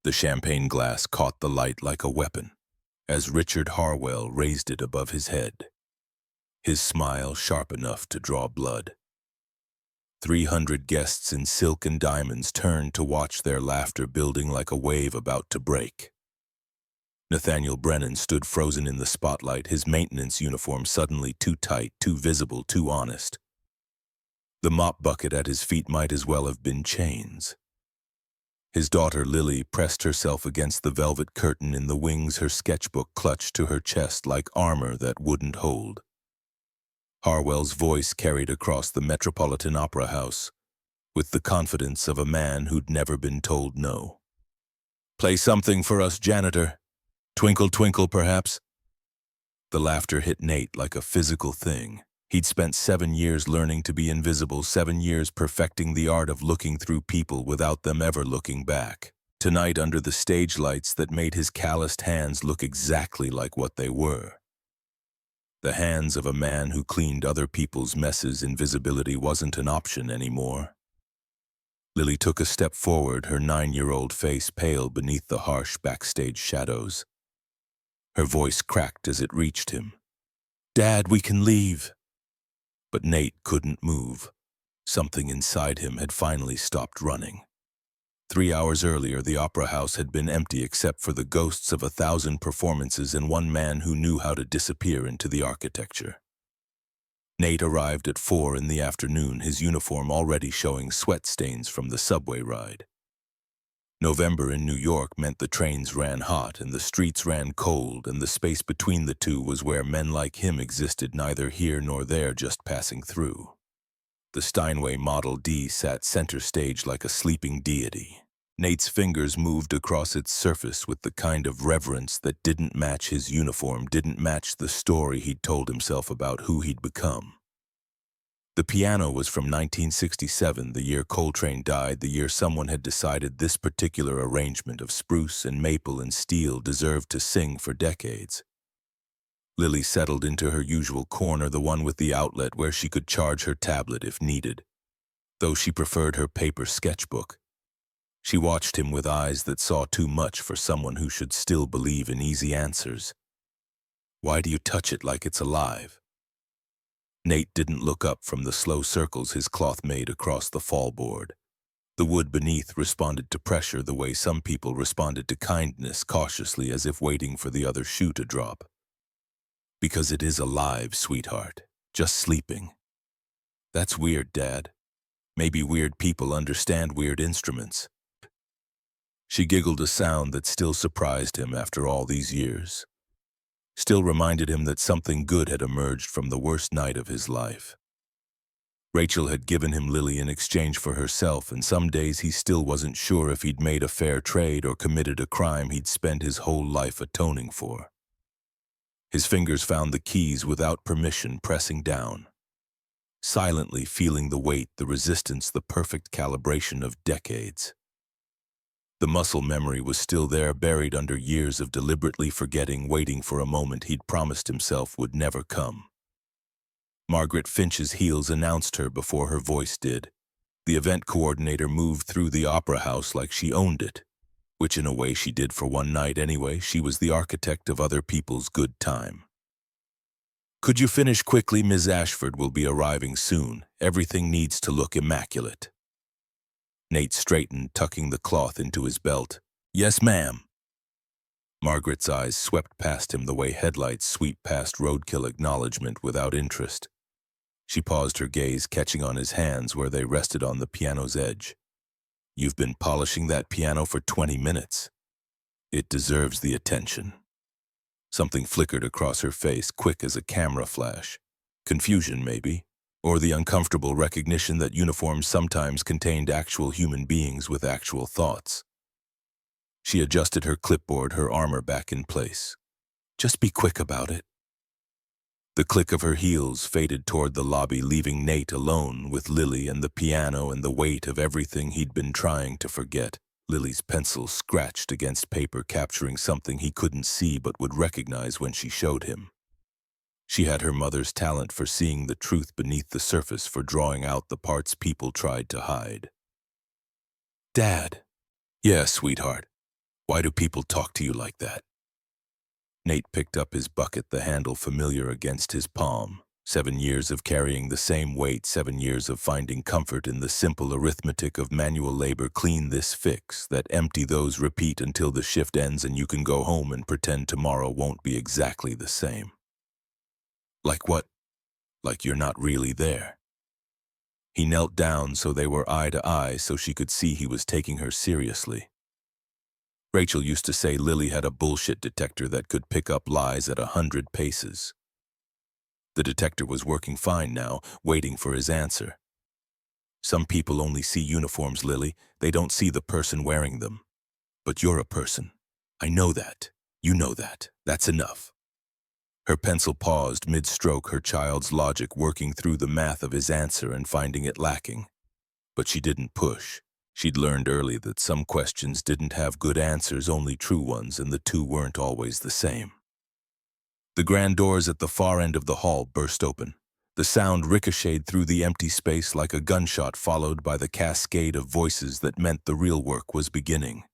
The champagne glass caught the light like a weapon, as Richard Harwell raised it above his head, his smile sharp enough to draw blood. 300 guests in silk and diamonds turned to watch their laughter building like a wave about to break. Nathaniel Brennan stood frozen in the spotlight, his maintenance uniform suddenly too tight, too visible, too honest. The mop bucket at his feet might as well have been chains. His daughter Lily pressed herself against the velvet curtain in the wings, her sketchbook clutched to her chest like armor that wouldn't hold. Harwell's voice carried across the Metropolitan Opera House, with the confidence of a man who'd never been told no. "Play something for us, Janitor. Twinkle, twinkle, perhaps?" The laughter hit Nate like a physical thing. He'd spent 7 years learning to be invisible, 7 years perfecting the art of looking through people without them ever looking back. Tonight, under the stage lights that made his calloused hands look exactly like what they were. The hands of a man who cleaned other people's messes, invisibility wasn't an option anymore. Lily took a step forward, her 9-year-old face pale beneath the harsh backstage shadows. Her voice cracked as it reached him. "Dad, we can leave." But Nate couldn't move. Something inside him had finally stopped running. 3 hours earlier, the opera house had been empty except for the ghosts of 1,000 performances and one man who knew how to disappear into the architecture. Nate arrived at 4 in the afternoon, his uniform already showing sweat stains from the subway ride. November in New York meant the trains ran hot and the streets ran cold, and the space between the two was where men like him existed, neither here nor there, just passing through. The Steinway Model D sat center stage like a sleeping deity. Nate's fingers moved across its surface with the kind of reverence that didn't match his uniform, didn't match the story he'd told himself about who he'd become. The piano was from 1967, the year Coltrane died, the year someone had decided this particular arrangement of spruce and maple and steel deserved to sing for decades. Lily settled into her usual corner, the one with the outlet where she could charge her tablet if needed, though she preferred her paper sketchbook. She watched him with eyes that saw too much for someone who should still believe in easy answers. "Why do you touch it like it's alive?" Nate didn't look up from the slow circles his cloth made across the fallboard. The wood beneath responded to pressure the way some people responded to kindness, cautiously as if waiting for the other shoe to drop. "Because it is alive, sweetheart. Just sleeping." "That's weird, Dad. Maybe weird people understand weird instruments." She giggled, a sound that still surprised him after all these years. Still reminded him that something good had emerged from the worst night of his life. Rachel had given him Lily in exchange for herself, and some days he still wasn't sure if he'd made a fair trade or committed a crime he'd spend his whole life atoning for. His fingers found the keys without permission, pressing down, silently feeling the weight, the resistance, the perfect calibration of decades. The muscle memory was still there, buried under years of deliberately forgetting, waiting for a moment he'd promised himself would never come. Margaret Finch's heels announced her before her voice did. The event coordinator moved through the opera house like she owned it, which in a way she did for one night anyway. She was the architect of other people's good time. "Could you finish quickly? Ms. Ashford will be arriving soon. Everything needs to look immaculate." Nate straightened, tucking the cloth into his belt. "Yes, ma'am." Margaret's eyes swept past him the way headlights sweep past roadkill, acknowledgement without interest. She paused, her gaze catching on his hands where they rested on the piano's edge. "You've been polishing that piano for 20 minutes. It deserves the attention." Something flickered across her face, quick as a camera flash. Confusion, maybe, or the uncomfortable recognition that uniforms sometimes contained actual human beings with actual thoughts. She adjusted her clipboard, her armor back in place. "Just be quick about it." The click of her heels faded toward the lobby, leaving Nate alone with Lily and the piano and the weight of everything he'd been trying to forget. Lily's pencil scratched against paper, capturing something he couldn't see but would recognize when she showed him. She had her mother's talent for seeing the truth beneath the surface, for drawing out the parts people tried to hide. "Dad." "Yes, sweetheart." Why do people talk to you like that? Nate picked up his bucket, the handle familiar against his palm. 7 years of carrying the same weight, 7 years of finding comfort in the simple arithmetic of manual labor. Clean this, fix that, empty those, repeat until the shift ends and you can go home and pretend tomorrow won't be exactly the same. Like what? Like you're not really there. He knelt down so they were eye to eye so she could see he was taking her seriously. Rachel used to say Lily had a bullshit detector that could pick up lies at 100 paces. The detector was working fine now, waiting for his answer. Some people only see uniforms, Lily. They don't see the person wearing them. But you're a person. I know that. You know that. That's enough. Her pencil paused mid-stroke, her child's logic working through the math of his answer and finding it lacking. But she didn't push. She'd learned early that some questions didn't have good answers, only true ones, and the two weren't always the same. The grand doors at the far end of the hall burst open. The sound ricocheted through the empty space like a gunshot, followed by the cascade of voices that meant the real work was beginning.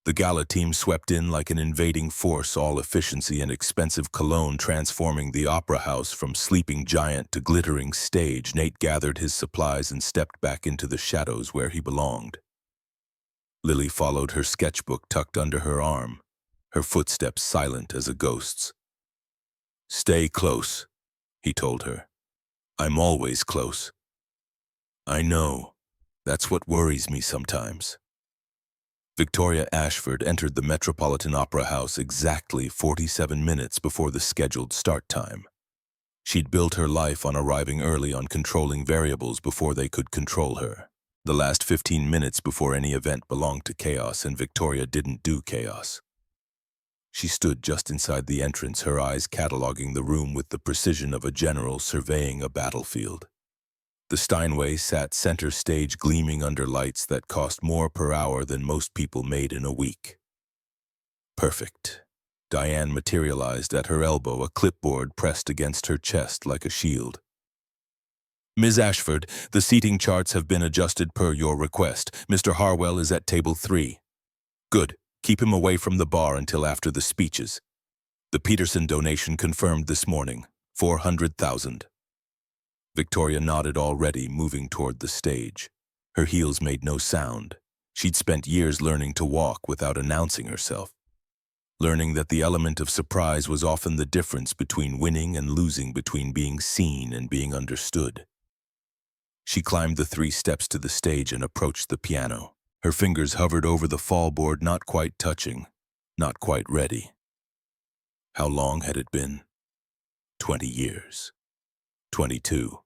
The Gala team swept in like an invading force, all efficiency and expensive cologne transforming the opera house from sleeping giant to glittering stage. Nate gathered his supplies and stepped back into the shadows where he belonged. Lily followed, her sketchbook tucked under her arm, her footsteps silent as a ghost's. "Stay close," he told her. "I'm always close." "I know. That's what worries me sometimes." Victoria Ashford entered the Metropolitan Opera House exactly 47 minutes before the scheduled start time. She'd built her life on arriving early, on controlling variables before they could control her. The last 15 minutes before any event belonged to chaos, and Victoria didn't do chaos. She stood just inside the entrance, her eyes cataloging the room with the precision of a general surveying a battlefield. The Steinway sat center stage, gleaming under lights that cost more per hour than most people made in a week. Perfect. Diane materialized at her elbow, a clipboard pressed against her chest like a shield. "Ms. Ashford, the seating charts have been adjusted per your request. Mr. Harwell is at table 3. Good. Keep him away from the bar until after the speeches. The Peterson donation confirmed this morning, 400,000. Victoria nodded, already moving toward the stage. Her heels made no sound. She'd spent years learning to walk without announcing herself, learning that the element of surprise was often the difference between winning and losing, between being seen and being understood. She climbed the 3 steps to the stage and approached the piano. Her fingers hovered over the fallboard, not quite touching, not quite ready. How long had it been? 20 years. 22.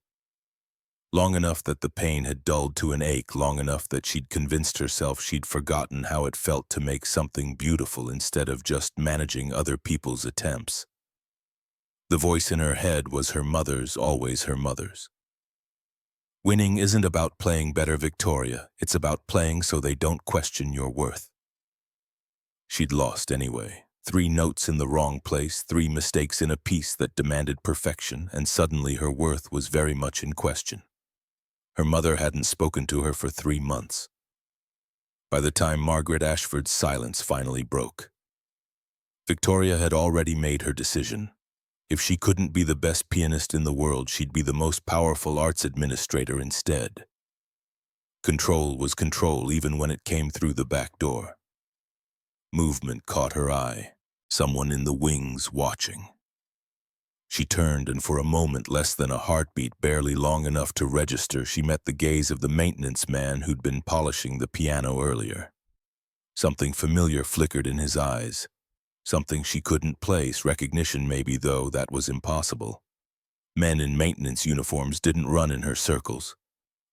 Long enough that the pain had dulled to an ache, long enough that she'd convinced herself she'd forgotten how it felt to make something beautiful instead of just managing other people's attempts. The voice in her head was her mother's, always her mother's. "Winning isn't about playing better, Victoria. It's about playing so they don't question your worth." She'd lost anyway. 3 notes in the wrong place, 3 mistakes in a piece that demanded perfection, and suddenly her worth was very much in question. Her mother hadn't spoken to her for 3 months. By the time Margaret Ashford's silence finally broke, Victoria had already made her decision. If she couldn't be the best pianist in the world, she'd be the most powerful arts administrator instead. Control was control, even when it came through the back door. Movement caught her eye, someone in the wings watching. She turned, and for a moment, less than a heartbeat, barely long enough to register, she met the gaze of the maintenance man who'd been polishing the piano earlier. Something familiar flickered in his eyes. Something she couldn't place, recognition maybe, though that was impossible. Men in maintenance uniforms didn't run in her circles.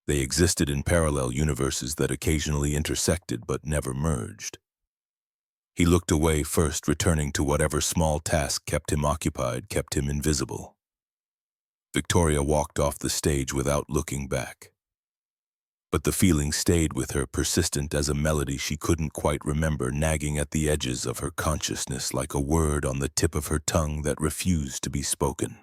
They existed in parallel universes that occasionally intersected but never merged. He looked away first, returning to whatever small task kept him occupied, kept him invisible. Victoria walked off the stage without looking back. But the feeling stayed with her, persistent as a melody she couldn't quite remember, nagging at the edges of her consciousness like a word on the tip of her tongue that refused to be spoken.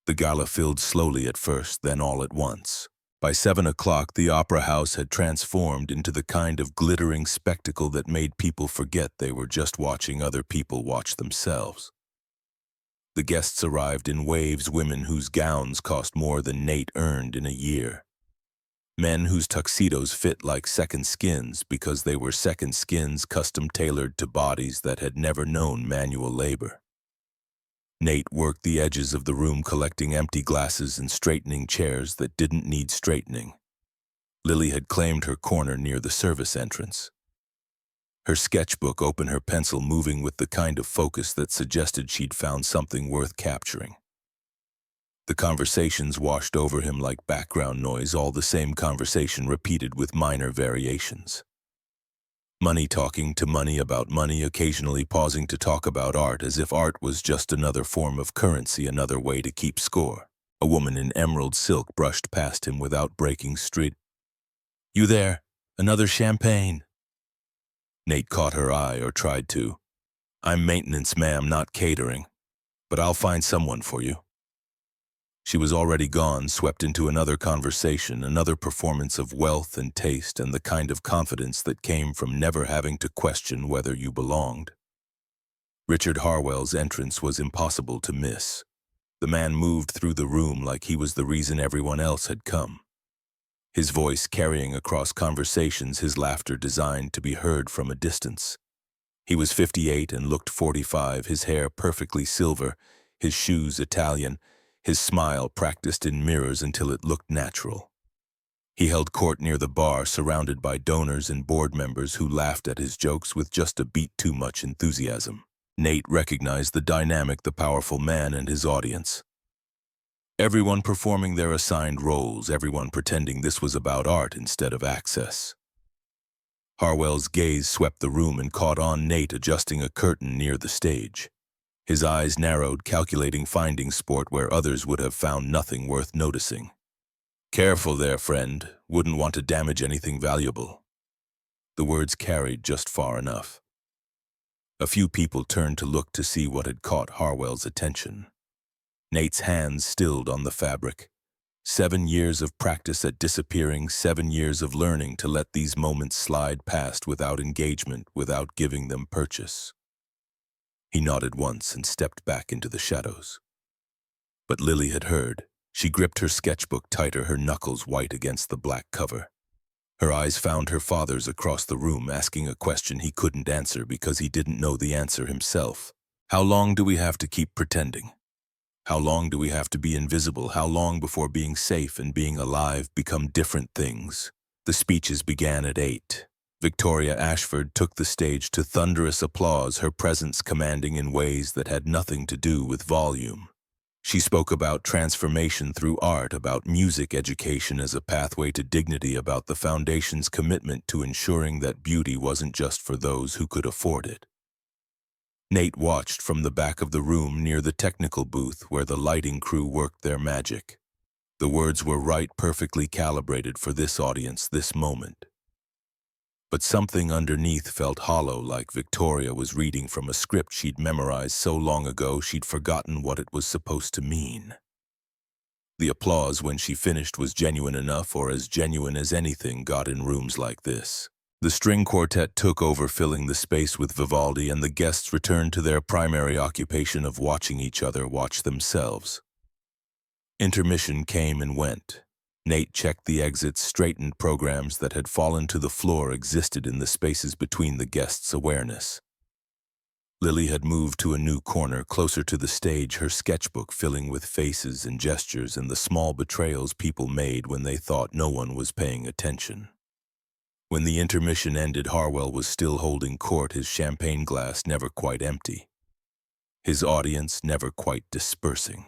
The Gala filled slowly at first, then all at once. By 7 o'clock, the opera house had transformed into the kind of glittering spectacle that made people forget they were just watching other people watch themselves. The guests arrived in waves, women whose gowns cost more than Nate earned in a year. Men whose tuxedos fit like second skins because they were second skins custom-tailored to bodies that had never known manual labor. Nate worked the edges of the room, collecting empty glasses and straightening chairs that didn't need straightening. Lily had claimed her corner near the service entrance. Her sketchbook open, her pencil moving with the kind of focus that suggested she'd found something worth capturing. The conversations washed over him like background noise, all the same conversation repeated with minor variations. Money talking to money about money, occasionally pausing to talk about art as if art was just another form of currency, another way to keep score. A woman in emerald silk brushed past him without breaking stride. "You there? Another champagne?" Nate caught her eye, or tried to. "I'm maintenance, ma'am, not catering. But I'll find someone for you." She was already gone, swept into another conversation, another performance of wealth and taste and the kind of confidence that came from never having to question whether you belonged. Richard Harwell's entrance was impossible to miss. The man moved through the room like he was the reason everyone else had come. His voice carrying across conversations, his laughter designed to be heard from a distance. He was 58 and looked 45, his hair perfectly silver, his shoes Italian, his smile practiced in mirrors until it looked natural. He held court near the bar, surrounded by donors and board members who laughed at his jokes with just a beat too much enthusiasm. Nate recognized the dynamic, the powerful man and his audience. Everyone performing their assigned roles, everyone pretending this was about art instead of access. Harwell's gaze swept the room and caught on Nate adjusting a curtain near the stage. His eyes narrowed, calculating, finding sport where others would have found nothing worth noticing. "Careful there, friend. Wouldn't want to damage anything valuable." The words carried just far enough. A few people turned to look to see what had caught Harwell's attention. Nate's hands stilled on the fabric. 7 years of practice at disappearing, 7 years of learning to let these moments slide past without engagement, without giving them purchase. He nodded once and stepped back into the shadows. But Lily had heard. She gripped her sketchbook tighter, her knuckles white against the black cover. Her eyes found her father's across the room, asking a question he couldn't answer because he didn't know the answer himself. How long do we have to keep pretending? How long do we have to be invisible? How long before being safe and being alive become different things? The speeches began at 8. Victoria Ashford took the stage to thunderous applause, her presence commanding in ways that had nothing to do with volume. She spoke about transformation through art, about music education as a pathway to dignity, about the foundation's commitment to ensuring that beauty wasn't just for those who could afford it. Nate watched from the back of the room near the technical booth where the lighting crew worked their magic. The words were right, perfectly calibrated for this audience, this moment. But something underneath felt hollow, like Victoria was reading from a script she'd memorized so long ago she'd forgotten what it was supposed to mean. The applause when she finished was genuine enough, or as genuine as anything got in rooms like this. The string quartet took over, filling the space with Vivaldi, and the guests returned to their primary occupation of watching each other watch themselves. Intermission came and went. Nate checked the exits, straightened programs that had fallen to the floor existed in the spaces between the guests' awareness. Lily had moved to a new corner, closer to the stage, her sketchbook filling with faces and gestures and the small betrayals people made when they thought no one was paying attention. When the intermission ended, Harwell was still holding court, his champagne glass never quite empty, his audience never quite dispersing.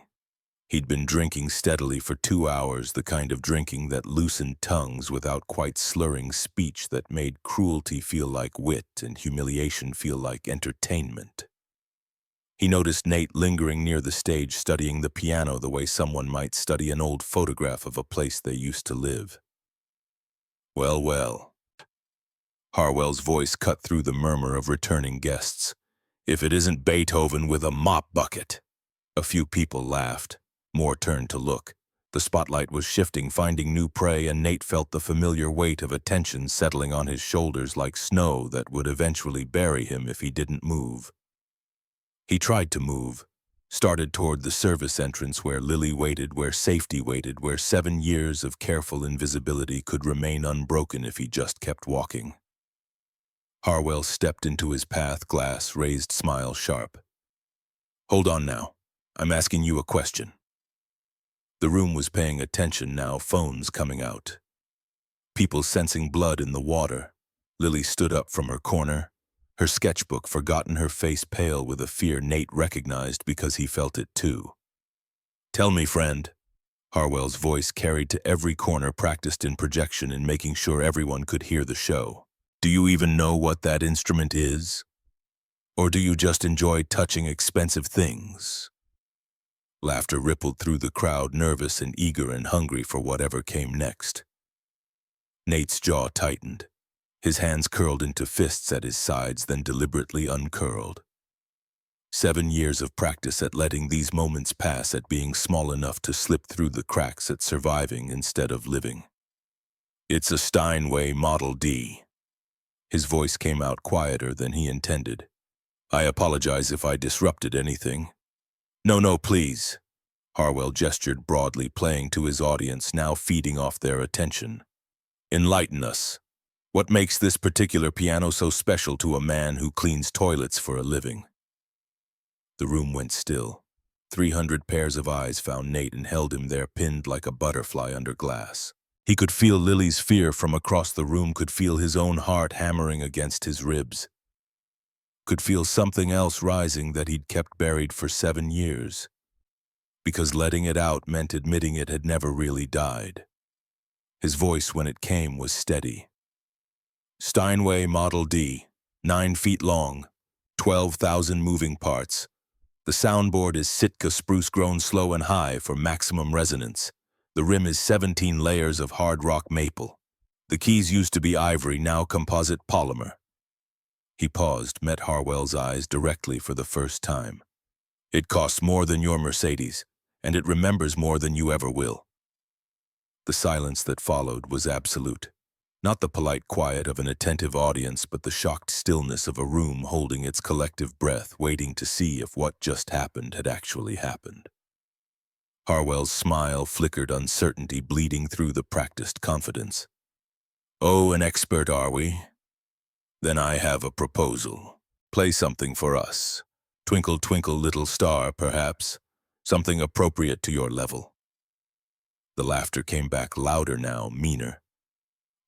He'd been drinking steadily for 2 hours, the kind of drinking that loosened tongues without quite slurring speech, that made cruelty feel like wit and humiliation feel like entertainment. He noticed Nate lingering near the stage, studying the piano the way someone might study an old photograph of a place they used to live. "Well, well." Harwell's voice cut through the murmur of returning guests. "If it isn't Beethoven with a mop bucket." A few people laughed. More turned to look. The spotlight was shifting, finding new prey, and Nate felt the familiar weight of attention settling on his shoulders like snow that would eventually bury him if he didn't move. He tried to move, started toward the service entrance where Lily waited, where safety waited, where 7 years of careful invisibility could remain unbroken if he just kept walking. Harwell stepped into his path, glass raised, smile sharp. "Hold on now. I'm asking you a question." The room was paying attention now, phones coming out. People sensing blood in the water. Lily stood up from her corner, her sketchbook forgotten, her face pale with a fear Nate recognized because he felt it too. "Tell me, friend." Harwell's voice carried to every corner, practiced in projection and making sure everyone could hear the show. "Do you even know what that instrument is? Or do you just enjoy touching expensive things?" Laughter rippled through the crowd, nervous and eager and hungry for whatever came next. Nate's jaw tightened. His hands curled into fists at his sides, then deliberately uncurled. 7 years of practice at letting these moments pass, at being small enough to slip through the cracks, at surviving instead of living. "It's a Steinway Model D." His voice came out quieter than he intended. "I apologize if I disrupted anything." No, please." Harwell gestured broadly, playing to his audience, now feeding off their attention. "Enlighten us. What makes this particular piano so special to a man who cleans toilets for a living?" The room went still. 300 pairs of eyes found Nate and held him there, pinned like a butterfly under glass. He could feel Lily's fear from across the room, could feel his own heart hammering against his ribs. Could feel something else rising that he'd kept buried for 7 years. Because letting it out meant admitting it had never really died. His voice, when it came, was steady. "Steinway Model D, 9 feet long, 12,000 moving parts. The soundboard is Sitka spruce grown slow and high for maximum resonance. The rim is 17 layers of hard rock maple. The keys used to be ivory, now composite polymer." He paused, met Harwell's eyes directly for the first time. "It costs more than your Mercedes, and it remembers more than you ever will." The silence that followed was absolute. Not the polite quiet of an attentive audience, but the shocked stillness of a room holding its collective breath, waiting to see if what just happened had actually happened. Harwell's smile flickered, uncertainty bleeding through the practiced confidence. "Oh, an expert, are we? Then I have a proposal. Play something for us. Twinkle, twinkle, little star, perhaps. Something appropriate to your level." The laughter came back, louder now, meaner.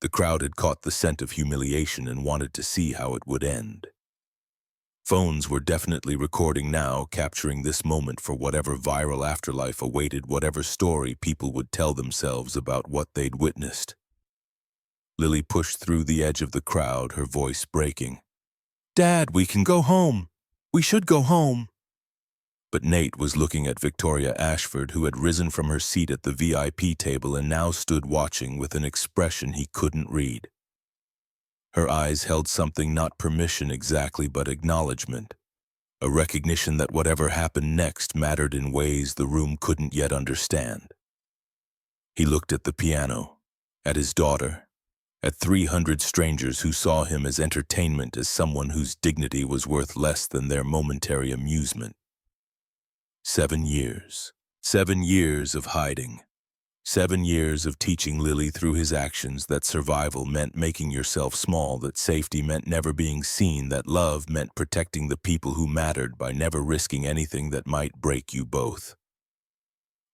The crowd had caught the scent of humiliation and wanted to see how it would end. Phones were definitely recording now, capturing this moment for whatever viral afterlife awaited, whatever story people would tell themselves about what they'd witnessed. Lily pushed through the edge of the crowd, her voice breaking. "Dad, we can go home. We should go home." But Nate was looking at Victoria Ashford, who had risen from her seat at the VIP table and now stood watching with an expression he couldn't read. Her eyes held something, not permission exactly, but acknowledgement. A recognition that whatever happened next mattered in ways the room couldn't yet understand. He looked at the piano, at his daughter, at 300 strangers who saw him as entertainment, as someone whose dignity was worth less than their momentary amusement. 7 years. 7 years of hiding. 7 years of teaching Lily through his actions that survival meant making yourself small, that safety meant never being seen, that love meant protecting the people who mattered by never risking anything that might break you both.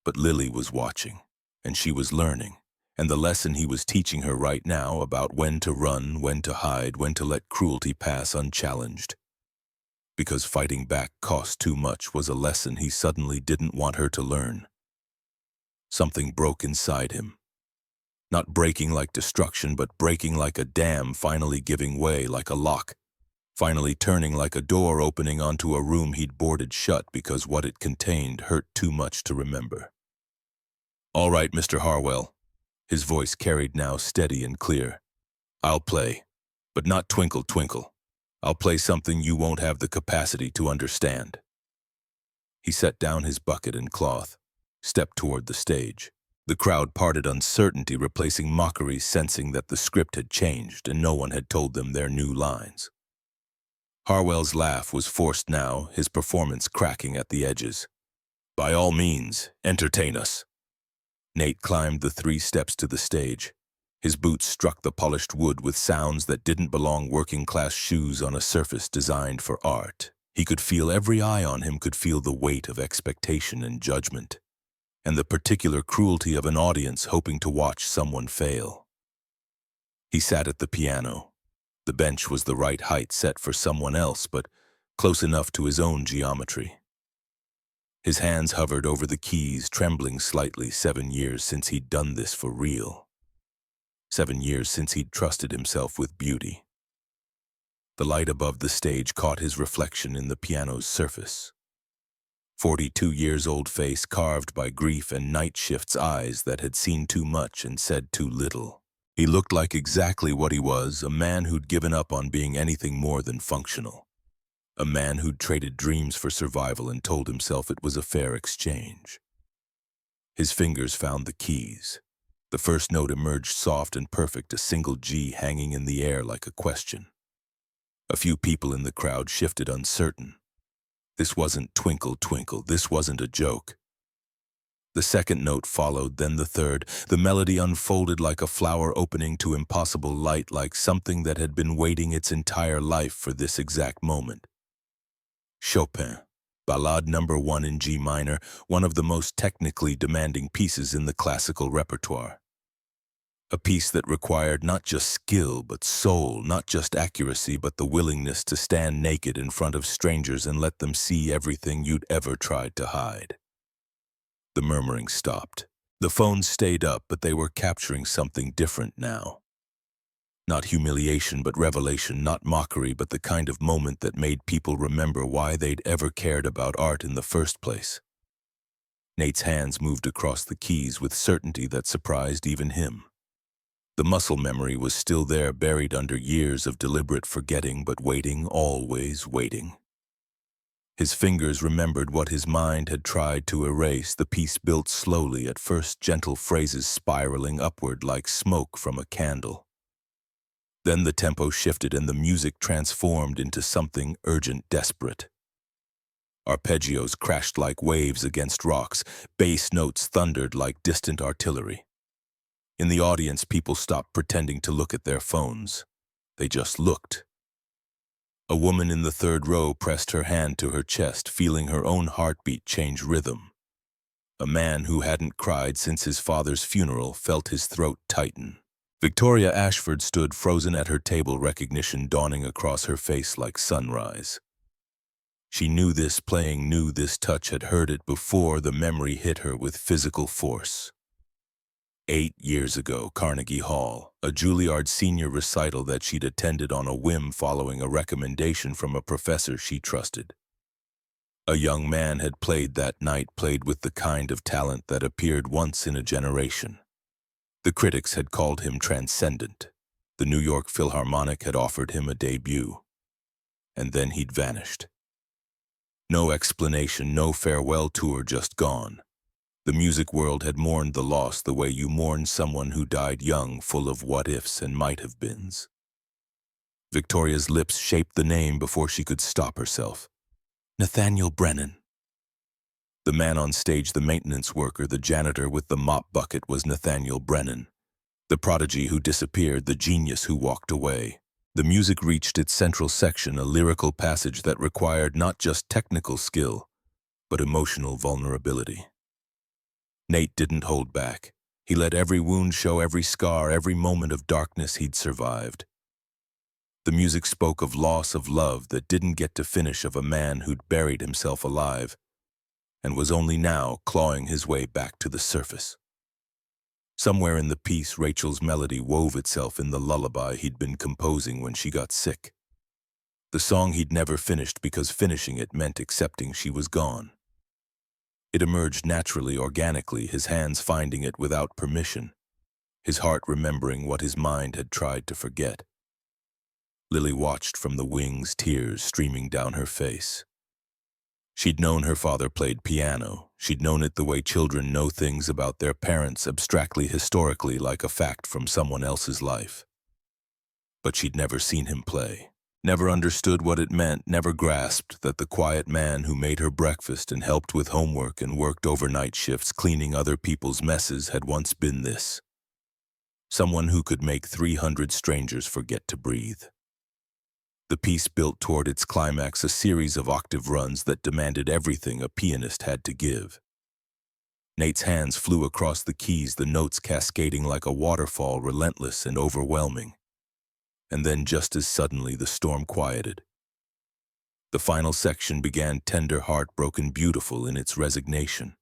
But Lily was watching, and she was learning. And the lesson he was teaching her right now about when to run, when to hide, when to let cruelty pass unchallenged. Because fighting back cost too much was a lesson he suddenly didn't want her to learn. Something broke inside him. Not breaking like destruction, but breaking like a dam, finally giving way like a lock, finally turning like a door opening onto a room he'd boarded shut because what it contained hurt too much to remember. "All right, Mr. Harwell." His voice carried now, steady and clear. "I'll play, but not Twinkle, Twinkle. I'll play something you won't have the capacity to understand." He set down his bucket and cloth, stepped toward the stage. The crowd parted uncertainty, replacing mockery, sensing that the script had changed and no one had told them their new lines. Harwell's laugh was forced now, his performance cracking at the edges. "By all means, entertain us." Nate climbed the 3 steps to the stage. His boots struck the polished wood with sounds that didn't belong, working-class shoes on a surface designed for art. He could feel every eye on him, could feel the weight of expectation and judgment, and the particular cruelty of an audience hoping to watch someone fail. He sat at the piano. The bench was the right height set for someone else, but close enough to his own geometry. His hands hovered over the keys, trembling slightly. 7 years since he'd done this for real. 7 years since he'd trusted himself with beauty. The light above the stage caught his reflection in the piano's surface. 42-years-old face carved by grief and night shifts, eyes that had seen too much and said too little. He looked like exactly what he was, a man who'd given up on being anything more than functional. A man who'd traded dreams for survival and told himself it was a fair exchange. His fingers found the keys. The first note emerged soft and perfect, a single G hanging in the air like a question. A few people in the crowd shifted, uncertain. This wasn't Twinkle, Twinkle. This wasn't a joke. The second note followed, then the third. The melody unfolded like a flower opening to impossible light, like something that had been waiting its entire life for this exact moment. Chopin, Ballade No. 1 in G minor, one of the most technically demanding pieces in the classical repertoire. A piece that required not just skill but soul, not just accuracy but the willingness to stand naked in front of strangers and let them see everything you'd ever tried to hide. The murmuring stopped. The phones stayed up, but they were capturing something different now. Not humiliation but revelation, not mockery but the kind of moment that made people remember why they'd ever cared about art in the first place. Nate's hands moved across the keys with certainty that surprised even him. The muscle memory was still there, buried under years of deliberate forgetting, but waiting, always waiting. His fingers remembered what his mind had tried to erase. The piece built slowly, at first gentle phrases spiraling upward like smoke from a candle. Then the tempo shifted and the music transformed into something urgent, desperate. Arpeggios crashed like waves against rocks. Bass notes thundered like distant artillery. In the audience, people stopped pretending to look at their phones. They just looked. A woman in the third row pressed her hand to her chest, feeling her own heartbeat change rhythm. A man who hadn't cried since his father's funeral felt his throat tighten. Victoria Ashford stood frozen at her table, recognition dawning across her face like sunrise. She knew this playing, knew this touch, had heard it before. The memory hit her with physical force. 8 years ago, Carnegie Hall, a Juilliard senior recital that she'd attended on a whim following a recommendation from a professor she trusted. A young man had played that night, played with the kind of talent that appeared once in a generation. The critics had called him transcendent. The New York Philharmonic had offered him a debut. And then he'd vanished. No explanation, no farewell tour, just gone. The music world had mourned the loss the way you mourn someone who died young, full of what-ifs and might-have-beens. Victoria's lips shaped the name before she could stop herself. Nathaniel Brennan. The man on stage, the maintenance worker, the janitor with the mop bucket, was Nathaniel Brennan. The prodigy who disappeared, the genius who walked away. The music reached its central section, a lyrical passage that required not just technical skill, but emotional vulnerability. Nate didn't hold back. He let every wound show, every scar, every moment of darkness he'd survived. The music spoke of loss, of love that didn't get to finish, of a man who'd buried himself alive and was only now clawing his way back to the surface. Somewhere in the piece, Rachel's melody wove itself in the lullaby he'd been composing when she got sick. The song he'd never finished because finishing it meant accepting she was gone. It emerged naturally, organically, his hands finding it without permission, his heart remembering what his mind had tried to forget. Lily watched from the wings, tears streaming down her face. She'd known her father played piano. She'd known it the way children know things about their parents abstractly, historically, like a fact from someone else's life. But she'd never seen him play, never understood what it meant, never grasped that the quiet man who made her breakfast and helped with homework and worked overnight shifts cleaning other people's messes had once been this. Someone who could make 300 strangers forget to breathe. The piece built toward its climax, a series of octave runs that demanded everything a pianist had to give. Nate's hands flew across the keys, the notes cascading like a waterfall, relentless and overwhelming. And then, just as suddenly, the storm quieted. The final section began, tender, heartbroken, beautiful in its resignation.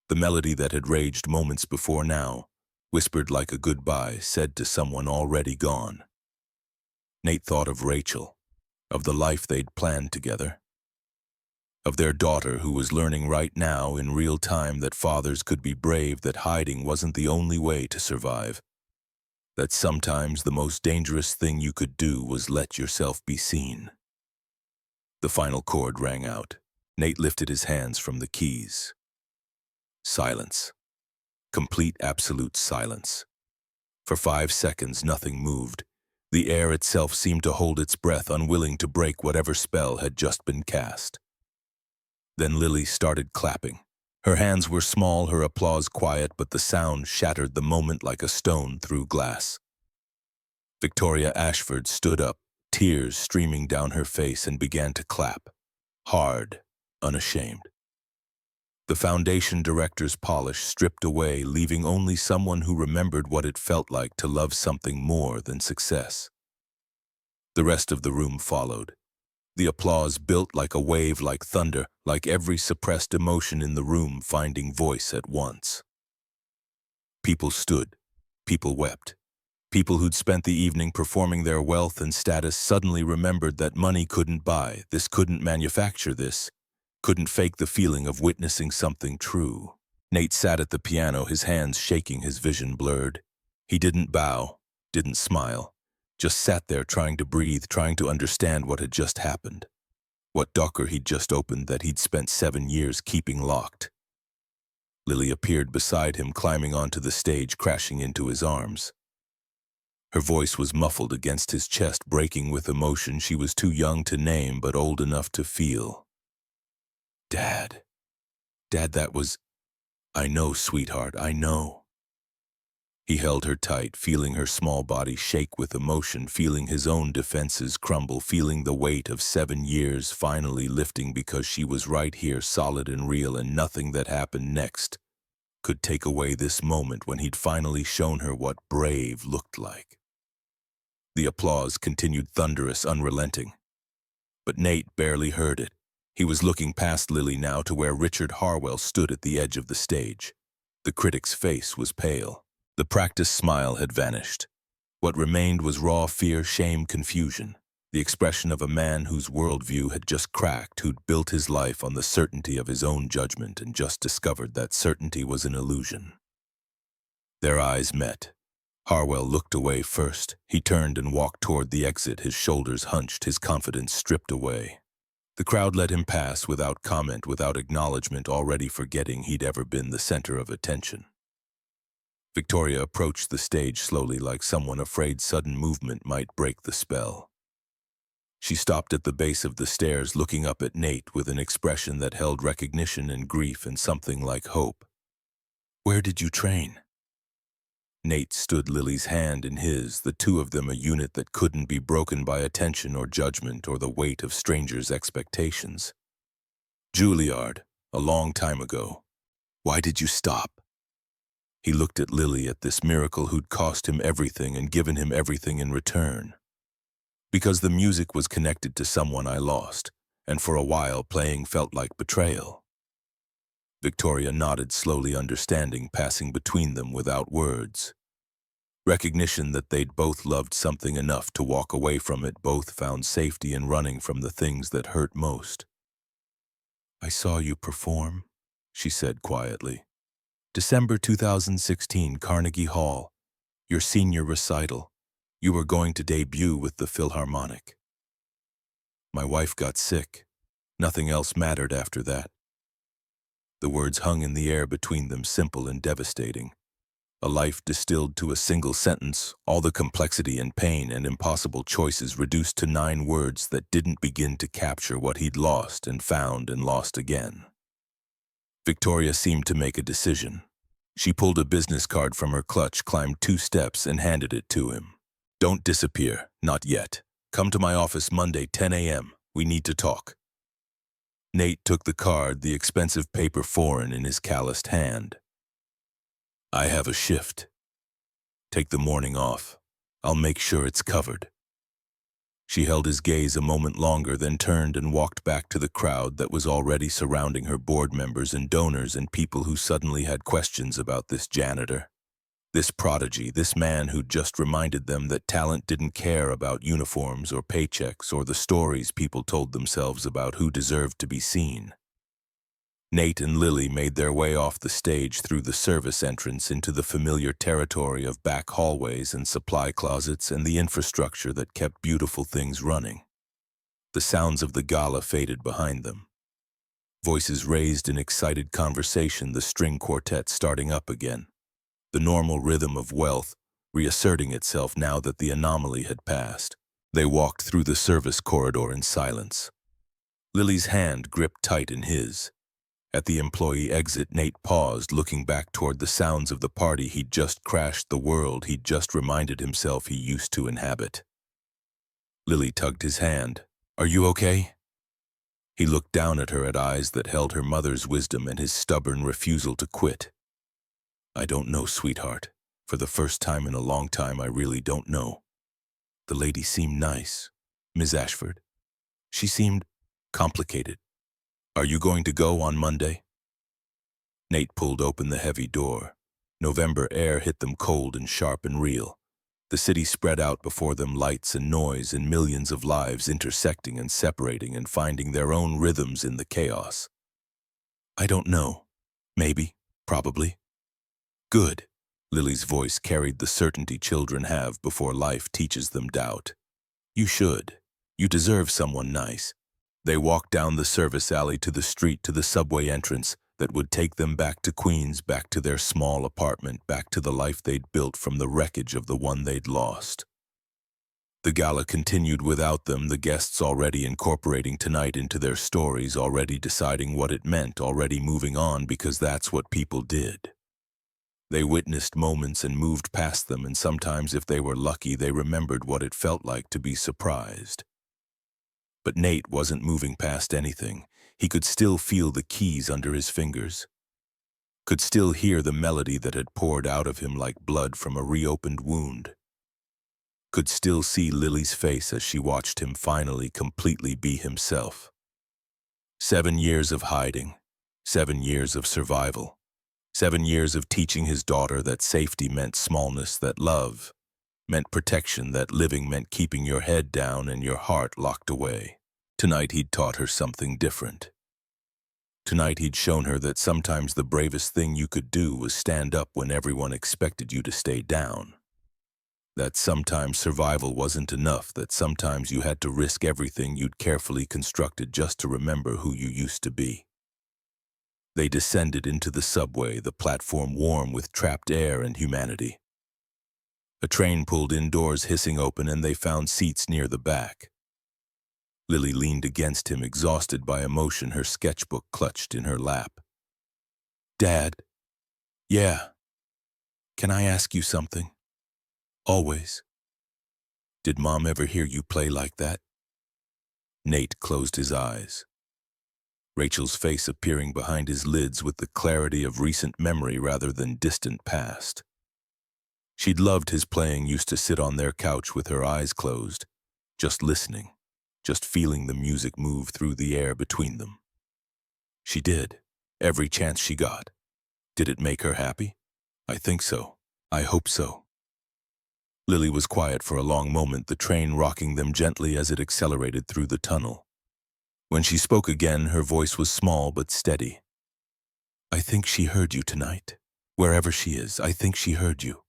The melody that had raged moments before now, whispered like a goodbye said to someone already gone. Nate thought of Rachel, of the life they'd planned together, of their daughter who was learning right now in real time that fathers could be brave, that hiding wasn't the only way to survive, that sometimes the most dangerous thing you could do was let yourself be seen. The final chord rang out. Nate lifted his hands from the keys. Silence. Complete, absolute silence. For 5 seconds, nothing moved. The air itself seemed to hold its breath, unwilling to break whatever spell had just been cast. Then Lily started clapping. Her hands were small, her applause quiet, but the sound shattered the moment like a stone through glass. Victoria Ashford stood up, tears streaming down her face, and began to clap, hard, unashamed. The foundation director's polish stripped away, leaving only someone who remembered what it felt like to love something more than success. The rest of the room followed. The applause built like a wave, like thunder, like every suppressed emotion in the room finding voice at once. People stood. People wept. People who'd spent the evening performing their wealth and status suddenly remembered that money couldn't buy this, couldn't manufacture this, couldn't fake the feeling of witnessing something true. Nate sat at the piano, his hands shaking, his vision blurred. He didn't bow, didn't smile, just sat there trying to breathe, trying to understand what had just happened. What docker he'd just opened that he'd spent 7 years keeping locked. Lily appeared beside him, climbing onto the stage, crashing into his arms. Her voice was muffled against his chest, breaking with emotion she was too young to name but old enough to feel. Dad. Dad, that was... I know, sweetheart, I know. He held her tight, feeling her small body shake with emotion, feeling his own defenses crumble, feeling the weight of 7 years finally lifting because she was right here, solid and real, and nothing that happened next could take away this moment when he'd finally shown her what brave looked like. The applause continued, thunderous, unrelenting. But Nate barely heard it. He was looking past Lily now to where Richard Harwell stood at the edge of the stage. The critic's face was pale. The practiced smile had vanished. What remained was raw fear, shame, confusion. The expression of a man whose worldview had just cracked, who'd built his life on the certainty of his own judgment and just discovered that certainty was an illusion. Their eyes met. Harwell looked away first. He turned and walked toward the exit, his shoulders hunched, his confidence stripped away. The crowd let him pass without comment, without acknowledgement, already forgetting he'd ever been the center of attention. Victoria approached the stage slowly, like someone afraid sudden movement might break the spell. She stopped at the base of the stairs, looking up at Nate with an expression that held recognition and grief and something like hope. "Where did you train?" Nate stood, Lily's hand in his, the two of them a unit that couldn't be broken by attention or judgment or the weight of strangers' expectations. "Juilliard, a long time ago. Why did you stop?" He looked at Lily, at this miracle who'd cost him everything and given him everything in return. "Because the music was connected to someone I lost, and for a while playing felt like betrayal." Victoria nodded slowly, understanding passing between them without words. Recognition that they'd both loved something enough to walk away from it, both found safety in running from the things that hurt most. "I saw you perform," she said quietly. "December 2016, Carnegie Hall. Your senior recital. You were going to debut with the Philharmonic. My wife got sick. Nothing else mattered after that. The words hung in the air between them, simple and devastating. A life distilled to a single sentence, all the complexity and pain and impossible choices reduced to 9 words that didn't begin to capture what he'd lost and found and lost again. Victoria seemed to make a decision. She pulled a business card from her clutch, climbed 2 steps, and handed it to him. "Don't disappear, not yet. Come to my office Monday, 10 a.m. We need to talk." Nate took the card, the expensive paper foreign in his calloused hand. "I have a shift. Take the morning off. I'll make sure it's covered." She held his gaze a moment longer, then turned and walked back to the crowd that was already surrounding her, board members and donors and people who suddenly had questions about this janitor. This prodigy, this man who'd just reminded them that talent didn't care about uniforms or paychecks or the stories people told themselves about who deserved to be seen. Nate and Lily made their way off the stage through the service entrance into the familiar territory of back hallways and supply closets and the infrastructure that kept beautiful things running. The sounds of the gala faded behind them. Voices raised in excited conversation, the string quartet starting up again. The normal rhythm of wealth reasserting itself now that the anomaly had passed. They walked through the service corridor in silence. Lily's hand gripped tight in his. At the employee exit, Nate paused, looking back toward the sounds of the party he'd just crashed, the world he'd just reminded himself he used to inhabit. Lily tugged his hand. "Are you okay?" He looked down at her, at eyes that held her mother's wisdom and his stubborn refusal to quit. "I don't know, sweetheart. For the first time in a long time, I really don't know. The lady seemed nice. Ms. Ashford. She seemed complicated. Are you going to go on Monday?" Nate pulled open the heavy door. November air hit them cold and sharp and real. The city spread out before them, lights and noise and millions of lives intersecting and separating and finding their own rhythms in the chaos. "I don't know. Maybe. Probably." "Good." Lily's voice carried the certainty children have before life teaches them doubt. "You should. You deserve someone nice." They walked down the service alley to the street, to the subway entrance that would take them back to Queens, back to their small apartment, back to the life they'd built from the wreckage of the one they'd lost. The gala continued without them, the guests already incorporating tonight into their stories, already deciding what it meant, already moving on because that's what people did. They witnessed moments and moved past them, and sometimes, if they were lucky, they remembered what it felt like to be surprised. But Nate wasn't moving past anything. He could still feel the keys under his fingers. Could still hear the melody that had poured out of him like blood from a reopened wound. Could still see Lily's face as she watched him finally completely be himself. 7 years of hiding. 7 years of survival. 7 years of teaching his daughter that safety meant smallness, that love meant protection, that living meant keeping your head down and your heart locked away. Tonight he'd taught her something different. Tonight he'd shown her that sometimes the bravest thing you could do was stand up when everyone expected you to stay down. That sometimes survival wasn't enough, that sometimes you had to risk everything you'd carefully constructed just to remember who you used to be. They descended into the subway, the platform warm with trapped air and humanity. A train pulled indoors, hissing open, and they found seats near the back. Lily leaned against him, exhausted by emotion, her sketchbook clutched in her lap. "Dad." "Yeah." "Can I ask you something?" "Always." "Did Mom ever hear you play like that?" Nate closed his eyes. Rachel's face appearing behind his lids with the clarity of recent memory rather than distant past. She'd loved his playing, used to sit on their couch with her eyes closed, just listening, just feeling the music move through the air between them. She did, every chance she got. Did it make her happy? I think so. I hope so. Lily was quiet for a long moment, the train rocking them gently as it accelerated through the tunnel. When she spoke again, her voice was small but steady. "I think she heard you tonight. Wherever she is, I think she heard you."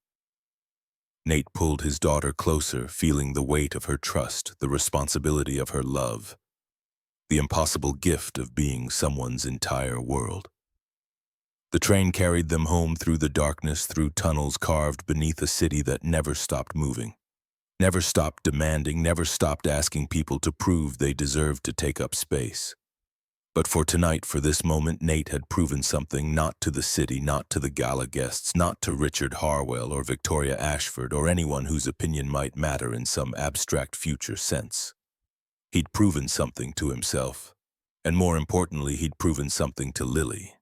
Nate pulled his daughter closer, feeling the weight of her trust, the responsibility of her love, the impossible gift of being someone's entire world. The train carried them home through the darkness, through tunnels carved beneath a city that never stopped moving, never stopped demanding, never stopped asking people to prove they deserved to take up space. But for tonight, for this moment, Nate had proven something, not to the city, not to the gala guests, not to Richard Harwell or Victoria Ashford or anyone whose opinion might matter in some abstract future sense. He'd proven something to himself, and more importantly, he'd proven something to Lily,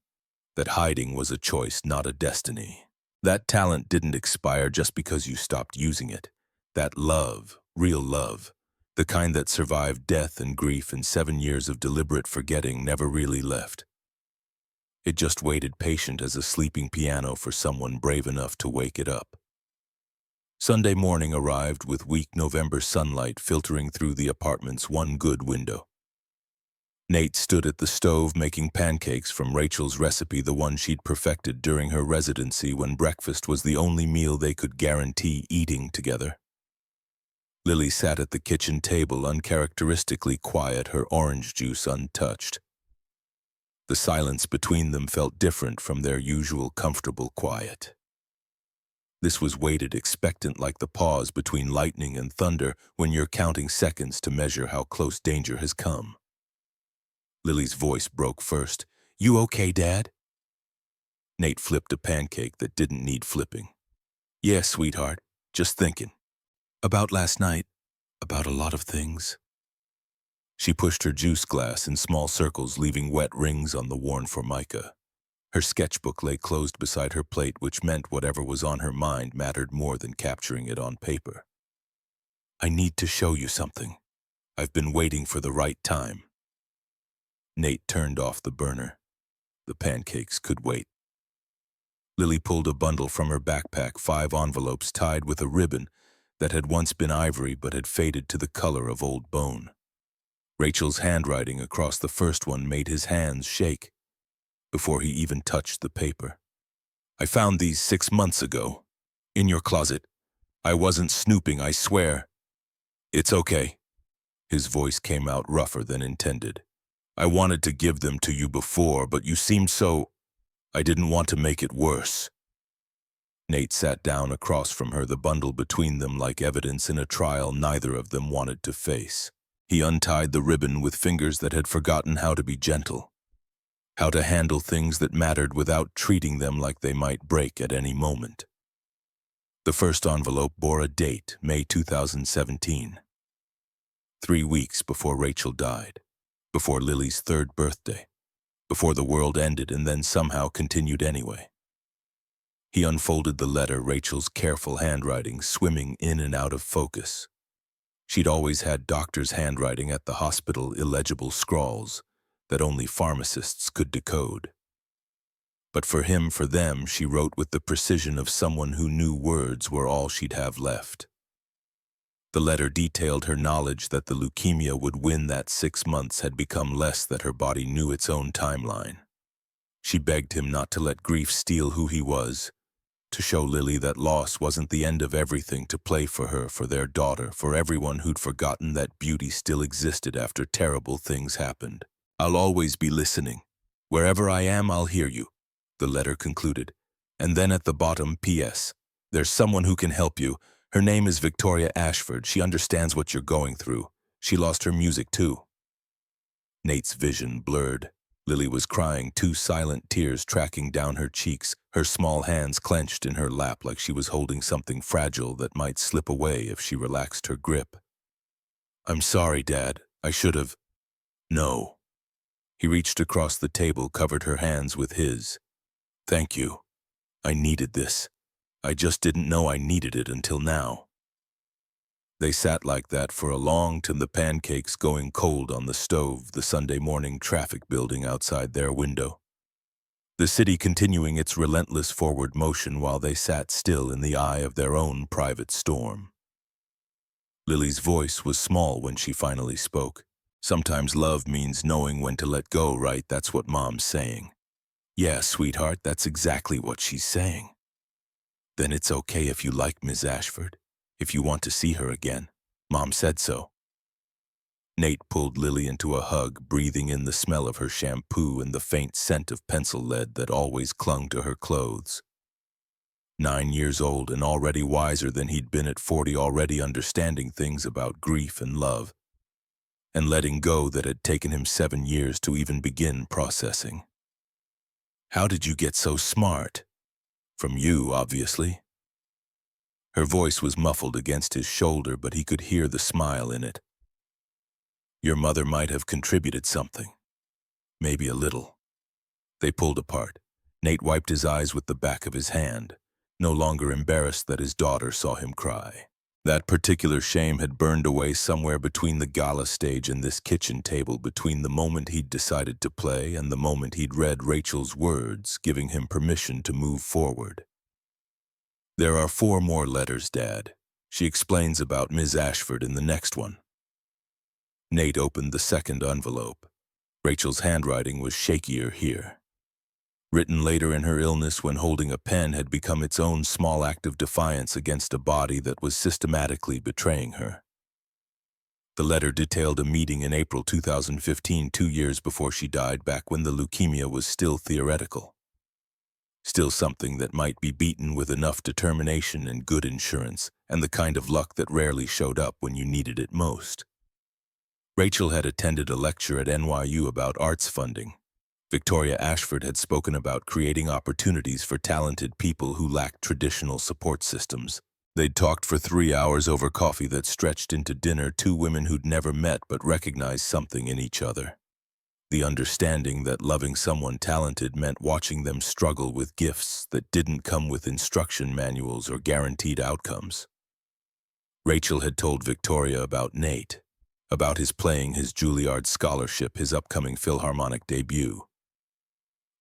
that hiding was a choice, not a destiny. That talent didn't expire just because you stopped using it. That love, real love, the kind that survived death and grief and 7 years of deliberate forgetting, never really left. It just waited patient as a sleeping piano for someone brave enough to wake it up. Sunday morning arrived with weak November sunlight filtering through the apartment's one good window. Nate stood at the stove making pancakes from Rachel's recipe, the one she'd perfected during her residency when breakfast was the only meal they could guarantee eating together. Lily sat at the kitchen table, uncharacteristically quiet, her orange juice untouched. The silence between them felt different from their usual comfortable quiet. This was waited, expectant, like the pause between lightning and thunder when you're counting seconds to measure how close danger has come. Lily's voice broke first. "You okay, Dad?" Nate flipped a pancake that didn't need flipping. "Yeah, sweetheart, just thinking. About last night, about a lot of things." She pushed her juice glass in small circles, leaving wet rings on the worn formica. Her sketchbook lay closed beside her plate, which meant whatever was on her mind mattered more than capturing it on paper. "I need to show you something. I've been waiting for the right time." Nate turned off the burner. The pancakes could wait. Lily pulled a bundle from her backpack, 5 envelopes tied with a ribbon that had once been ivory but had faded to the color of old bone. Rachel's handwriting across the first one made his hands shake before he even touched the paper. "I found these 6 months ago. In your closet. I wasn't snooping, I swear." "It's okay." His voice came out rougher than intended. "I wanted to give them to you before, but you seemed so... I didn't want to make it worse." Nate sat down across from her, the bundle between them like evidence in a trial neither of them wanted to face. He untied the ribbon with fingers that had forgotten how to be gentle, how to handle things that mattered without treating them like they might break at any moment. The first envelope bore a date, May 2017. 3 weeks before Rachel died, before Lily's 3rd birthday, before the world ended and then somehow continued anyway. He unfolded the letter, Rachel's careful handwriting swimming in and out of focus. She'd always had doctor's handwriting at the hospital, illegible scrawls that only pharmacists could decode. But for him, for them, she wrote with the precision of someone who knew words were all she'd have left. The letter detailed her knowledge that the leukemia would win, that 6 months had become less, that her body knew its own timeline. She begged him not to let grief steal who he was, to show Lily that loss wasn't the end of everything, to play for her, for their daughter, for everyone who'd forgotten that beauty still existed after terrible things happened. "I'll always be listening. Wherever I am, I'll hear you," the letter concluded. And then at the bottom, "P.S. There's someone who can help you. Her name is Victoria Ashford. She understands what you're going through. She lost her music too." Nate's vision blurred. Lily was crying, 2 silent tears tracking down her cheeks, her small hands clenched in her lap like she was holding something fragile that might slip away if she relaxed her grip. "I'm sorry, Dad. I should have..." "No." He reached across the table, covered her hands with his. "Thank you. I needed this. I just didn't know I needed it until now." They sat like that for a long time, the pancakes going cold on the stove, the Sunday morning traffic building outside their window. The city continuing its relentless forward motion while they sat still in the eye of their own private storm. Lily's voice was small when she finally spoke. "Sometimes love means knowing when to let go, right? That's what Mom's saying." "Yeah, sweetheart, that's exactly what she's saying." "Then it's okay if you like Ms. Ashford. If you want to see her again. Mom said so." Nate pulled Lily into a hug, breathing in the smell of her shampoo and the faint scent of pencil lead that always clung to her clothes. 9 years old and already wiser than he'd been at 40, already understanding things about grief and love, and letting go that had taken him 7 years to even begin processing. "How did you get so smart?" "From you, obviously." Her voice was muffled against his shoulder, but he could hear the smile in it. "Your mother might have contributed something. Maybe a little." They pulled apart. Nate wiped his eyes with the back of his hand, no longer embarrassed that his daughter saw him cry. That particular shame had burned away somewhere between the gala stage and this kitchen table, between the moment he'd decided to play and the moment he'd read Rachel's words, giving him permission to move forward. "There are 4 more letters, Dad. She explains about Ms. Ashford in the next one." Nate opened the second envelope. Rachel's handwriting was shakier here. Written later in her illness, when holding a pen had become its own small act of defiance against a body that was systematically betraying her. The letter detailed a meeting in April 2015, 2 years before she died, back when the leukemia was still theoretical. Still something that might be beaten with enough determination and good insurance, and the kind of luck that rarely showed up when you needed it most. Rachel had attended a lecture at NYU about arts funding. Victoria Ashford had spoken about creating opportunities for talented people who lacked traditional support systems. They'd talked for 3 hours over coffee that stretched into dinner, 2 women who'd never met but recognized something in each other. The understanding that loving someone talented meant watching them struggle with gifts that didn't come with instruction manuals or guaranteed outcomes. Rachel had told Victoria about Nate, about his playing his Juilliard scholarship, his upcoming Philharmonic debut,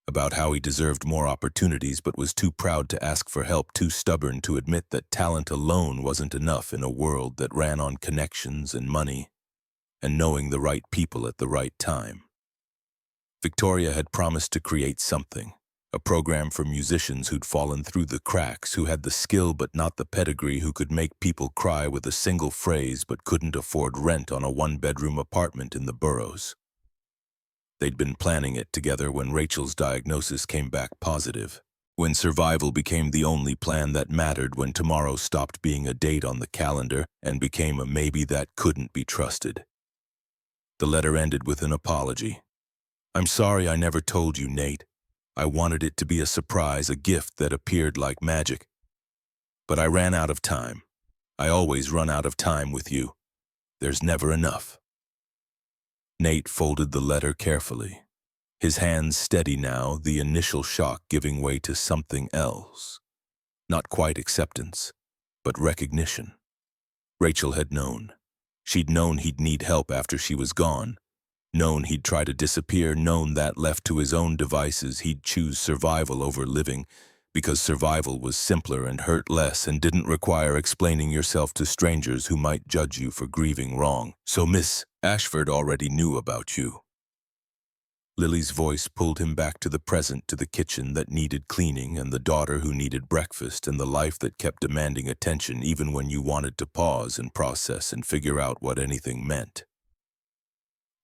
about how he deserved more opportunities but was too proud to ask for help, too stubborn to admit that talent alone wasn't enough in a world that ran on connections and money, and knowing the right people at the right time. Victoria had promised to create something, a program for musicians who'd fallen through the cracks, who had the skill but not the pedigree, who could make people cry with a single phrase but couldn't afford rent on a 1-bedroom apartment in the boroughs. They'd been planning it together when Rachel's diagnosis came back positive, when survival became the only plan that mattered, when tomorrow stopped being a date on the calendar and became a maybe that couldn't be trusted. The letter ended with an apology. "I'm sorry I never told you, Nate. I wanted it to be a surprise, a gift that appeared like magic. But I ran out of time. I always run out of time with you. There's never enough." Nate folded the letter carefully, his hands steady now, the initial shock giving way to something else. Not quite acceptance, but recognition. Rachel had known. She'd known he'd need help after she was gone. Known he'd try to disappear, known that left to his own devices he'd choose survival over living, because survival was simpler and hurt less and didn't require explaining yourself to strangers who might judge you for grieving wrong. "So Miss Ashford already knew about you." Lily's voice pulled him back to the present, to the kitchen that needed cleaning and the daughter who needed breakfast and the life that kept demanding attention even when you wanted to pause and process and figure out what anything meant.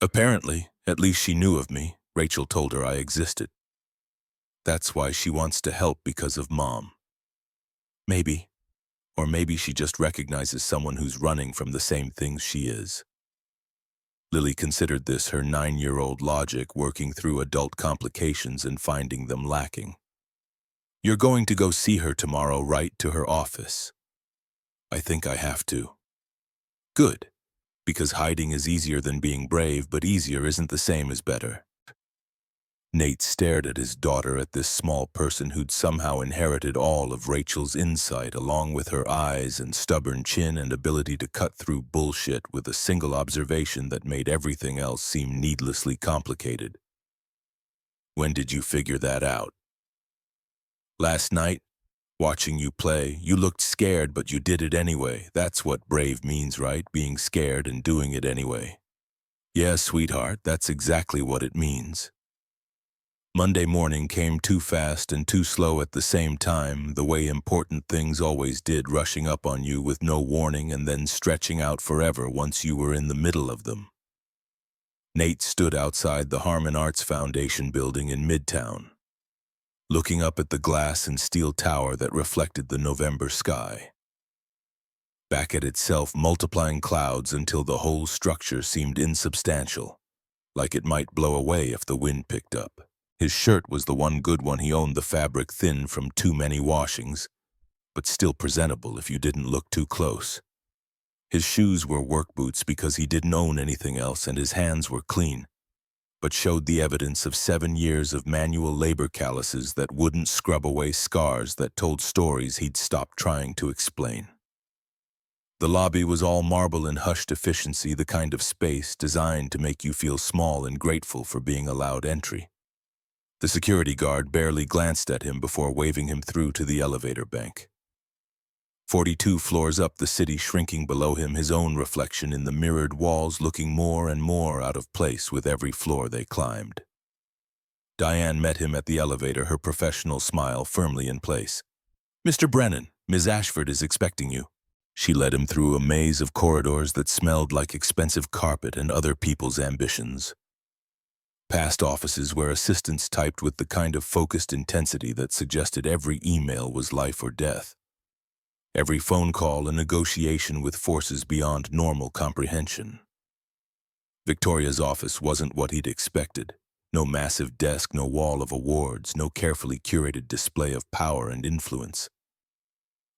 "Apparently, at least she knew of me." Rachel told her I existed. "That's why she wants to help, because of Mom." Maybe. Or maybe she just recognizes someone who's running from the same things she is. Lily considered this her 9-year-old logic, working through adult complications and finding them lacking. "You're going to go see her tomorrow, right? To her office?" "I think I have to." "Good. Because hiding is easier than being brave, but easier isn't the same as better." Nate stared at his daughter, at this small person who'd somehow inherited all of Rachel's insight, along with her eyes and stubborn chin and ability to cut through bullshit with a single observation that made everything else seem needlessly complicated. "When did you figure that out?" "Last night. Watching you play. You looked scared, but you did it anyway. That's what brave means, right? Being scared and doing it anyway." "Yeah, sweetheart, that's exactly what it means." Monday morning came too fast and too slow at the same time, the way important things always did, rushing up on you with no warning and then stretching out forever once you were in the middle of them. Nate stood outside the Harmon Arts Foundation building in Midtown, looking up at the glass and steel tower that reflected the November sky. Back at itself, multiplying clouds until the whole structure seemed insubstantial, like it might blow away if the wind picked up. His shirt was the one good one he owned, the fabric thin from too many washings, but still presentable if you didn't look too close. His shoes were work boots because he didn't own anything else, and his hands were clean, but showed the evidence of 7 years of manual labor calluses that wouldn't scrub away scars that told stories he'd stopped trying to explain. The lobby was all marble and hushed efficiency, the kind of space designed to make you feel small and grateful for being allowed entry. The security guard barely glanced at him before waving him through to the elevator bank. 42 floors up, the city shrinking below him, his own reflection in the mirrored walls looking more and more out of place with every floor they climbed. Diane met him at the elevator, her professional smile firmly in place. "Mr. Brennan, Ms. Ashford is expecting you." She led him through a maze of corridors that smelled like expensive carpet and other people's ambitions. Past offices where assistants typed with the kind of focused intensity that suggested every email was life or death. Every phone call a negotiation with forces beyond normal comprehension. Victoria's office wasn't what he'd expected. No massive desk, no wall of awards, no carefully curated display of power and influence.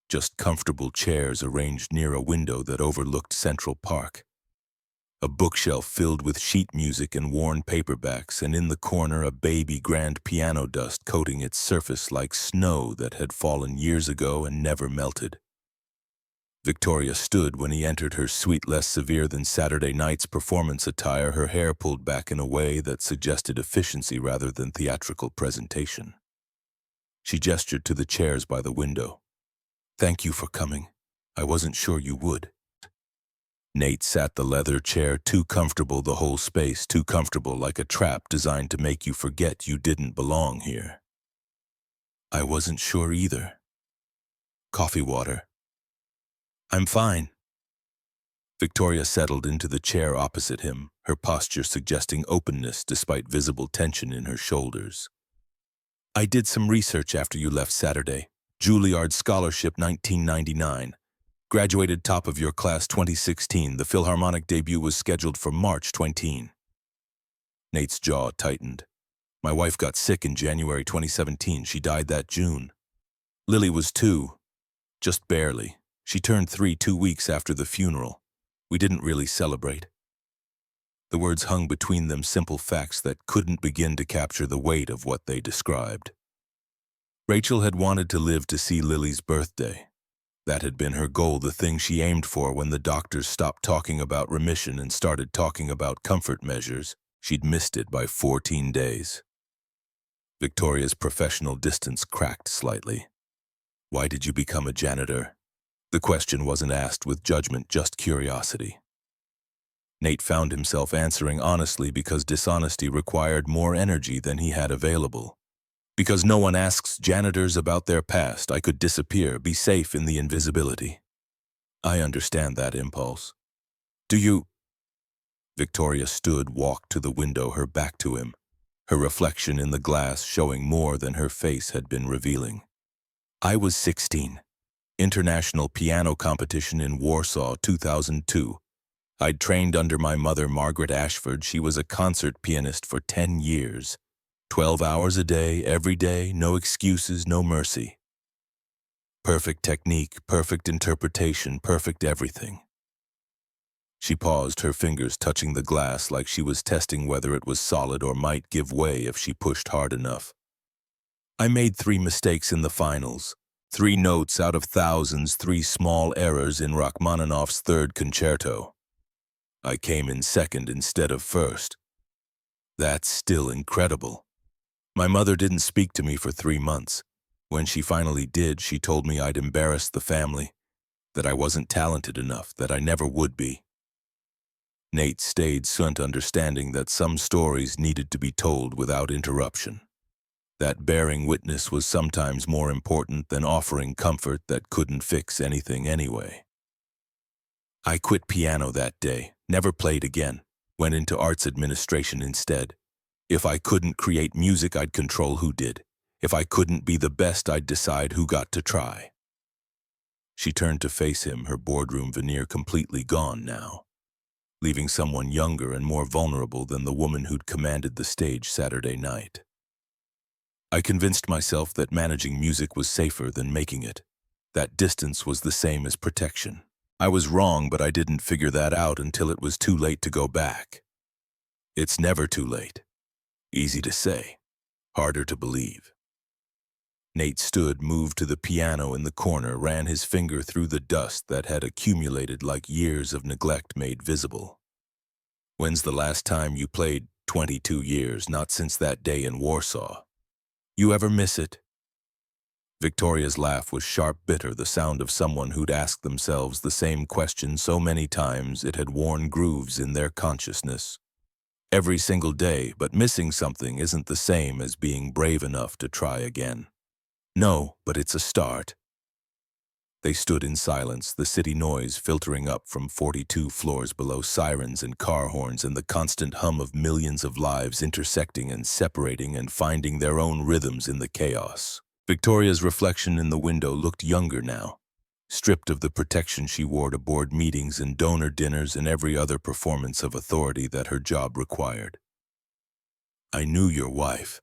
Just comfortable chairs arranged near a window that overlooked Central Park. A bookshelf filled with sheet music and worn paperbacks, and in the corner a baby grand piano, dust coating its surface like snow that had fallen years ago and never melted. Victoria stood when he entered, her suite less severe than Saturday night's performance attire, her hair pulled back in a way that suggested efficiency rather than theatrical presentation. She gestured to the chairs by the window. "Thank you for coming. I wasn't sure you would." Nate sat the leather chair, too comfortable, the whole space too comfortable, like a trap designed to make you forget you didn't belong here. "I wasn't sure either. Coffee, water?" "I'm fine." Victoria settled into the chair opposite him, her posture suggesting openness despite visible tension in her shoulders. "I did some research after you left Saturday. Juilliard Scholarship 1999. Graduated top of your class 2016. The Philharmonic debut was scheduled for March 20. Nate's jaw tightened. "My wife got sick in January 2017. She died that June. Lily was 2. Just barely. She turned 3 2 weeks after the funeral. We didn't really celebrate." The words hung between them, simple facts that couldn't begin to capture the weight of what they described. Rachel had wanted to live to see Lily's birthday. That had been her goal, the thing she aimed for. When the doctors stopped talking about remission and started talking about comfort measures, she'd missed it by 14 days. Victoria's professional distance cracked slightly. "Why did you become a janitor?" The question wasn't asked with judgment, just curiosity. Nate found himself answering honestly because dishonesty required more energy than he had available. "Because no one asks janitors about their past. I could disappear, be safe in the invisibility." "I understand that impulse. Do you—" Victoria stood, walked to the window, her back to him, her reflection in the glass showing more than her face had been revealing. "I was 16. International piano competition in Warsaw, 2002. I'd trained under my mother, Margaret Ashford. She was a concert pianist for 10 years. 12 hours a day, every day, no excuses, no mercy. Perfect technique, perfect interpretation, perfect everything." She paused, her fingers touching the glass like she was testing whether it was solid or might give way if she pushed hard enough. "I made 3 mistakes in the finals. 3 notes out of thousands, 3 small errors in Rachmaninoff's 3rd concerto. I came in 2nd instead of 1st. That's still incredible. My mother didn't speak to me for 3 months. When she finally did, she told me I'd embarrassed the family, that I wasn't talented enough, that I never would be." Nate stayed silent, understanding that some stories needed to be told without interruption. That bearing witness was sometimes more important than offering comfort that couldn't fix anything anyway. "I quit piano that day, never played again. Went into arts administration instead. If I couldn't create music, I'd control who did. If I couldn't be the best, I'd decide who got to try. She turned to face him, her boardroom veneer completely gone now, leaving someone younger and more vulnerable than the woman who'd commanded the stage Saturday night. I convinced myself that managing music was safer than making it. That distance was the same as protection. I was wrong, but I didn't figure that out until it was too late to go back. It's never too late. Easy to say, harder to believe. Nate stood, moved to the piano in the corner, ran his finger through the dust that had accumulated like years of neglect made visible. When's the last time you played? 22 years, not since that day in Warsaw. You ever miss it? Victoria's laugh was sharp, bitter, the sound of someone who'd asked themselves the same question so many times it had worn grooves in their consciousness. Every single day, but missing something isn't the same as being brave enough to try again. No, but it's a start. They stood in silence, the city noise filtering up from 42 floors below, sirens and car horns and the constant hum of millions of lives intersecting and separating and finding their own rhythms in the chaos. Victoria's reflection in the window looked younger now, stripped of the protection she wore to board meetings and donor dinners and every other performance of authority that her job required. I knew your wife.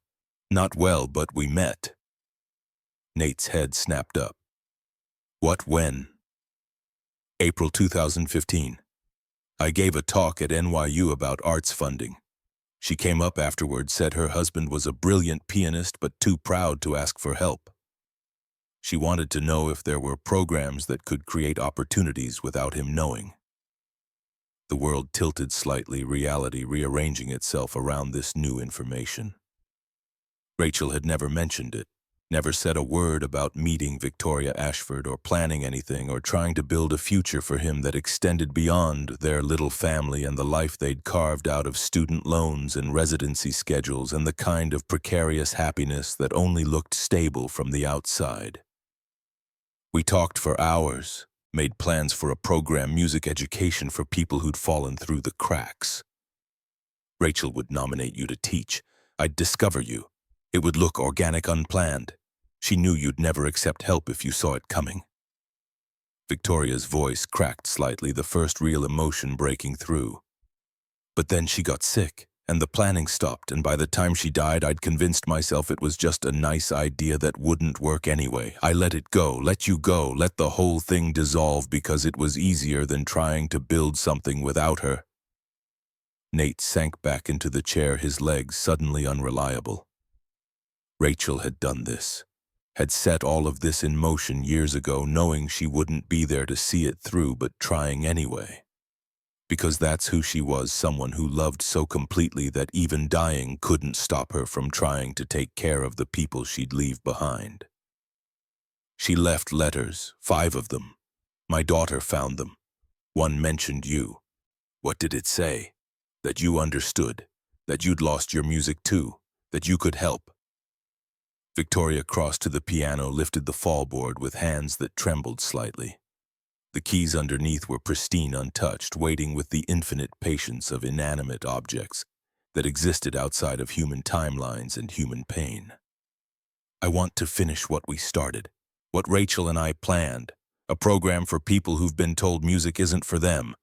Not well, but we met. Nate's head snapped up. What, when? April 2015. I gave a talk at NYU about arts funding. She came up afterward, said her husband was a brilliant pianist but too proud to ask for help. She wanted to know if there were programs that could create opportunities without him knowing. The world tilted slightly, reality rearranging itself around this new information. Rachel had never mentioned it, never said a word about meeting Victoria Ashford or planning anything or trying to build a future for him that extended beyond their little family and the life they'd carved out of student loans and residency schedules and the kind of precarious happiness that only looked stable from the outside. We talked for hours, made plans for a program, music education for people who'd fallen through the cracks. Rachel would nominate you to teach. I'd discover you. It would look organic, unplanned. She knew you'd never accept help if you saw it coming. Victoria's voice cracked slightly, the first real emotion breaking through. But then she got sick, and the planning stopped, and by the time she died, I'd convinced myself it was just a nice idea that wouldn't work anyway. I let it go, let you go, let the whole thing dissolve because it was easier than trying to build something without her. Nate sank back into the chair, his legs suddenly unreliable. Rachel had done this, had set all of this in motion years ago, knowing she wouldn't be there to see it through, but trying anyway. Because that's who she was, someone who loved so completely that even dying couldn't stop her from trying to take care of the people she'd leave behind. She left letters, 5 of them. My daughter found them. One mentioned you. What did it say? That you understood, that you'd lost your music too, that you could help. Victoria crossed to the piano, lifted the fallboard with hands that trembled slightly. The keys underneath were pristine, untouched, waiting with the infinite patience of inanimate objects that existed outside of human timelines and human pain. I want to finish what we started, what Rachel and I planned, a program for people who've been told music isn't for them.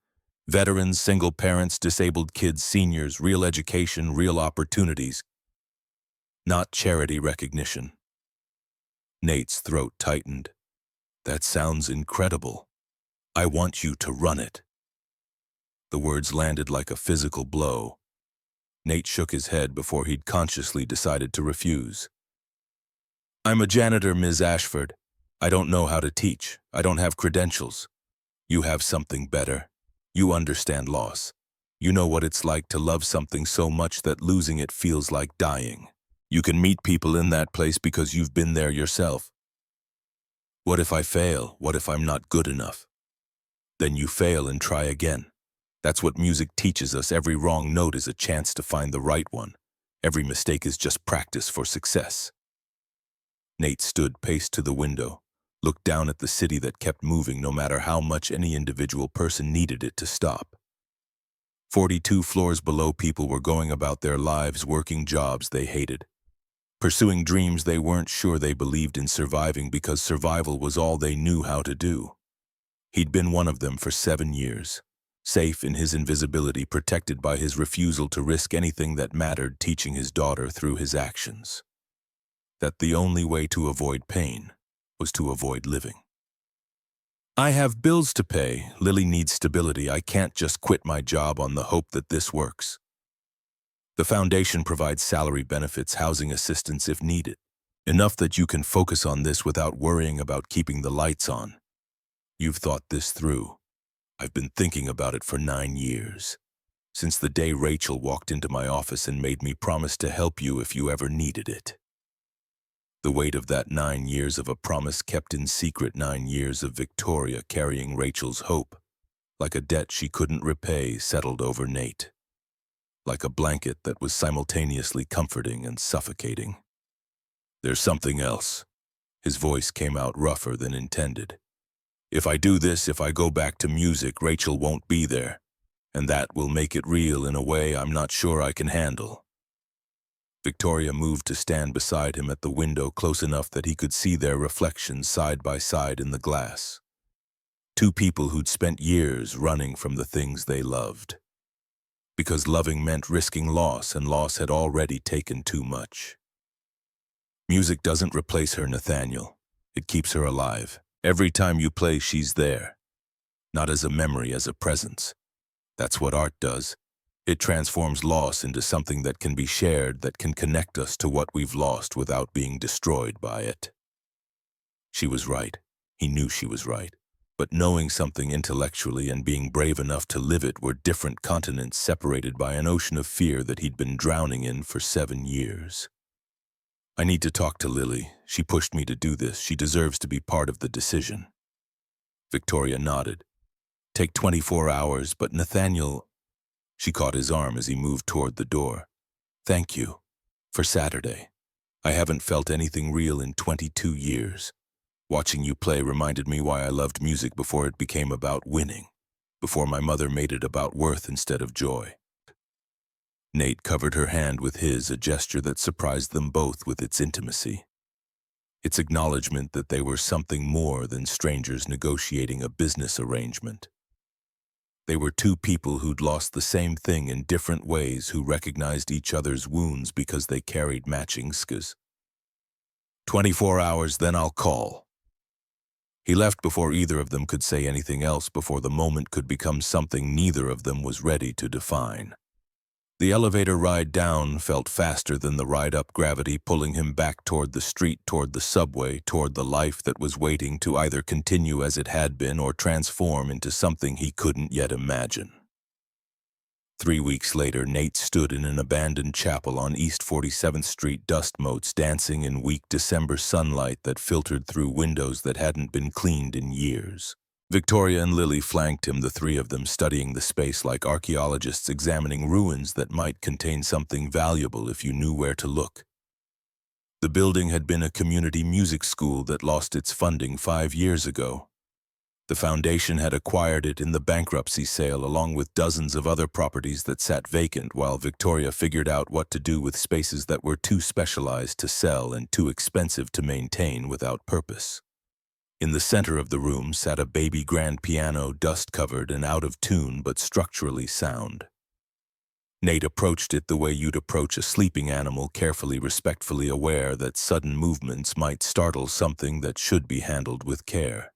Veterans, single parents, disabled kids, seniors, real education, real opportunities. Not charity recognition. Nate's throat tightened. That sounds incredible. I want you to run it. The words landed like a physical blow. Nate shook his head before he'd consciously decided to refuse. I'm a janitor, Ms. Ashford. I don't know how to teach. I don't have credentials. You have something better. You understand loss. You know what it's like to love something so much that losing it feels like dying. You can meet people in that place because you've been there yourself. What if I fail? What if I'm not good enough? Then you fail and try again. That's what music teaches us. Every wrong note is a chance to find the right one. Every mistake is just practice for success. Nate stood, paced to the window, looked down at the city that kept moving no matter how much any individual person needed it to stop. 42 floors below, people were going about their lives working jobs they hated, pursuing dreams they weren't sure they believed in, surviving because survival was all they knew how to do. He'd been one of them for 7 years, safe in his invisibility, protected by his refusal to risk anything that mattered, teaching his daughter through his actions that the only way to avoid pain was to avoid living. I have bills to pay. Lily needs stability. I can't just quit my job on the hope that this works. The foundation provides salary, benefits, housing assistance if needed, enough that you can focus on this without worrying about keeping the lights on. You've thought this through. I've been thinking about it for 9 years, since the day Rachel walked into my office and made me promise to help you if you ever needed it. The weight of that 9 years of a promise kept in secret, 9 years of Victoria carrying Rachel's hope, like a debt she couldn't repay, settled over Nate, like a blanket that was simultaneously comforting and suffocating. There's something else. His voice came out rougher than intended. If I do this, if I go back to music, Rachel won't be there, and that will make it real in a way I'm not sure I can handle. Victoria moved to stand beside him at the window, close enough that he could see their reflections side by side in the glass. Two people who'd spent years running from the things they loved. Because loving meant risking loss, and loss had already taken too much. Music doesn't replace her, Nathaniel. It keeps her alive. Every time you play, she's there. Not as a memory, as a presence. That's what art does. It transforms loss into something that can be shared, that can connect us to what we've lost without being destroyed by it. She was right. He knew she was right. But knowing something intellectually and being brave enough to live it were different continents, separated by an ocean of fear that he'd been drowning in for 7 years. I need to talk to Lily. She pushed me to do this. She deserves to be part of the decision. Victoria nodded. Take 24 hours, but Nathaniel... She caught his arm as he moved toward the door. Thank you. For Saturday. I haven't felt anything real in 22 years. Watching you play reminded me why I loved music before it became about winning. Before my mother made it about worth instead of joy. Nate covered her hand with his, a gesture that surprised them both with its intimacy. Its acknowledgement that they were something more than strangers negotiating a business arrangement. They were two people who'd lost the same thing in different ways, who recognized each other's wounds because they carried matching scars. 24 hours, then I'll call. He left before either of them could say anything else, before the moment could become something neither of them was ready to define. The elevator ride down felt faster than the ride up, gravity pulling him back toward the street, toward the subway, toward the life that was waiting to either continue as it had been or transform into something he couldn't yet imagine. 3 weeks later, Nate stood in an abandoned chapel on East 47th Street, dust motes dancing in weak December sunlight that filtered through windows that hadn't been cleaned in years. Victoria and Lily flanked him, the three of them studying the space like archaeologists examining ruins that might contain something valuable if you knew where to look. The building had been a community music school that lost its funding 5 years ago. The foundation had acquired it in the bankruptcy sale, along with dozens of other properties that sat vacant, while Victoria figured out what to do with spaces that were too specialized to sell and too expensive to maintain without purpose. In the center of the room sat a baby grand piano, dust-covered and out of tune but structurally sound. Nate approached it the way you'd approach a sleeping animal, carefully, respectfully aware that sudden movements might startle something that should be handled with care.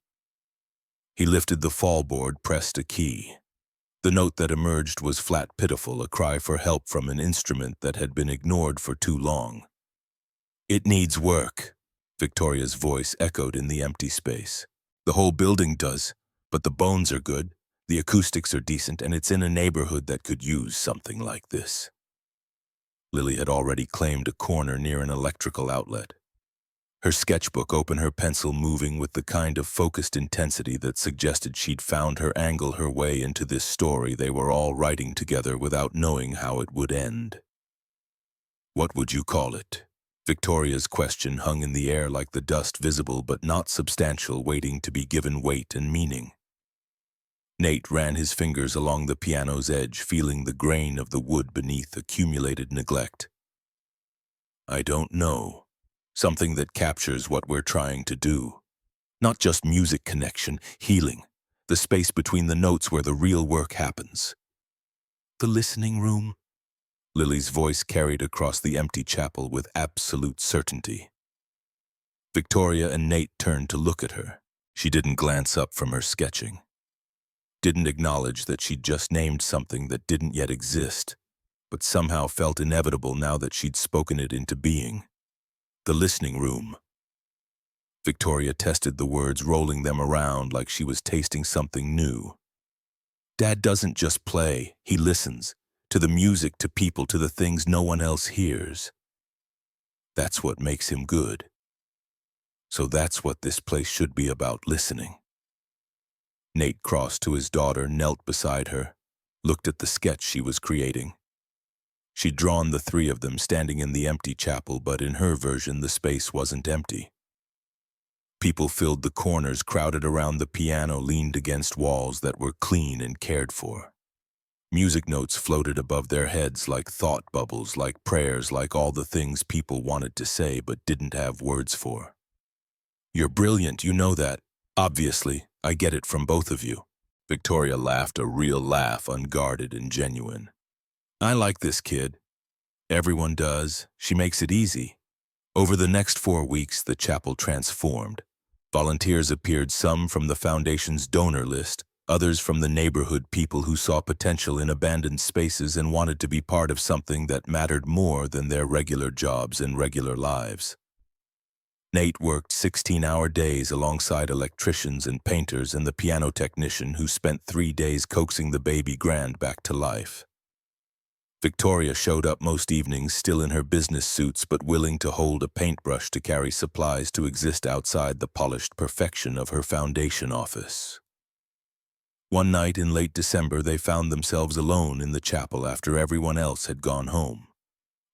He lifted the fallboard, pressed a key. The note that emerged was flat, pitiful, a cry for help from an instrument that had been ignored for too long. It needs work. Victoria's voice echoed in the empty space. The whole building does, but the bones are good, the acoustics are decent, and it's in a neighborhood that could use something like this. Lily had already claimed a corner near an electrical outlet. Her sketchbook open, her pencil moving with the kind of focused intensity that suggested she'd found her angle, her way into this story they were all writing together without knowing how it would end. What would you call it? Victoria's question hung in the air like the dust, visible but not substantial, waiting to be given weight and meaning. Nate ran his fingers along the piano's edge, feeling the grain of the wood beneath accumulated neglect. I don't know. Something that captures what we're trying to do. Not just music connection, healing. The space between the notes where the real work happens. The listening room? Lily's voice carried across the empty chapel with absolute certainty. Victoria and Nate turned to look at her. She didn't glance up from her sketching. Didn't acknowledge that she'd just named something that didn't yet exist, but somehow felt inevitable now that she'd spoken it into being. The listening room. Victoria tested the words, rolling them around like she was tasting something new. Dad doesn't just play, he listens. To the music, to people, to the things no one else hears. That's what makes him good. So that's what this place should be about, listening. Nate crossed to his daughter, knelt beside her, looked at the sketch she was creating. She'd drawn the three of them standing in the empty chapel, but in her version the space wasn't empty. People filled the corners, crowded around the piano, leaned against walls that were clean and cared for. Music notes floated above their heads like thought bubbles, like prayers, like all the things people wanted to say but didn't have words for. You're brilliant, you know that. Obviously, I get it from both of you. Victoria laughed, a real laugh, unguarded and genuine. I like this kid. Everyone does. She makes it easy. Over the next 4 weeks, the chapel transformed. Volunteers appeared, some from the foundation's donor list, others from the neighborhood, people who saw potential in abandoned spaces and wanted to be part of something that mattered more than their regular jobs and regular lives. Nate worked 16-hour days alongside electricians and painters and the piano technician who spent 3 days coaxing the baby grand back to life. Victoria showed up most evenings, still in her business suits but willing to hold a paintbrush to carry supplies to exist outside the polished perfection of her foundation office. One night in late December, they found themselves alone in the chapel after everyone else had gone home.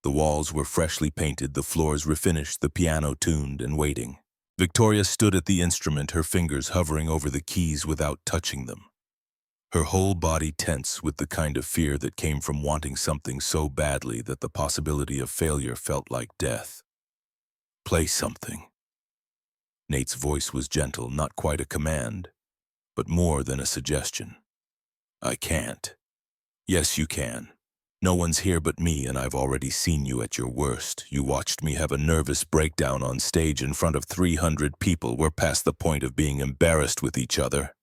The walls were freshly painted, the floors refinished, the piano tuned and waiting. Victoria stood at the instrument, her fingers hovering over the keys without touching them. Her whole body tense with the kind of fear that came from wanting something so badly that the possibility of failure felt like death. Play something. Nate's voice was gentle, not quite a command, but more than a suggestion. I can't. Yes, you can. No one's here but me, and I've already seen you at your worst. You watched me have a nervous breakdown on stage in front of 300 people. We're past the point of being embarrassed with each other.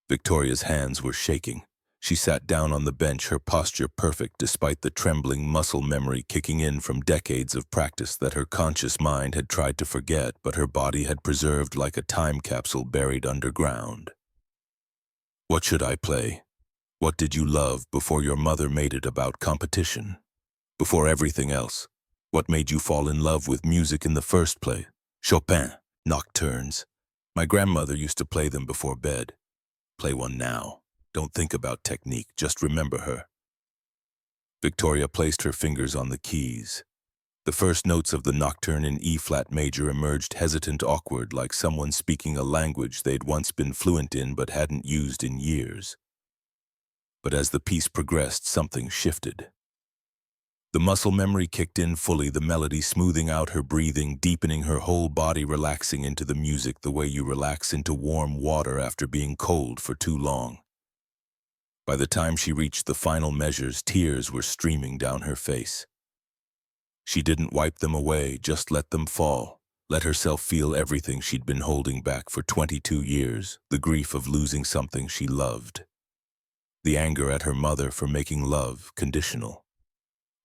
Victoria's hands were shaking. She sat down on the bench, her posture perfect despite the trembling muscle memory kicking in from decades of practice that her conscious mind had tried to forget, but her body had preserved like a time capsule buried underground. What should I play? What did you love before your mother made it about competition? Before everything else, what made you fall in love with music in the first place? Chopin, nocturnes. My grandmother used to play them before bed. Play one now. Don't think about technique, just remember her. Victoria placed her fingers on the keys. The first notes of the nocturne in E-flat major emerged hesitant, awkward, like someone speaking a language they'd once been fluent in but hadn't used in years. But as the piece progressed, something shifted. The muscle memory kicked in fully, the melody smoothing out her breathing, deepening her whole body, relaxing into the music the way you relax into warm water after being cold for too long. By the time she reached the final measures, tears were streaming down her face. She didn't wipe them away, just let them fall, let herself feel everything she'd been holding back for 22 years, the grief of losing something she loved. The anger at her mother for making love conditional.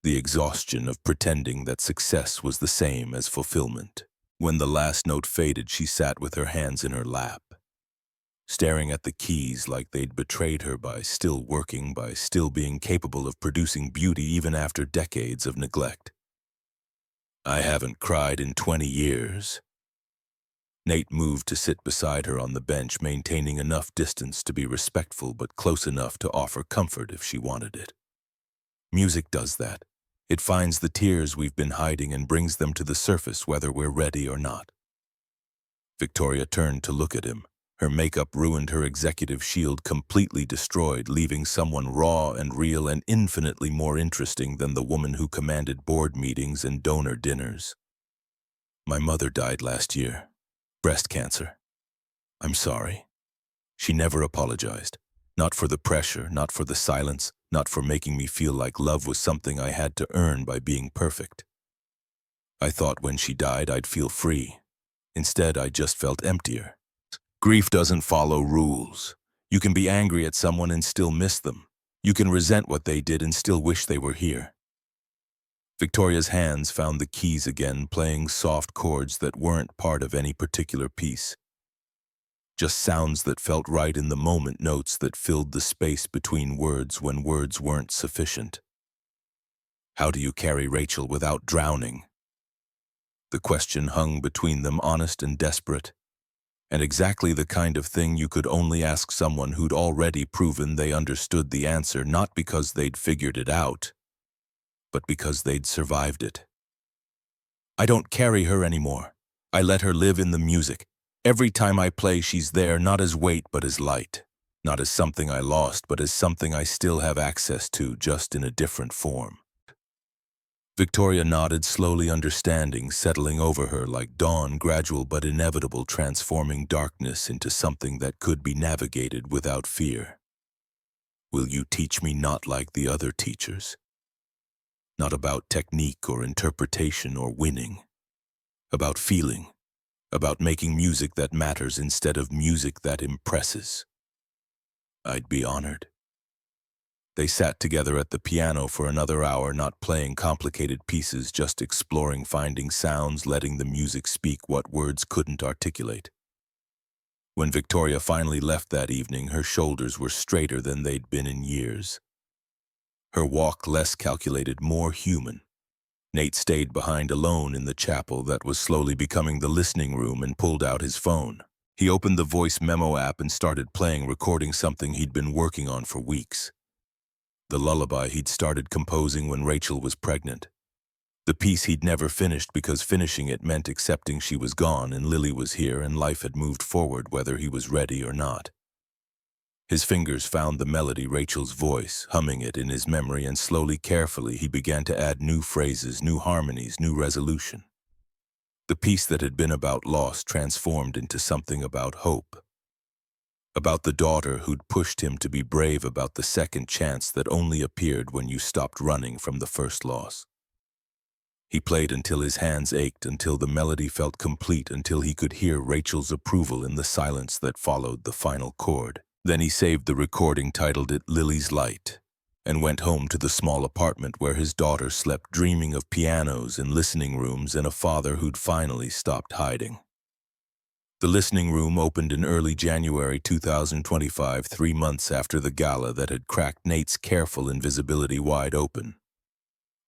The exhaustion of pretending that success was the same as fulfillment. When the last note faded, she sat with her hands in her lap, staring at the keys like they'd betrayed her by still working, by still being capable of producing beauty even after decades of neglect. I haven't cried in 20 years. Nate moved to sit beside her on the bench, maintaining enough distance to be respectful but close enough to offer comfort if she wanted it. Music does that. It finds the tears we've been hiding and brings them to the surface whether we're ready or not. Victoria turned to look at him, Her makeup ruined her executive shield, completely destroyed, leaving someone raw and real and infinitely more interesting than the woman who commanded board meetings and donor dinners. My mother died last year. Breast cancer. I'm sorry. She never apologized. Not for the pressure, not for the silence, not for making me feel like love was something I had to earn by being perfect. I thought when she died I'd feel free. Instead, I just felt emptier. Grief doesn't follow rules. You can be angry at someone and still miss them. You can resent what they did and still wish they were here. Victoria's hands found the keys again, playing soft chords that weren't part of any particular piece. Just sounds that felt right in the moment, notes that filled the space between words when words weren't sufficient. How do you carry Rachel without drowning? The question hung between them, honest and desperate, and exactly the kind of thing you could only ask someone who'd already proven they understood the answer, not because they'd figured it out, but because they'd survived it. I don't carry her anymore. I let her live in the music. Every time I play, she's there, not as weight, but as light. Not as something I lost, but as something I still have access to, just in a different form. Victoria nodded, slowly, understanding settling over her like dawn, gradual but inevitable, transforming darkness into something that could be navigated without fear. Will you teach me not like the other teachers? Not about technique or interpretation or winning. About feeling. About making music that matters instead of music that impresses. I'd be honored. They sat together at the piano for another hour, not playing complicated pieces, just exploring, finding sounds, letting the music speak what words couldn't articulate. When Victoria finally left that evening, her shoulders were straighter than they'd been in years. Her walk less calculated, more human. Nate stayed behind alone in the chapel that was slowly becoming the listening room and pulled out his phone. He opened the voice memo app and started playing, recording something he'd been working on for weeks. The lullaby he'd started composing when Rachel was pregnant. The piece he'd never finished because finishing it meant accepting she was gone and Lily was here and life had moved forward whether he was ready or not. His fingers found the melody, Rachel's voice, humming it in his memory, and slowly, carefully, he began to add new phrases, new harmonies, new resolution. The piece that had been about loss transformed into something about hope. About the daughter who'd pushed him to be brave, about the second chance that only appeared when you stopped running from the first loss. He played until his hands ached, until the melody felt complete, until he could hear Rachel's approval in the silence that followed the final chord. Then he saved the recording, titled it Lily's Light, and went home to the small apartment where his daughter slept, dreaming of pianos and listening rooms and a father who'd finally stopped hiding. The listening room opened in early January 2025, 3 months after the gala that had cracked Nate's careful invisibility wide open.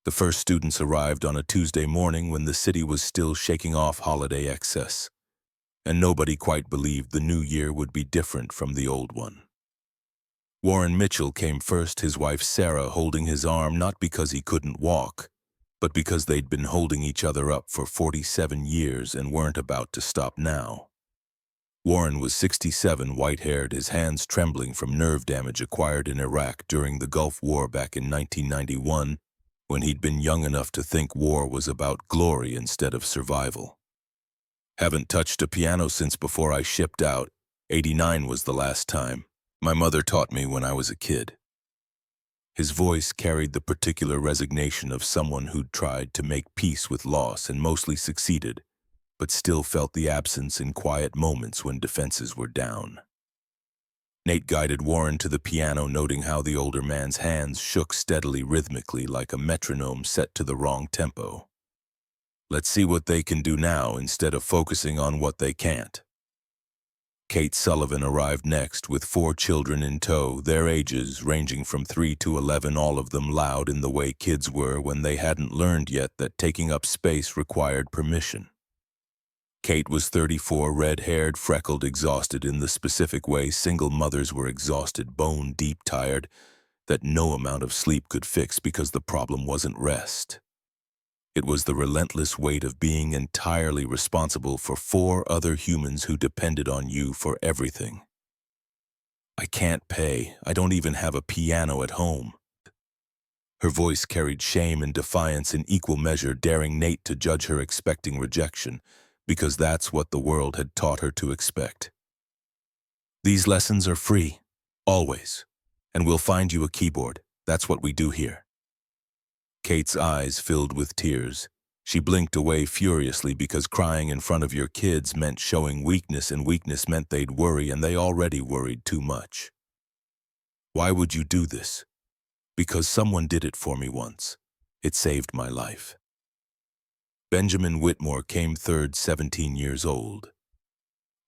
The first students arrived on a Tuesday morning when the city was still shaking off holiday excess, and nobody quite believed the new year would be different from the old one. Warren Mitchell came first, his wife Sarah holding his arm, not because he couldn't walk, but because they'd been holding each other up for 47 years and weren't about to stop now. Warren was 67, white-haired, his hands trembling from nerve damage acquired in Iraq during the Gulf War back in 1991, when he'd been young enough to think war was about glory instead of survival. Haven't touched a piano since before I shipped out. 89 was the last time. My mother taught me when I was a kid. His voice carried the particular resignation of someone who'd tried to make peace with loss and mostly succeeded, but still felt the absence in quiet moments when defenses were down. Nate guided Warren to the piano, noting how the older man's hands shook steadily, rhythmically, like a metronome set to the wrong tempo. Let's see what they can do now instead of focusing on what they can't. Kate Sullivan arrived next with 4 children in tow, their ages ranging from 3 to 11, all of them loud in the way kids were when they hadn't learned yet that taking up space required permission. Kate was 34, red-haired, freckled, exhausted in the specific way single mothers were exhausted, bone-deep tired, that no amount of sleep could fix because the problem wasn't rest. It was the relentless weight of being entirely responsible for 4 other humans who depended on you for everything. I can't pay. I don't even have a piano at home. Her voice carried shame and defiance in equal measure, daring Nate to judge her, expecting rejection, because that's what the world had taught her to expect. These lessons are free, always, and we'll find you a keyboard. That's what we do here. Kate's eyes filled with tears. She blinked away furiously because crying in front of your kids meant showing weakness, and weakness meant they'd worry, and they already worried too much. Why would you do this? Because someone did it for me once. It saved my life. Benjamin Whitmore came third, 17 years old.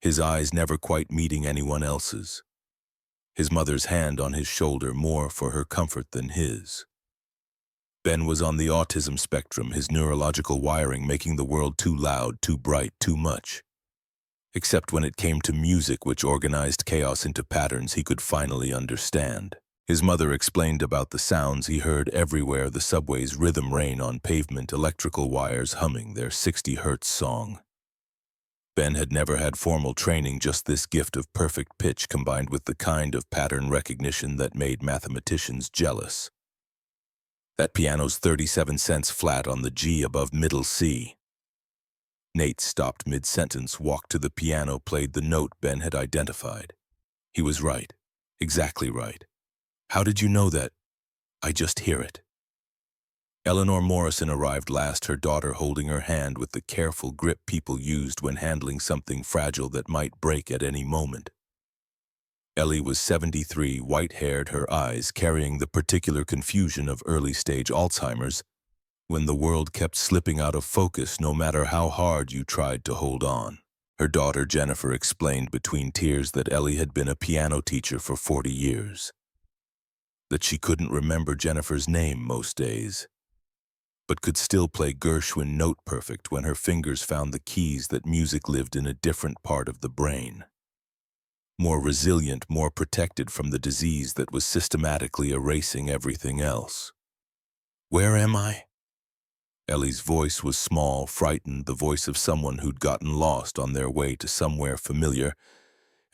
His eyes never quite meeting anyone else's. His mother's hand on his shoulder, more for her comfort than his. Ben was on the autism spectrum, his neurological wiring making the world too loud, too bright, too much. Except when it came to music, which organized chaos into patterns he could finally understand. His mother explained about the sounds he heard everywhere, the subway's rhythm rain on pavement, electrical wires humming their 60 hertz song. Ben had never had formal training, just this gift of perfect pitch combined with the kind of pattern recognition that made mathematicians jealous. That piano's 37 cents flat on the G above middle C. Nate stopped mid-sentence, walked to the piano, played the note Ben had identified. He was right. Exactly right. How did you know that? I just hear it. Eleanor Morrison arrived last, her daughter holding her hand with the careful grip people used when handling something fragile that might break at any moment. Ellie was 73, white-haired, her eyes carrying the particular confusion of early-stage Alzheimer's, when the world kept slipping out of focus no matter how hard you tried to hold on. Her daughter Jennifer explained between tears that Ellie had been a piano teacher for 40 years. That she couldn't remember Jennifer's name most days, but could still play Gershwin note perfect when her fingers found the keys, that music lived in a different part of the brain. More resilient, more protected from the disease that was systematically erasing everything else. Where am I? Ellie's voice was small, frightened, the voice of someone who'd gotten lost on their way to somewhere familiar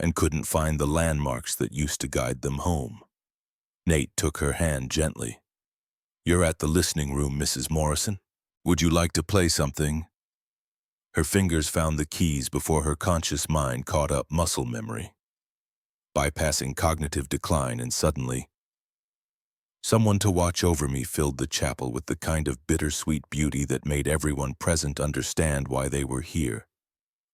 and couldn't find the landmarks that used to guide them home. Nate took her hand gently. You're at the listening room, Mrs. Morrison. Would you like to play something? Her fingers found the keys before her conscious mind caught up muscle memory, bypassing cognitive decline, and suddenly, someone to watch over me filled the chapel with the kind of bittersweet beauty that made everyone present understand why they were here,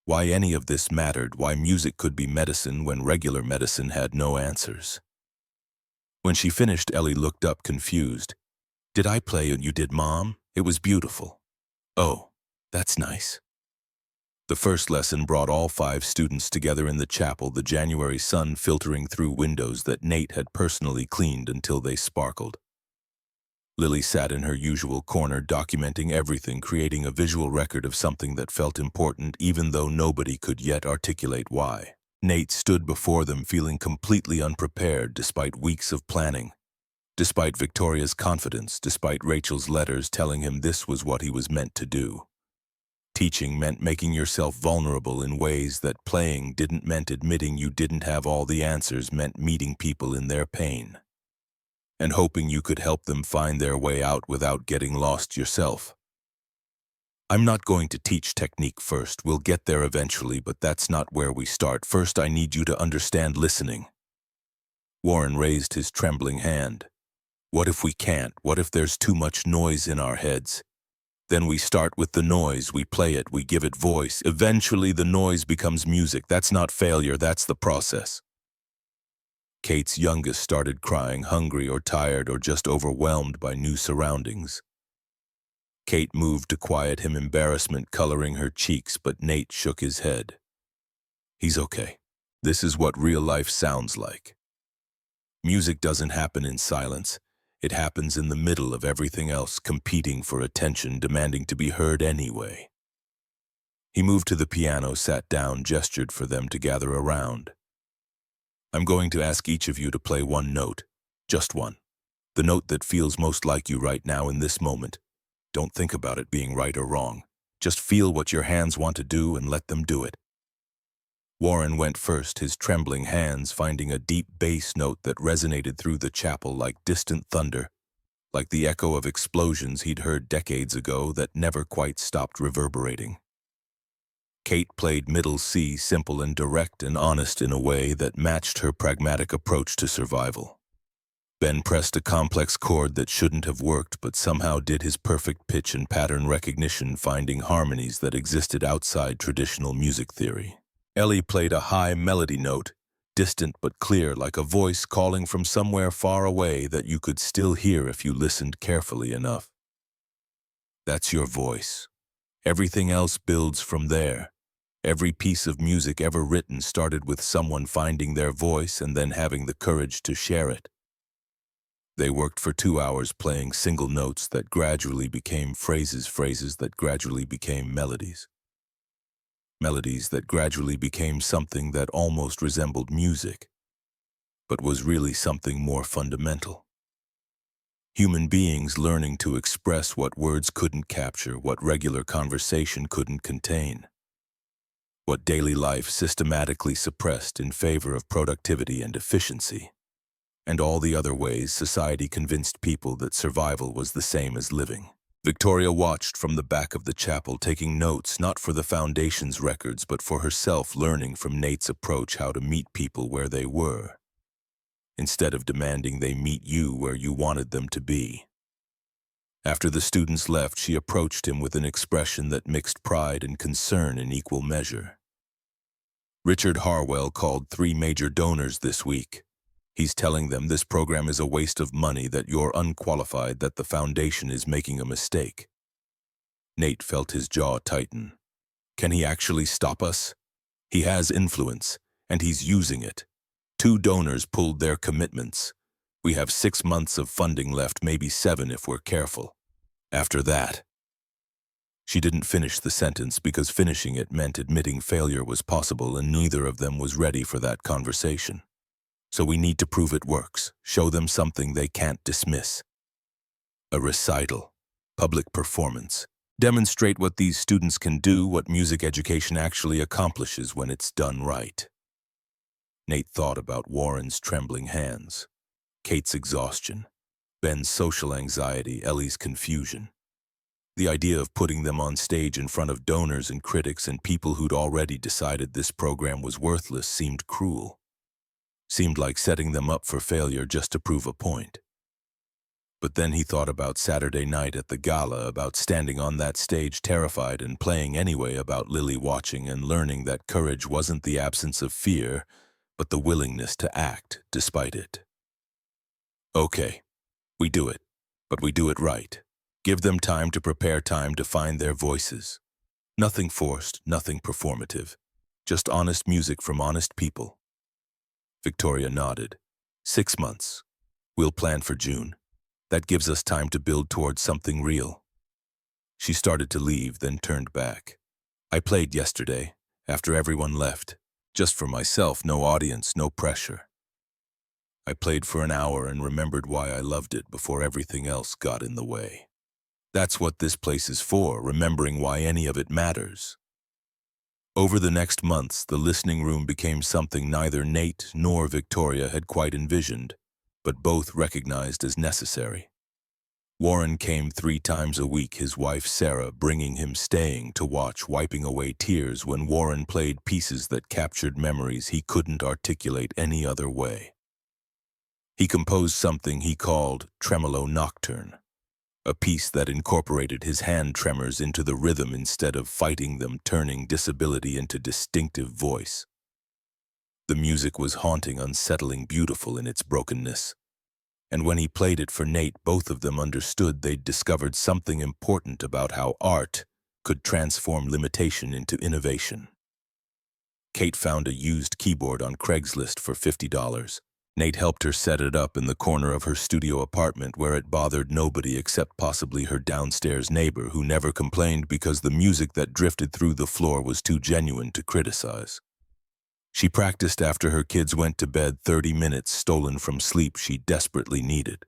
why any of this mattered, why music could be medicine when regular medicine had no answers. When she finished, Ellie looked up confused. Did I play and you did, Mom? It was beautiful. Oh, that's nice. The first lesson brought all 5 students together in the chapel, the January sun filtering through windows that Nate had personally cleaned until they sparkled. Lily sat in her usual corner, documenting everything, creating a visual record of something that felt important even though nobody could yet articulate why. Nate stood before them feeling completely unprepared despite weeks of planning. Despite Victoria's confidence, despite Rachel's letters telling him this was what he was meant to do. Teaching meant making yourself vulnerable in ways that playing didn't, meant admitting you didn't have all the answers, meant meeting people in their pain and hoping you could help them find their way out without getting lost yourself. I'm not going to teach technique first. We'll get there eventually, but that's not where we start. First, I need you to understand listening. Warren raised his trembling hand. What if we can't? What if there's too much noise in our heads? Then we start with the noise, we play it, we give it voice. Eventually the noise becomes music. That's not failure, that's the process. Kate's youngest started crying, hungry or tired or just overwhelmed by new surroundings. Kate moved to quiet him, embarrassment coloring her cheeks, but Nate shook his head. He's okay. This is what real life sounds like. Music doesn't happen in silence. It happens in the middle of everything else, competing for attention, demanding to be heard anyway. He moved to the piano, sat down, gestured for them to gather around. I'm going to ask each of you to play one note, just one. The note that feels most like you right now in this moment. Don't think about it being right or wrong. Just feel what your hands want to do and let them do it. Warren went first, his trembling hands finding a deep bass note that resonated through the chapel like distant thunder, like the echo of explosions he'd heard decades ago that never quite stopped reverberating. Kate played middle C, simple and direct and honest in a way that matched her pragmatic approach to survival. Ben pressed a complex chord that shouldn't have worked but somehow did his perfect pitch and pattern recognition, finding harmonies that existed outside traditional music theory. Ellie played a high melody note, distant but clear, like a voice calling from somewhere far away that you could still hear if you listened carefully enough. That's your voice. Everything else builds from there. Every piece of music ever written started with someone finding their voice and then having the courage to share it. They worked for 2 hours playing single notes that gradually became phrases, phrases that gradually became melodies. Melodies that gradually became something that almost resembled music, but was really something more fundamental. Human beings learning to express what words couldn't capture, what regular conversation couldn't contain, what daily life systematically suppressed in favor of productivity and efficiency, and all the other ways society convinced people that survival was the same as living. Victoria watched from the back of the chapel, taking notes not for the foundation's records but for herself, learning from Nate's approach how to meet people where they were, instead of demanding they meet you where you wanted them to be. After the students left, she approached him with an expression that mixed pride and concern in equal measure. Richard Harwell called 3 major donors this week. He's telling them this program is a waste of money, that you're unqualified, that the foundation is making a mistake. Nate felt his jaw tighten. Can he actually stop us? He has influence, and he's using it. 2 donors pulled their commitments. We have 6 months of funding left, maybe 7 if we're careful. After that. She didn't finish the sentence because finishing it meant admitting failure was possible, and neither of them was ready for that conversation. So we need to prove it works, show them something they can't dismiss. A recital, public performance. Demonstrate what these students can do, what music education actually accomplishes when it's done right. Nate thought about Warren's trembling hands, Kate's exhaustion, Ben's social anxiety, Ellie's confusion. The idea of putting them on stage in front of donors and critics and people who'd already decided this program was worthless seemed cruel. Seemed like setting them up for failure just to prove a point. But then he thought about Saturday night at the Gala, about standing on that stage terrified and playing anyway, about Lily watching and learning that courage wasn't the absence of fear, but the willingness to act despite it. Okay, we do it, but we do it right. Give them time to prepare, time to find their voices. Nothing forced, nothing performative. Just honest music from honest people. Victoria nodded. 6 months. We'll plan for June. That gives us time to build towards something real. She started to leave, then turned back. I played yesterday, after everyone left. Just for myself, no audience, no pressure. I played for an hour and remembered why I loved it before everything else got in the way. That's what this place is for, remembering why any of it matters. Over the next months, the listening room became something neither Nate nor Victoria had quite envisioned, but both recognized as necessary. Warren came 3 times a week, his wife Sarah bringing him, staying to watch, wiping away tears when Warren played pieces that captured memories he couldn't articulate any other way. He composed something he called Tremolo Nocturne, a piece that incorporated his hand tremors into the rhythm instead of fighting them, turning disability into distinctive voice. The music was haunting, unsettling, beautiful in its brokenness. And when he played it for Nate, both of them understood they'd discovered something important about how art could transform limitation into innovation. Kate found a used keyboard on Craigslist for $50. Nate helped her set it up in the corner of her studio apartment where it bothered nobody except possibly her downstairs neighbor, who never complained because the music that drifted through the floor was too genuine to criticize. She practiced after her kids went to bed, 30 minutes stolen from sleep she desperately needed.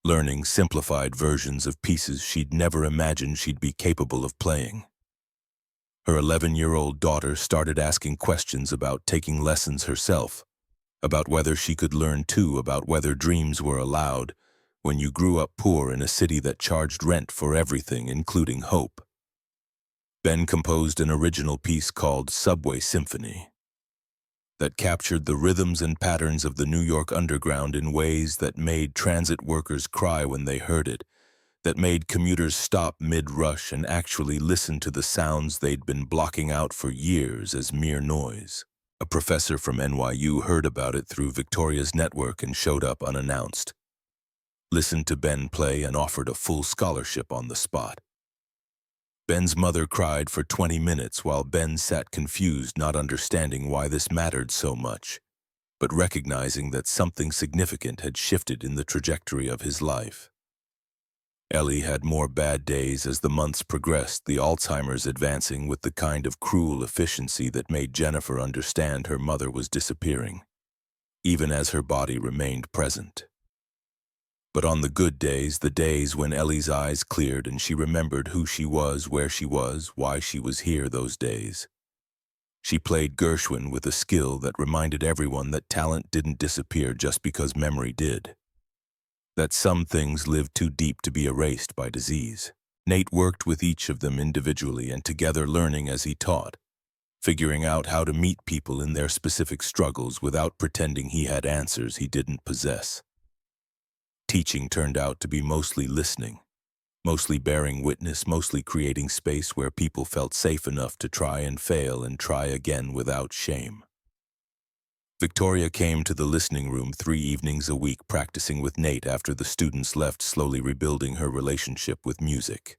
learning simplified versions of pieces she'd never imagined she'd be capable of playing. Her 11-year-old daughter started asking questions about taking lessons herself, about whether she could learn too, about whether dreams were allowed when you grew up poor in a city that charged rent for everything, including hope. Ben composed an original piece called Subway Symphony that captured the rhythms and patterns of the New York underground in ways that made transit workers cry when they heard it, that made commuters stop mid-rush and actually listen to the sounds they'd been blocking out for years as mere noise. A professor from NYU heard about it through Victoria's network and showed up unannounced, listened to Ben play and offered a full scholarship on the spot. Ben's mother cried for 20 minutes while Ben sat confused, not understanding why this mattered so much, but recognizing that something significant had shifted in the trajectory of his life. Ellie had more bad days as the months progressed, the Alzheimer's advancing with the kind of cruel efficiency that made Jennifer understand her mother was disappearing, even as her body remained present. But on the good days, the days when Ellie's eyes cleared and she remembered who she was, where she was, why she was here those days, she played Gershwin with a skill that reminded everyone that talent didn't disappear just because memory did, that some things lived too deep to be erased by disease. Nate worked with each of them individually and together, learning as he taught, figuring out how to meet people in their specific struggles without pretending he had answers he didn't possess. Teaching turned out to be mostly listening, mostly bearing witness, mostly creating space where people felt safe enough to try and fail and try again without shame. Victoria came to the listening room 3 evenings a week, practicing with Nate after the students left, slowly rebuilding her relationship with music.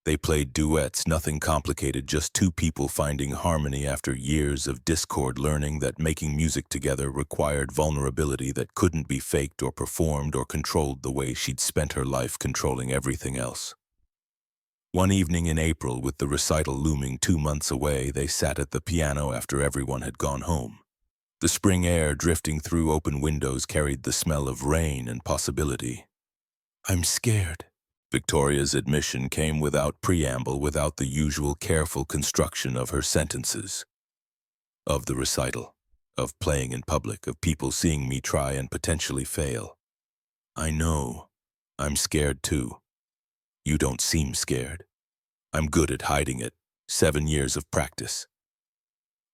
They played duets, nothing complicated, just two people finding harmony after years of discord, learning that making music together required vulnerability that couldn't be faked or performed or controlled the way she'd spent her life controlling everything else. One evening in April, with the recital looming 2 months away, they sat at the piano after everyone had gone home. The spring air drifting through open windows carried the smell of rain and possibility. "I'm scared." Victoria's admission came without preamble, without the usual careful construction of her sentences. Of the recital, of playing in public, of people seeing me try and potentially fail. "I know. I'm scared too. You don't seem scared. I'm good at hiding it. 7 years of practice."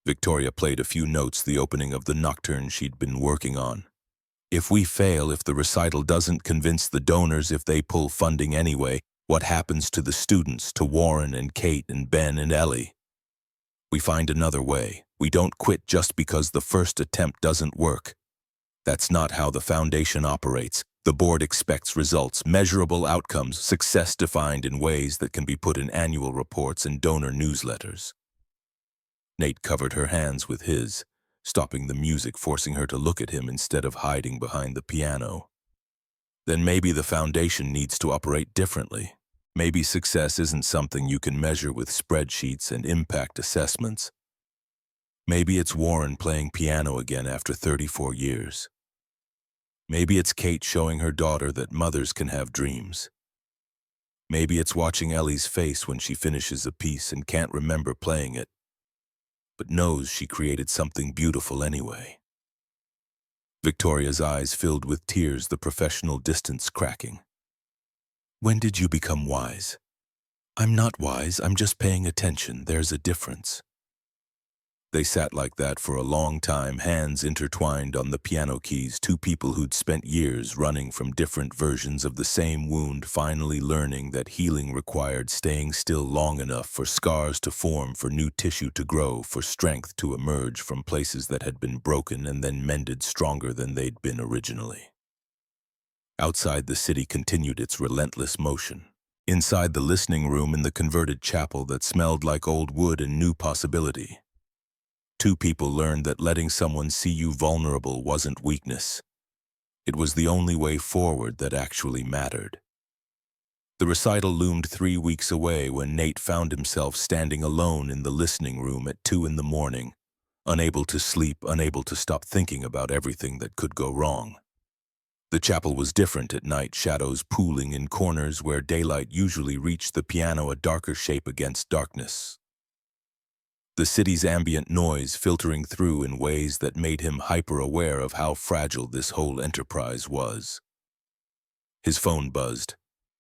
Victoria played a few notes, the opening of the nocturne she'd been working on. "If we fail, if the recital doesn't convince the donors, if they pull funding anyway, what happens to the students, to Warren and Kate and Ben and Ellie? We find another way. We don't quit just because the first attempt doesn't work. That's not how the foundation operates. The board expects results, measurable outcomes, success defined in ways that can be put in annual reports and donor newsletters." Nate covered her hands with his, stopping the music, forcing her to look at him instead of hiding behind the piano. "Then maybe the foundation needs to operate differently. Maybe success isn't something you can measure with spreadsheets and impact assessments. Maybe it's Warren playing piano again after 34 years. Maybe it's Kate showing her daughter that mothers can have dreams. Maybe it's watching Ellie's face when she finishes a piece and can't remember playing it, but knows she created something beautiful anyway." Victoria's eyes filled with tears, the professional distance cracking. "When did you become wise?" "I'm not wise, I'm just paying attention. There's a difference." They sat like that for a long time, hands intertwined on the piano keys, two people who'd spent years running from different versions of the same wound, finally learning that healing required staying still long enough for scars to form, for new tissue to grow, for strength to emerge from places that had been broken and then mended stronger than they'd been originally. Outside, the city continued its relentless motion. Inside the listening room in the converted chapel that smelled like old wood and new possibility, two people learned that letting someone see you vulnerable wasn't weakness. It was the only way forward that actually mattered. The recital loomed 3 weeks away when Nate found himself standing alone in the listening room at 2 in the morning, unable to sleep, unable to stop thinking about everything that could go wrong. The chapel was different at night, shadows pooling in corners where daylight usually reached the piano, a darker shape against darkness. The city's ambient noise filtering through in ways that made him hyper-aware of how fragile this whole enterprise was. His phone buzzed.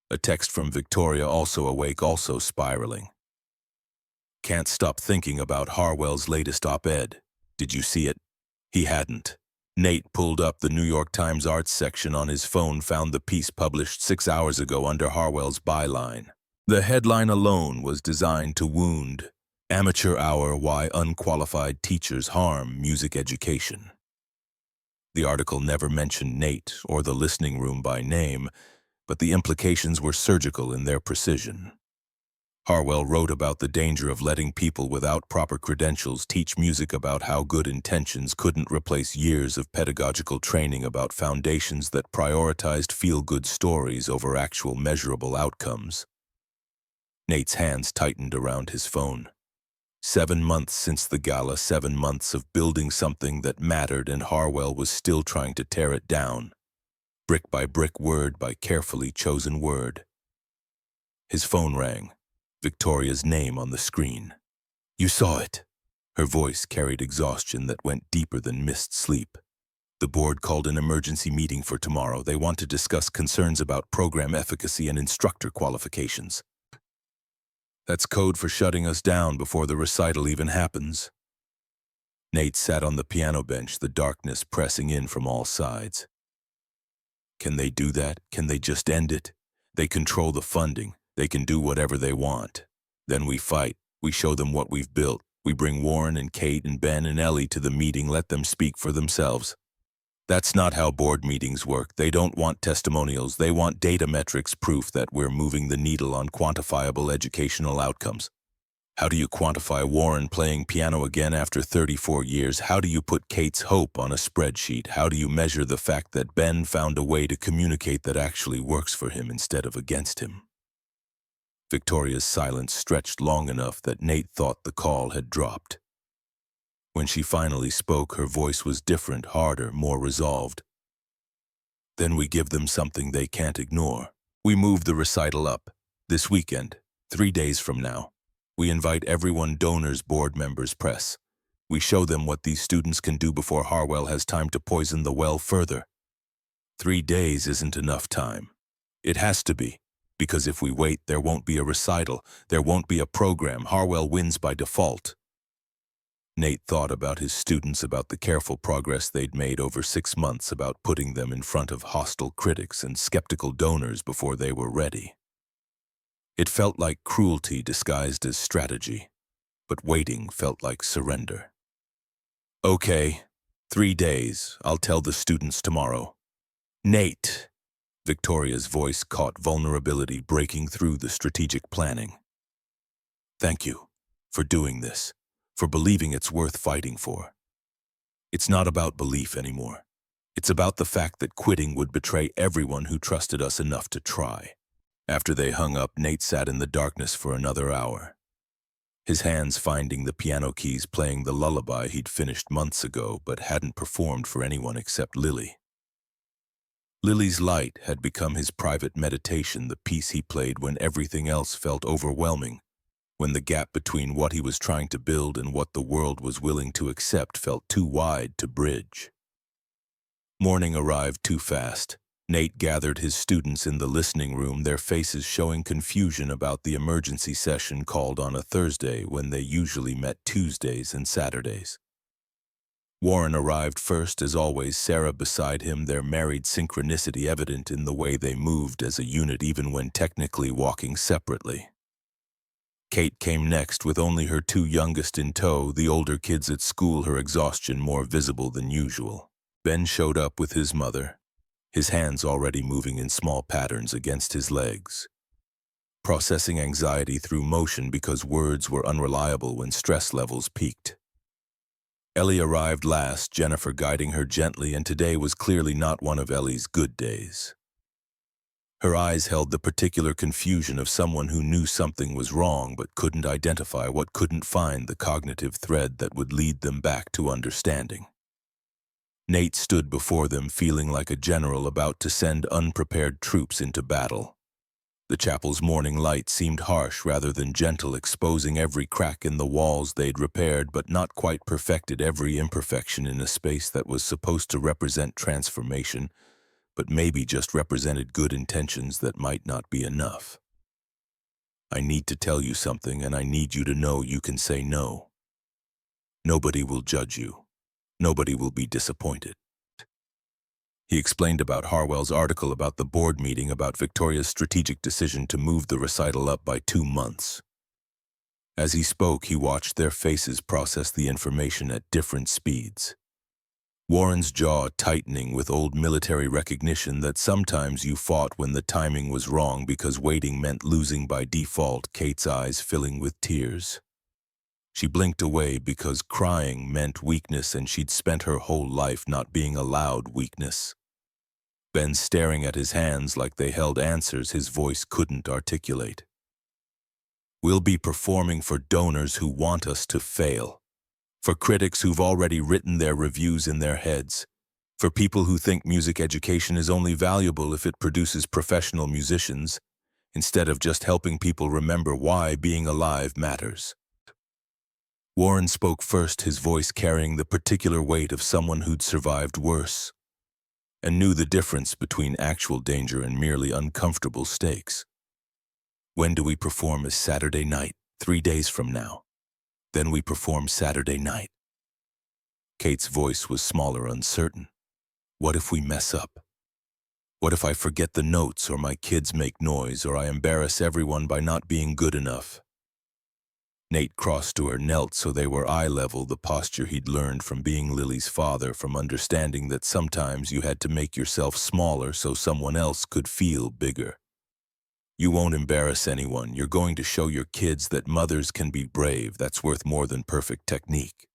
A text from Victoria, also awake, also spiraling. Can't stop thinking about Harwell's latest op-ed. Did you see it? He hadn't. Nate pulled up the New York Times arts section on his phone, found the piece published 6 hours ago under Harwell's byline. The headline alone was designed to wound. Amateur Hour: Why Unqualified Teachers Harm Music Education. The article never mentioned Nate or the listening room by name, but the implications were surgical in their precision. Harwell wrote about the danger of letting people without proper credentials teach music, about how good intentions couldn't replace years of pedagogical training, about foundations that prioritized feel-good stories over actual measurable outcomes. Nate's hands tightened around his phone. 7 months since the Gala, 7 months of building something that mattered, and Harwell was still trying to tear it down. Brick by brick, word by carefully chosen word. His phone rang. Victoria's name on the screen. "You saw it." Her voice carried exhaustion that went deeper than missed sleep. "The board called an emergency meeting for tomorrow. They want to discuss concerns about program efficacy and instructor qualifications." "That's code for shutting us down before the recital even happens." Nate sat on the piano bench, the darkness pressing in from all sides. Can they do that? Can they just end it? They control the funding. They can do whatever they want. Then we fight. We show them what we've built. We bring Warren and Kate and Ben and Ellie to the meeting, let them speak for themselves. That's not how board meetings work. They don't want testimonials. They want data, metrics, proof that we're moving the needle on quantifiable educational outcomes. How do you quantify Warren playing piano again after 34 years? How do you put Kate's hope on a spreadsheet? How do you measure the fact that Ben found a way to communicate that actually works for him instead of against him? Victoria's silence stretched long enough that Nate thought the call had dropped. When she finally spoke, her voice was different, harder, more resolved. "Then we give them something they can't ignore. We move the recital up. This weekend, 3 days from now. We invite everyone, donors, board members, press. We show them what these students can do before Harwell has time to poison the well further. 3 days isn't enough time. It has to be. Because if we wait, there won't be a recital, there won't be a program. Harwell wins by default." Nate thought about his students, about the careful progress they'd made over 6 months, about putting them in front of hostile critics and skeptical donors before they were ready. It felt like cruelty disguised as strategy, but waiting felt like surrender. "Okay, 3 days. I'll tell the students tomorrow." "Nate." Victoria's voice caught vulnerability breaking through the strategic planning. "Thank you for doing this, for believing it's worth fighting for. It's not about belief anymore. It's about the fact that quitting would betray everyone who trusted us enough to try." After they hung up, Nate sat in the darkness for another hour. His hands finding the piano keys, playing the lullaby he'd finished months ago but hadn't performed for anyone except Lily. Lily's Light had become his private meditation, the piece he played when everything else felt overwhelming, when the gap between what he was trying to build and what the world was willing to accept felt too wide to bridge. Morning arrived too fast. Nate gathered his students in the listening room, their faces showing confusion about the emergency session called on a Thursday when they usually met Tuesdays and Saturdays. Warren arrived first, as always, Sarah beside him, their married synchronicity evident in the way they moved as a unit even when technically walking separately. Kate came next, with only her 2 youngest in tow, the older kids at school, her exhaustion more visible than usual. Ben showed up with his mother, his hands already moving in small patterns against his legs, processing anxiety through motion because words were unreliable when stress levels peaked. Ellie arrived last, Jennifer guiding her gently, and today was clearly not one of Ellie's good days. Her eyes held the particular confusion of someone who knew something was wrong but couldn't identify what, couldn't find the cognitive thread that would lead them back to understanding. Nate stood before them feeling like a general about to send unprepared troops into battle. The chapel's morning light seemed harsh rather than gentle, exposing every crack in the walls they'd repaired but not quite perfected, every imperfection in a space that was supposed to represent transformation, but maybe just represented good intentions that might not be enough. I need to tell you something, and I need you to know you can say no. Nobody will judge you. Nobody will be disappointed. He explained about Harwell's article about the board meeting, about Victoria's strategic decision to move the recital up by 2 months. As he spoke, he watched their faces process the information at different speeds. Warren's jaw tightening with old military recognition that sometimes you fought when the timing was wrong because waiting meant losing by default, Kate's eyes filling with tears. She blinked away because crying meant weakness, and she'd spent her whole life not being allowed weakness. Ben staring at his hands like they held answers his voice couldn't articulate. We'll be performing for donors who want us to fail. For critics who've already written their reviews in their heads, for people who think music education is only valuable if it produces professional musicians, instead of just helping people remember why being alive matters. Warren spoke first, his voice carrying the particular weight of someone who'd survived worse, and knew the difference between actual danger and merely uncomfortable stakes. When do we perform? Is Saturday night, 3 days from now. Then we perform Saturday night. Kate's voice was smaller, uncertain. What if we mess up? What if I forget the notes, or my kids make noise, or I embarrass everyone by not being good enough? Nate crossed to her, knelt so they were eye level, the posture he'd learned from being Lily's father, from understanding that sometimes you had to make yourself smaller so someone else could feel bigger. You won't embarrass anyone. You're going to show your kids that mothers can be brave. That's worth more than perfect technique.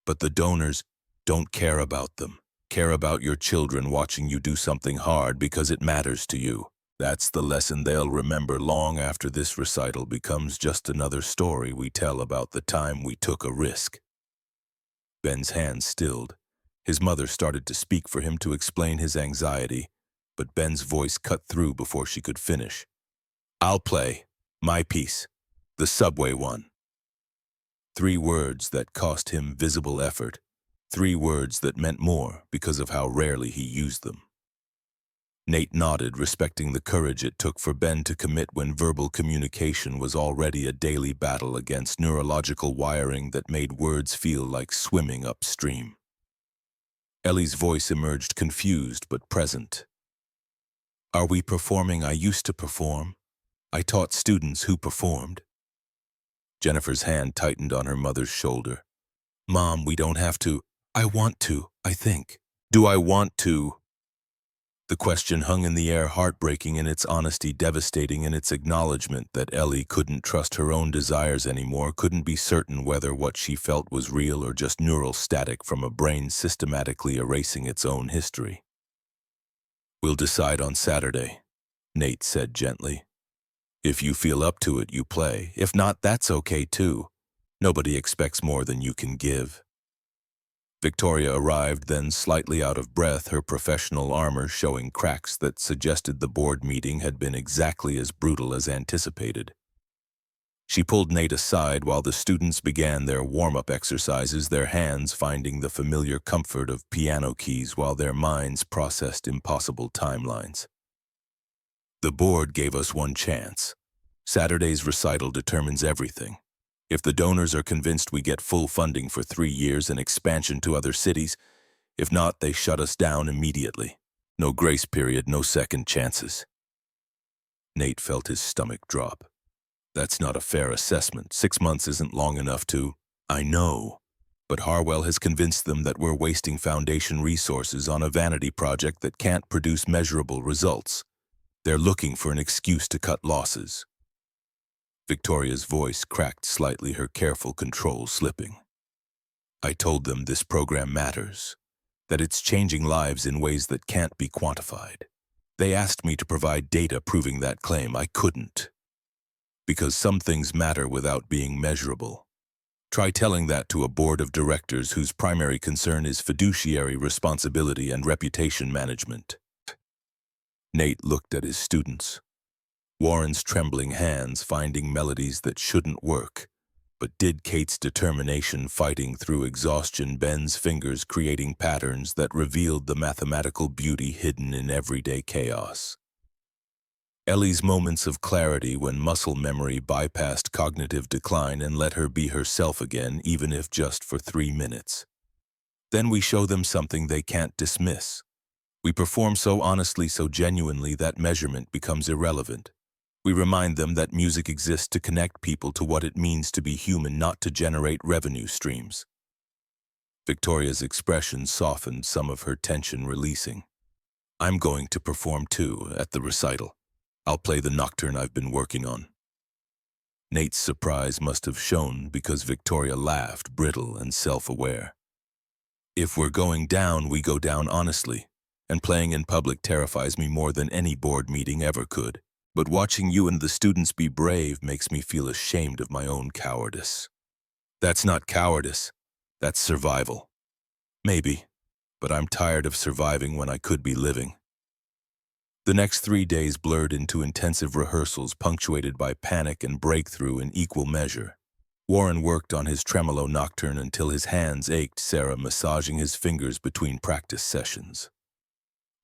But the donors don't care about them. Care about your children watching you do something hard because it matters to you. That's the lesson they'll remember long after this recital becomes just another story we tell about the time we took a risk. Ben's hands stilled. His mother started to speak for him to explain his anxiety, but Ben's voice cut through before she could finish. I'll play. My piece. The subway one. 3 words that cost him visible effort. 3 words that meant more because of how rarely he used them. Nate nodded, respecting the courage it took for Ben to commit when verbal communication was already a daily battle against neurological wiring that made words feel like swimming upstream. Ellie's voice emerged, confused but present. Are we performing? I used to perform. I taught students who performed. Jennifer's hand tightened on her mother's shoulder. Mom, we don't have to. I want to, I think. Do I want to? The question hung in the air, heartbreaking in its honesty, devastating in its acknowledgement that Ellie couldn't trust her own desires anymore, couldn't be certain whether what she felt was real or just neural static from a brain systematically erasing its own history. We'll decide on Saturday, Nate said gently. If you feel up to it, you play. If not, that's okay too. Nobody expects more than you can give. Victoria arrived then, slightly out of breath, her professional armor showing cracks that suggested the board meeting had been exactly as brutal as anticipated. She pulled Nate aside while the students began their warm-up exercises, their hands finding the familiar comfort of piano keys while their minds processed impossible timelines. The board gave us one chance. Saturday's recital determines everything. If the donors are convinced, we get full funding for 3 years and expansion to other cities. If not, they shut us down immediately. No grace period, no second chances. Nate felt his stomach drop. That's not a fair assessment. 6 months isn't long enough to... I know. But Harwell has convinced them that we're wasting foundation resources on a vanity project that can't produce measurable results. They're looking for an excuse to cut losses. Victoria's voice cracked slightly, her careful control slipping. I told them this program matters, that it's changing lives in ways that can't be quantified. They asked me to provide data proving that claim. I couldn't. Because some things matter without being measurable. Try telling that to a board of directors whose primary concern is fiduciary responsibility and reputation management. Nate looked at his students. Warren's trembling hands finding melodies that shouldn't work. But did Kate's determination fighting through exhaustion, Ben's fingers creating patterns that revealed the mathematical beauty hidden in everyday chaos. Ellie's moments of clarity when muscle memory bypassed cognitive decline and let her be herself again, even if just for 3 minutes. Then we show them something they can't dismiss. We perform so honestly, so genuinely that measurement becomes irrelevant. We remind them that music exists to connect people to what it means to be human, not to generate revenue streams. Victoria's expression softened, some of her tension releasing. I'm going to perform too, at the recital. I'll play the nocturne I've been working on. Nate's surprise must have shown because Victoria laughed, brittle and self-aware. If we're going down, we go down honestly, and playing in public terrifies me more than any board meeting ever could. But watching you and the students be brave makes me feel ashamed of my own cowardice. That's not cowardice, that's survival. Maybe, but I'm tired of surviving when I could be living. The next 3 days blurred into intensive rehearsals punctuated by panic and breakthrough in equal measure. Warren worked on his tremolo nocturne until his hands ached, Sarah massaging his fingers between practice sessions.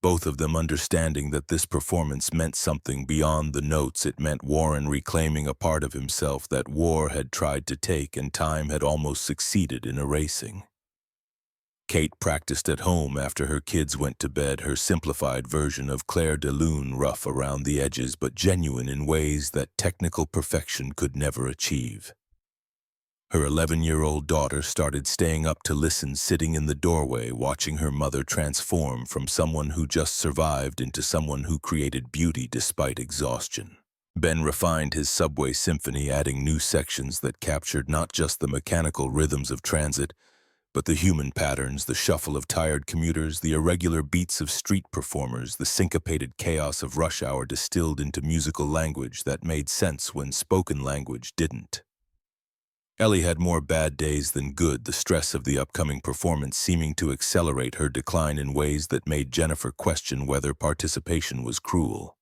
Both of them understanding that this performance meant something beyond the notes. It meant Warren reclaiming a part of himself that war had tried to take and time had almost succeeded in erasing. Kate practiced at home after her kids went to bed, her simplified version of Claire de Lune, rough around the edges but genuine in ways that technical perfection could never achieve. Her 11-year-old daughter started staying up to listen, sitting in the doorway, watching her mother transform from someone who just survived into someone who created beauty despite exhaustion. Ben refined his subway symphony, adding new sections that captured not just the mechanical rhythms of transit, but the human patterns, the shuffle of tired commuters, the irregular beats of street performers, the syncopated chaos of rush hour distilled into musical language that made sense when spoken language didn't. Ellie had more bad days than good, the stress of the upcoming performance seeming to accelerate her decline in ways that made Jennifer question whether participation was cruel.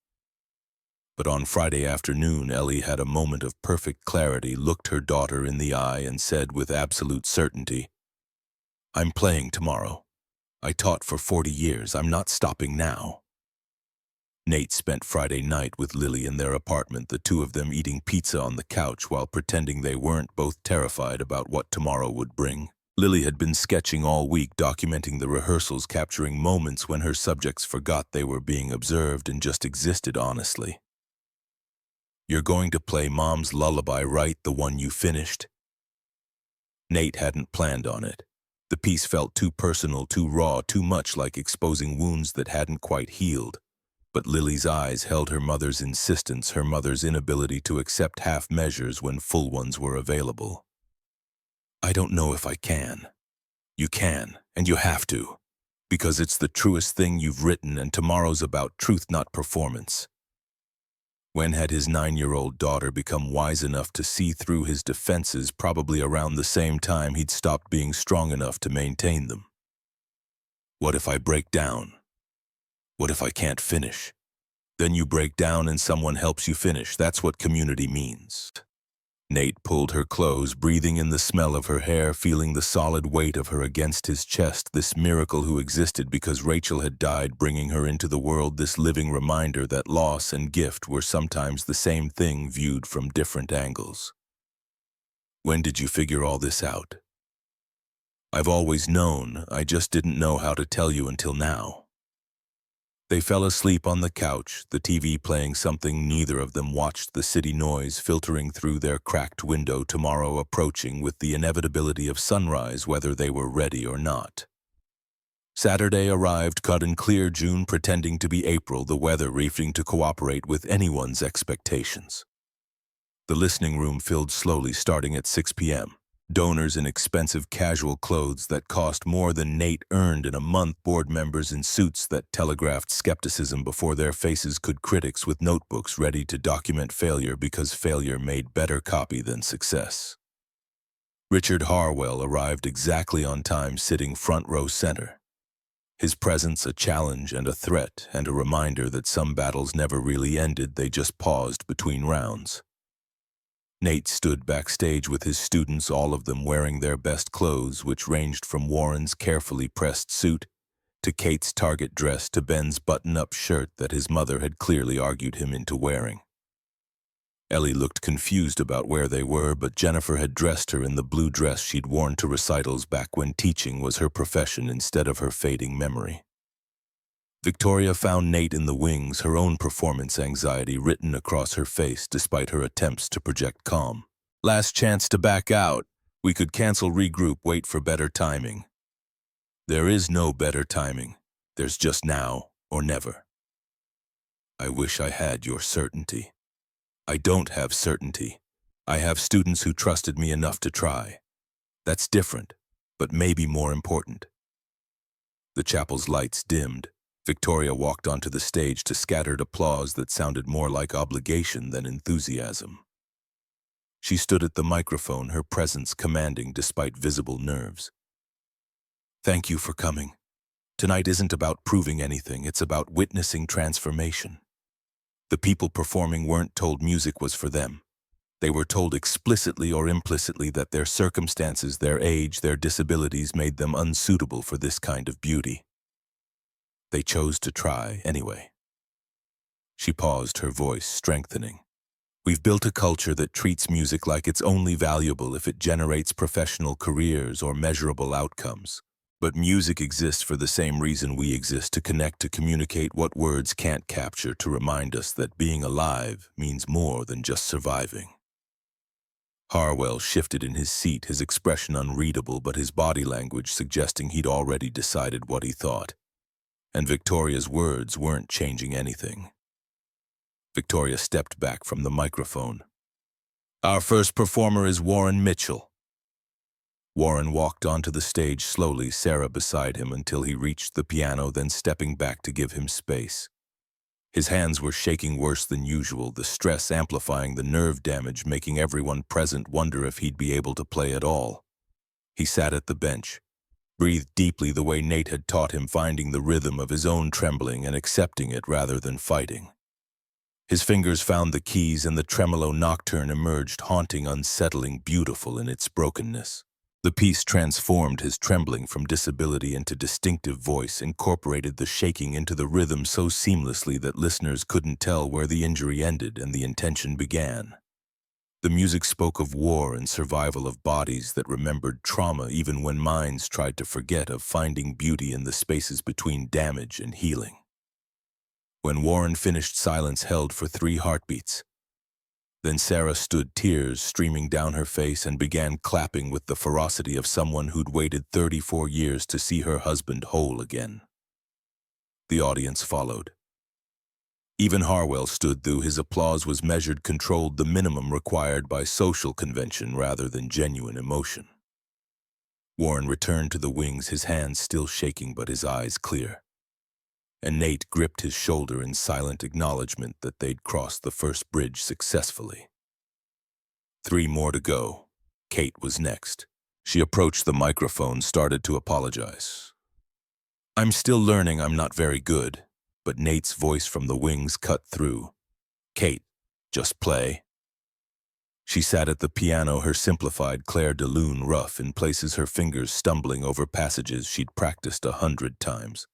But on Friday afternoon, Ellie had a moment of perfect clarity, looked her daughter in the eye and said with absolute certainty, "I'm playing tomorrow. I taught for 40 years. I'm not stopping now." Nate spent Friday night with Lily in their apartment, the two of them eating pizza on the couch while pretending they weren't both terrified about what tomorrow would bring. Lily had been sketching all week, documenting the rehearsals, capturing moments when her subjects forgot they were being observed and just existed honestly. "You're going to play Mom's Lullaby, right? The one you finished?" Nate hadn't planned on it. The piece felt too personal, too raw, too much like exposing wounds that hadn't quite healed. But Lily's eyes held her mother's insistence, her mother's inability to accept half measures when full ones were available. "I don't know if I can." "You can, and you have to. Because it's the truest thing you've written, and tomorrow's about truth, not performance." When had his 9-year-old daughter become wise enough to see through his defenses? Probably around the same time he'd stopped being strong enough to maintain them. "What if I break down? What if I can't finish?" "Then you break down and someone helps you finish. That's what community means." Nate pulled her close, breathing in the smell of her hair, feeling the solid weight of her against his chest, this miracle who existed because Rachel had died, bringing her into the world, this living reminder that loss and gift were sometimes the same thing viewed from different angles. "When did you figure all this out?" "I've always known, I just didn't know how to tell you until now." They fell asleep on the couch, the TV playing something neither of them watched, the city noise filtering through their cracked window, tomorrow approaching with the inevitability of sunrise whether they were ready or not. Saturday arrived, cut and clear, June pretending to be April, the weather refusing to cooperate with anyone's expectations. The listening room filled slowly, starting at 6 p.m. Donors in expensive casual clothes that cost more than Nate earned in a month, board members in suits that telegraphed skepticism before their faces could, critics with notebooks ready to document failure because failure made better copy than success. Richard Harwell arrived exactly on time, sitting front row center. His presence a challenge and a threat, and a reminder that some battles never really ended, they just paused between rounds. Nate stood backstage with his students, all of them wearing their best clothes, which ranged from Warren's carefully pressed suit to Kate's Target dress to Ben's button-up shirt that his mother had clearly argued him into wearing. Ellie looked confused about where they were, but Jennifer had dressed her in the blue dress she'd worn to recitals back when teaching was her profession instead of her fading memory. Victoria found Nate in the wings, her own performance anxiety written across her face despite her attempts to project calm. "Last chance to back out. We could cancel, regroup, wait for better timing." "There is no better timing. There's just now or never." "I wish I had your certainty." "I don't have certainty. I have students who trusted me enough to try. That's different, but maybe more important." The chapel's lights dimmed. Victoria walked onto the stage to scattered applause that sounded more like obligation than enthusiasm. She stood at the microphone, her presence commanding despite visible nerves. "Thank you for coming. Tonight isn't about proving anything, it's about witnessing transformation." The people performing weren't told music was for them. They were told explicitly or implicitly that their circumstances, their age, their disabilities made them unsuitable for this kind of beauty. They chose to try anyway. She paused, her voice strengthening. "We've built a culture that treats music like it's only valuable if it generates professional careers or measurable outcomes. But music exists for the same reason we exist, to connect, to communicate what words can't capture, to remind us that being alive means more than just surviving." Harwell shifted in his seat, his expression unreadable but his body language suggesting he'd already decided what he thought. And Victoria's words weren't changing anything. Victoria stepped back from the microphone. "Our first performer is Warren Mitchell." Warren walked onto the stage slowly, Sarah beside him, until he reached the piano, then stepping back to give him space. His hands were shaking worse than usual, the stress amplifying the nerve damage, making everyone present wonder if he'd be able to play at all. He sat at the bench, breathed deeply the way Nate had taught him, finding the rhythm of his own trembling and accepting it rather than fighting. His fingers found the keys and the tremolo nocturne emerged, haunting, unsettling, beautiful in its brokenness. The piece transformed his trembling from disability into distinctive voice, incorporated the shaking into the rhythm so seamlessly that listeners couldn't tell where the injury ended and the intention began. The music spoke of war and survival, of bodies that remembered trauma even when minds tried to forget, of finding beauty in the spaces between damage and healing. When Warren finished, silence held for 3 heartbeats. Then Sarah stood, tears streaming down her face, and began clapping with the ferocity of someone who'd waited 34 years to see her husband whole again. The audience followed. Even Harwell stood, though his applause was measured, controlled, the minimum required by social convention rather than genuine emotion. Warren returned to the wings, his hands still shaking but his eyes clear. And Nate gripped his shoulder in silent acknowledgement that they'd crossed the first bridge successfully. 3 more to go. Kate was next. She approached the microphone, started to apologize. "I'm still learning, I'm not very good." But Nate's voice from the wings cut through. "Kate, just play." She sat at the piano, her simplified Clair de Lune rough in places, her fingers stumbling over passages she'd practiced 100 times.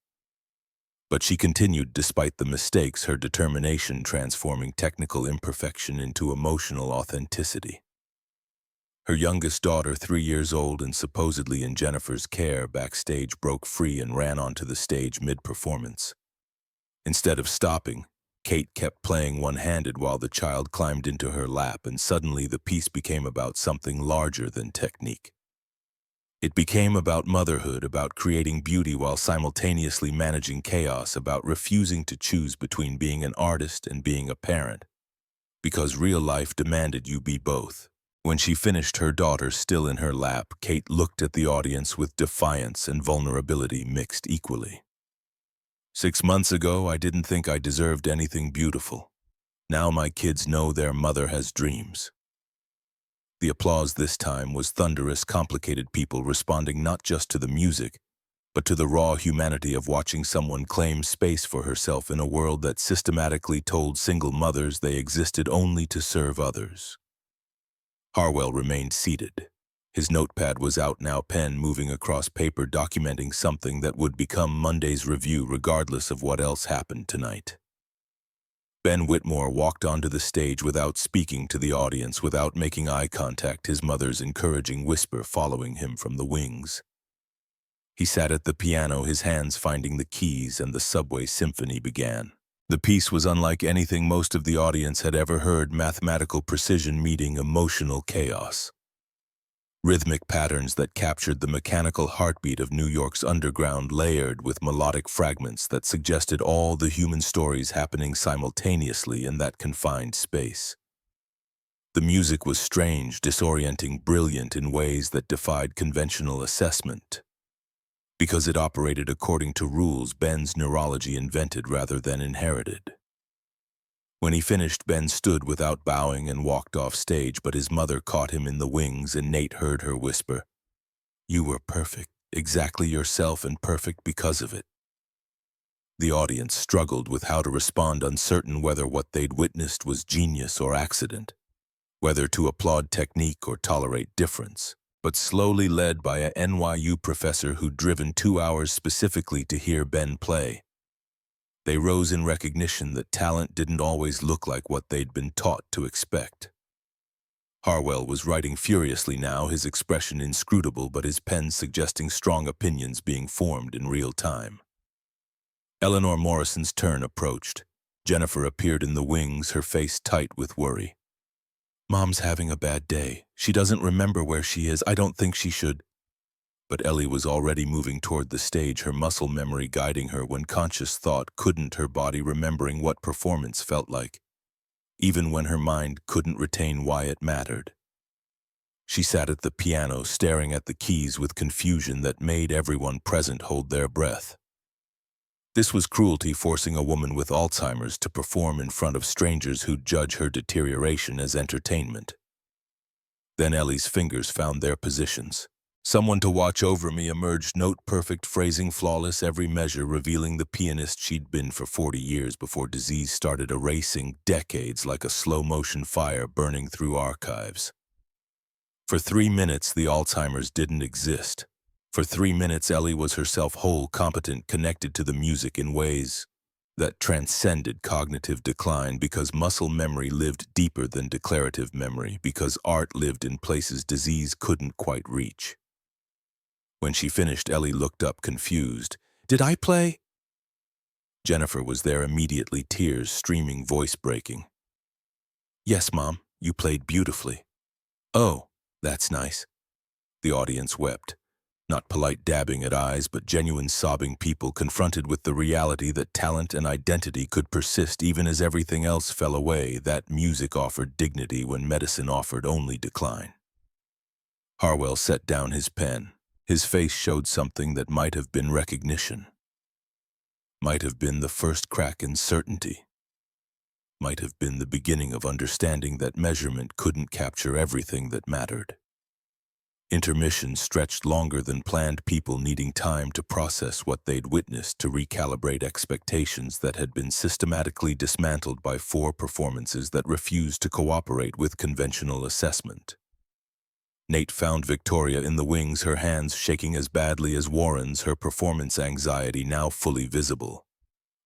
But she continued despite the mistakes, her determination transforming technical imperfection into emotional authenticity. Her youngest daughter, 3 years old and supposedly in Jennifer's care, backstage broke free and ran onto the stage mid-performance. Instead of stopping, Kate kept playing one-handed while the child climbed into her lap, and suddenly the piece became about something larger than technique. It became about motherhood, about creating beauty while simultaneously managing chaos, about refusing to choose between being an artist and being a parent, because real life demanded you be both. When she finished, her daughter still in her lap, Kate looked at the audience with defiance and vulnerability mixed equally. "6 months ago, I didn't think I deserved anything beautiful. Now my kids know their mother has dreams." The applause this time was thunderous, complicated people responding not just to the music, but to the raw humanity of watching someone claim space for herself in a world that systematically told single mothers they existed only to serve others. Harwell remained seated. His notepad was out now, pen moving across paper, documenting something that would become Monday's review regardless of what else happened tonight. Ben Whitmore walked onto the stage without speaking to the audience, without making eye contact, his mother's encouraging whisper following him from the wings. He sat at the piano, his hands finding the keys, and the Subway Symphony began. The piece was unlike anything most of the audience had ever heard, mathematical precision meeting emotional chaos. Rhythmic patterns that captured the mechanical heartbeat of New York's underground, layered with melodic fragments that suggested all the human stories happening simultaneously in that confined space. The music was strange, disorienting, brilliant in ways that defied conventional assessment. Because it operated according to rules Ben's neurology invented rather than inherited. When he finished, Ben stood without bowing and walked off stage, but his mother caught him in the wings and Nate heard her whisper, "You were perfect, exactly yourself, and perfect because of it." The audience struggled with how to respond, uncertain whether what they'd witnessed was genius or accident, whether to applaud technique or tolerate difference, but slowly led by a NYU professor who'd driven 2 hours specifically to hear Ben play. They rose in recognition that talent didn't always look like what they'd been taught to expect. Harwell was writing furiously now, his expression inscrutable, but his pen suggesting strong opinions being formed in real time. Eleanor Morrison's turn approached. Jennifer appeared in the wings, her face tight with worry. "Mom's having a bad day. She doesn't remember where she is. I don't think she should." But Ellie was already moving toward the stage, her muscle memory guiding her when conscious thought couldn't, her body remembering what performance felt like, even when her mind couldn't retain why it mattered. She sat at the piano, staring at the keys with confusion that made everyone present hold their breath. This was cruelty, forcing a woman with Alzheimer's to perform in front of strangers who'd judge her deterioration as entertainment. Then Ellie's fingers found their positions. "Someone to watch over me" emerged, note-perfect phrasing, flawless every measure, revealing the pianist she'd been for 40 years before disease started erasing decades like a slow-motion fire burning through archives. For 3 minutes, the Alzheimer's didn't exist. For 3 minutes, Ellie was herself whole, competent, connected to the music in ways that transcended cognitive decline, because muscle memory lived deeper than declarative memory, because art lived in places disease couldn't quite reach. When she finished, Ellie looked up, confused. "Did I play?" Jennifer was there immediately, tears streaming, voice breaking. "Yes, Mom, you played beautifully." "Oh, that's nice." The audience wept. Not polite dabbing at eyes, but genuine sobbing people confronted with the reality that talent and identity could persist even as everything else fell away, that music offered dignity when medicine offered only decline. Harwell set down his pen. His face showed something that might have been recognition. Might have been the first crack in certainty. Might have been the beginning of understanding that measurement couldn't capture everything that mattered. Intermission stretched longer than planned, people needing time to process what they'd witnessed, to recalibrate expectations that had been systematically dismantled by 4 performances that refused to cooperate with conventional assessment. Nate found Victoria in the wings, her hands shaking as badly as Warren's, her performance anxiety now fully visible.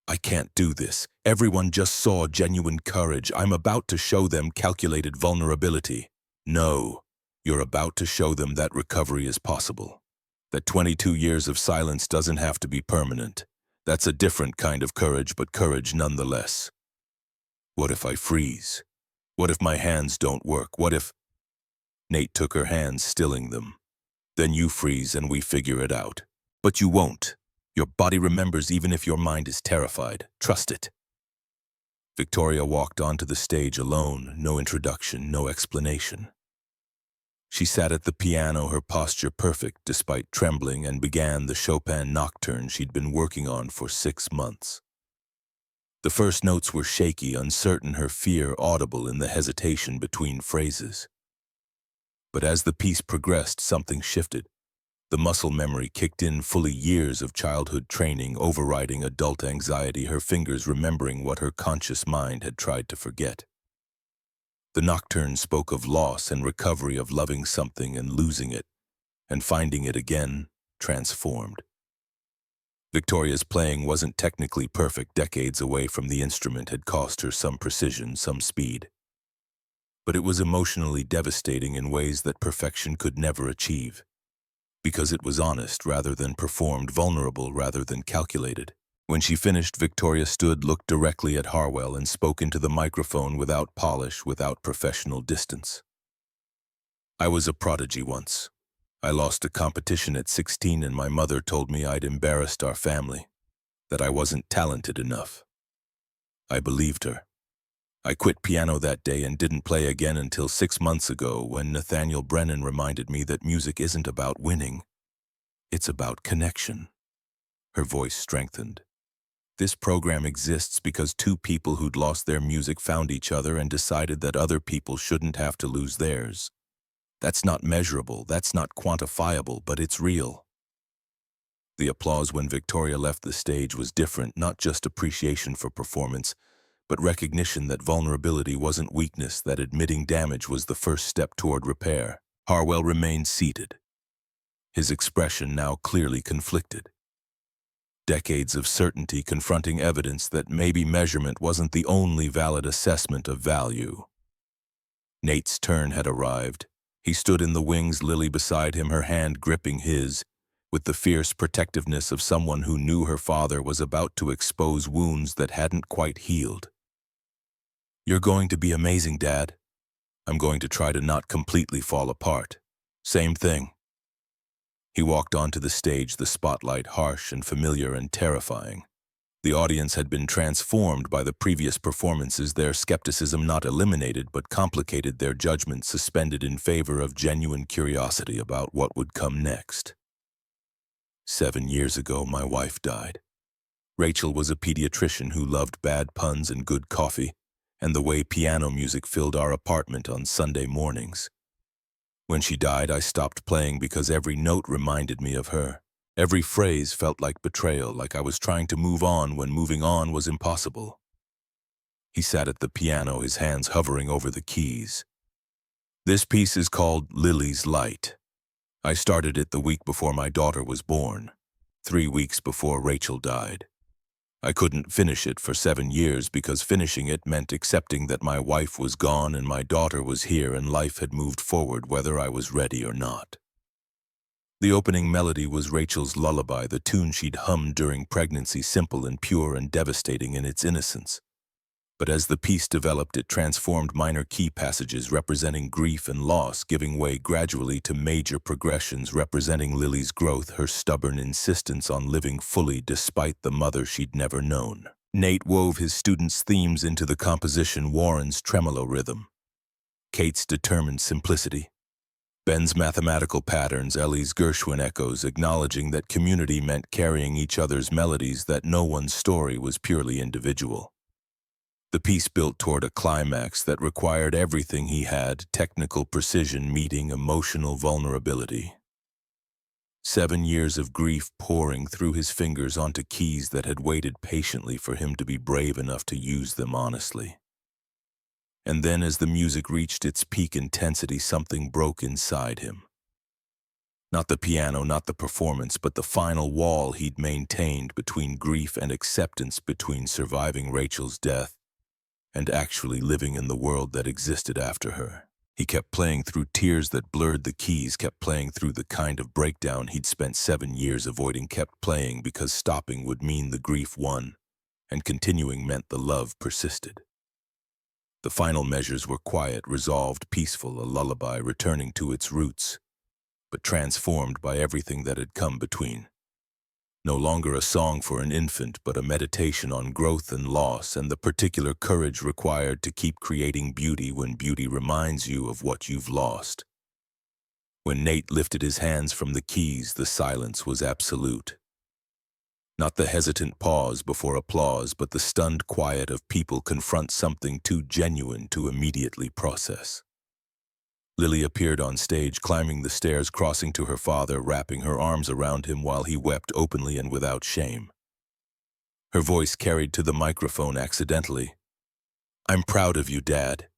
"I can't do this. Everyone just saw genuine courage. I'm about to show them calculated vulnerability." "No, you're about to show them that recovery is possible. That 22 years of silence doesn't have to be permanent. That's a different kind of courage, but courage nonetheless." "What if I freeze? What if my hands don't work? What if—" Nate took her hands, stilling them. "Then you freeze and we figure it out." "But you won't. Your body remembers even if your mind is terrified. Trust it." Victoria walked onto the stage alone, no introduction, no explanation. She sat at the piano, her posture perfect despite trembling, and began the Chopin nocturne she'd been working on for 6 months. The first notes were shaky, uncertain, her fear audible in the hesitation between phrases. But as the piece progressed, something shifted. The muscle memory kicked in, fully years of childhood training, overriding adult anxiety, her fingers remembering what her conscious mind had tried to forget. The nocturne spoke of loss and recovery, of loving something and losing it, and finding it again, transformed. Victoria's playing wasn't technically perfect. Decades away from the instrument had cost her some precision, some speed. But it was emotionally devastating in ways that perfection could never achieve. Because it was honest rather than performed, vulnerable rather than calculated. When she finished, Victoria stood, looked directly at Harwell, and spoke into the microphone without polish, without professional distance. "I was a prodigy once. I lost a competition at 16 and my mother told me I'd embarrassed our family, that I wasn't talented enough. I believed her. I quit piano that day and didn't play again until 6 months ago, when Nathaniel Brennan reminded me that music isn't about winning. It's about connection." Her voice strengthened. "This program exists because two people who'd lost their music found each other and decided that other people shouldn't have to lose theirs. That's not measurable, that's not quantifiable, but it's real." The applause when Victoria left the stage was different, not just appreciation for performance, but recognition that vulnerability wasn't weakness, that admitting damage was the first step toward repair. Harwell remained seated, his expression now clearly conflicted. Decades of certainty confronting evidence that maybe measurement wasn't the only valid assessment of value. Nate's turn had arrived. He stood in the wings, Lily beside him, her hand gripping his, with the fierce protectiveness of someone who knew her father was about to expose wounds that hadn't quite healed. "You're going to be amazing, Dad. I'm going to try to not completely fall apart. Same thing." He walked onto the stage, the spotlight harsh and familiar and terrifying. The audience had been transformed by the previous performances, their skepticism not eliminated but complicated, their judgment suspended in favor of genuine curiosity about what would come next. 7 years ago, my wife died. Rachel was a pediatrician who loved bad puns and good coffee, and the way piano music filled our apartment on Sunday mornings. When she died, I stopped playing because every note reminded me of her. Every phrase felt like betrayal, like I was trying to move on when moving on was impossible. He sat at the piano, his hands hovering over the keys. "This piece is called Lily's Light. I started it the week before my daughter was born, 3 weeks before Rachel died. I couldn't finish it for 7 years because finishing it meant accepting that my wife was gone and my daughter was here and life had moved forward whether I was ready or not." The opening melody was Rachel's lullaby, the tune she'd hummed during pregnancy, simple and pure and devastating in its innocence. But as the piece developed, it transformed minor key passages representing grief and loss, giving way gradually to major progressions representing Lily's growth, her stubborn insistence on living fully despite the mother she'd never known. Nate wove his students' themes into the composition, Warren's tremolo rhythm, Kate's determined simplicity, Ben's mathematical patterns, Ellie's Gershwin echoes, acknowledging that community meant carrying each other's melodies, that no one's story was purely individual. The piece built toward a climax that required everything he had, technical precision meeting emotional vulnerability. 7 years of grief pouring through his fingers onto keys that had waited patiently for him to be brave enough to use them honestly. And then as the music reached its peak intensity, something broke inside him. Not the piano, not the performance, but the final wall he'd maintained between grief and acceptance, between surviving Rachel's death and actually living in the world that existed after her. He kept playing through tears that blurred the keys, kept playing through the kind of breakdown he'd spent 7 years avoiding, kept playing because stopping would mean the grief won, and continuing meant the love persisted. The final measures were quiet, resolved, peaceful, a lullaby returning to its roots, but transformed by everything that had come between. No longer a song for an infant, but a meditation on growth and loss and the particular courage required to keep creating beauty when beauty reminds you of what you've lost. When Nate lifted his hands from the keys, the silence was absolute. Not the hesitant pause before applause, but the stunned quiet of people confront something too genuine to immediately process. Lily appeared on stage, climbing the stairs, crossing to her father, wrapping her arms around him while he wept openly and without shame. Her voice carried to the microphone accidentally. "I'm proud of you, Dad."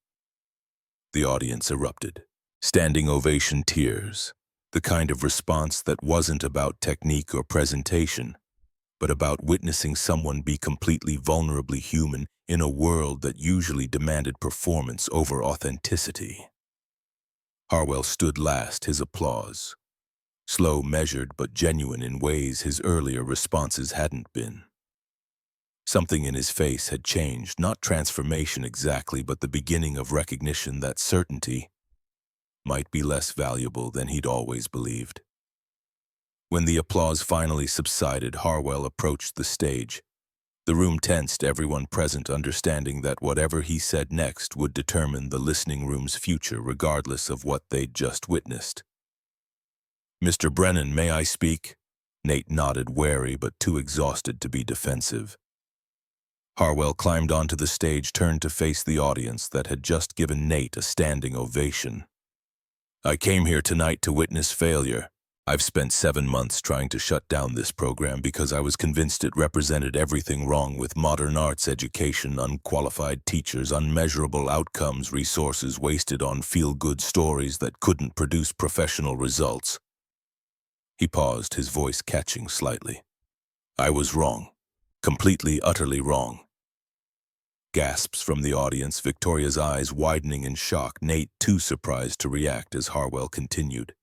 The audience erupted. Standing ovation tears, the kind of response that wasn't about technique or presentation, but about witnessing someone be completely vulnerably human in a world that usually demanded performance over authenticity. Harwell stood last, his applause, slow, measured, but genuine in ways his earlier responses hadn't been. Something in his face had changed, not transformation exactly, but the beginning of recognition that certainty might be less valuable than he'd always believed. When the applause finally subsided, Harwell approached the stage. The room tensed, everyone present understanding that whatever he said next would determine the listening room's future regardless of what they'd just witnessed. "Mr. Brennan, may I speak?" Nate nodded, wary but too exhausted to be defensive. Harwell climbed onto the stage, turned to face the audience that had just given Nate a standing ovation. "I came here tonight to witness failure. I've spent 7 months trying to shut down this program because I was convinced it represented everything wrong with modern arts education: unqualified teachers, unmeasurable outcomes, resources wasted on feel-good stories that couldn't produce professional results." He paused, his voice catching slightly. "I was wrong. Completely, utterly wrong." Gasps from the audience, Victoria's eyes widening in shock, Nate too surprised to react as Harwell continued.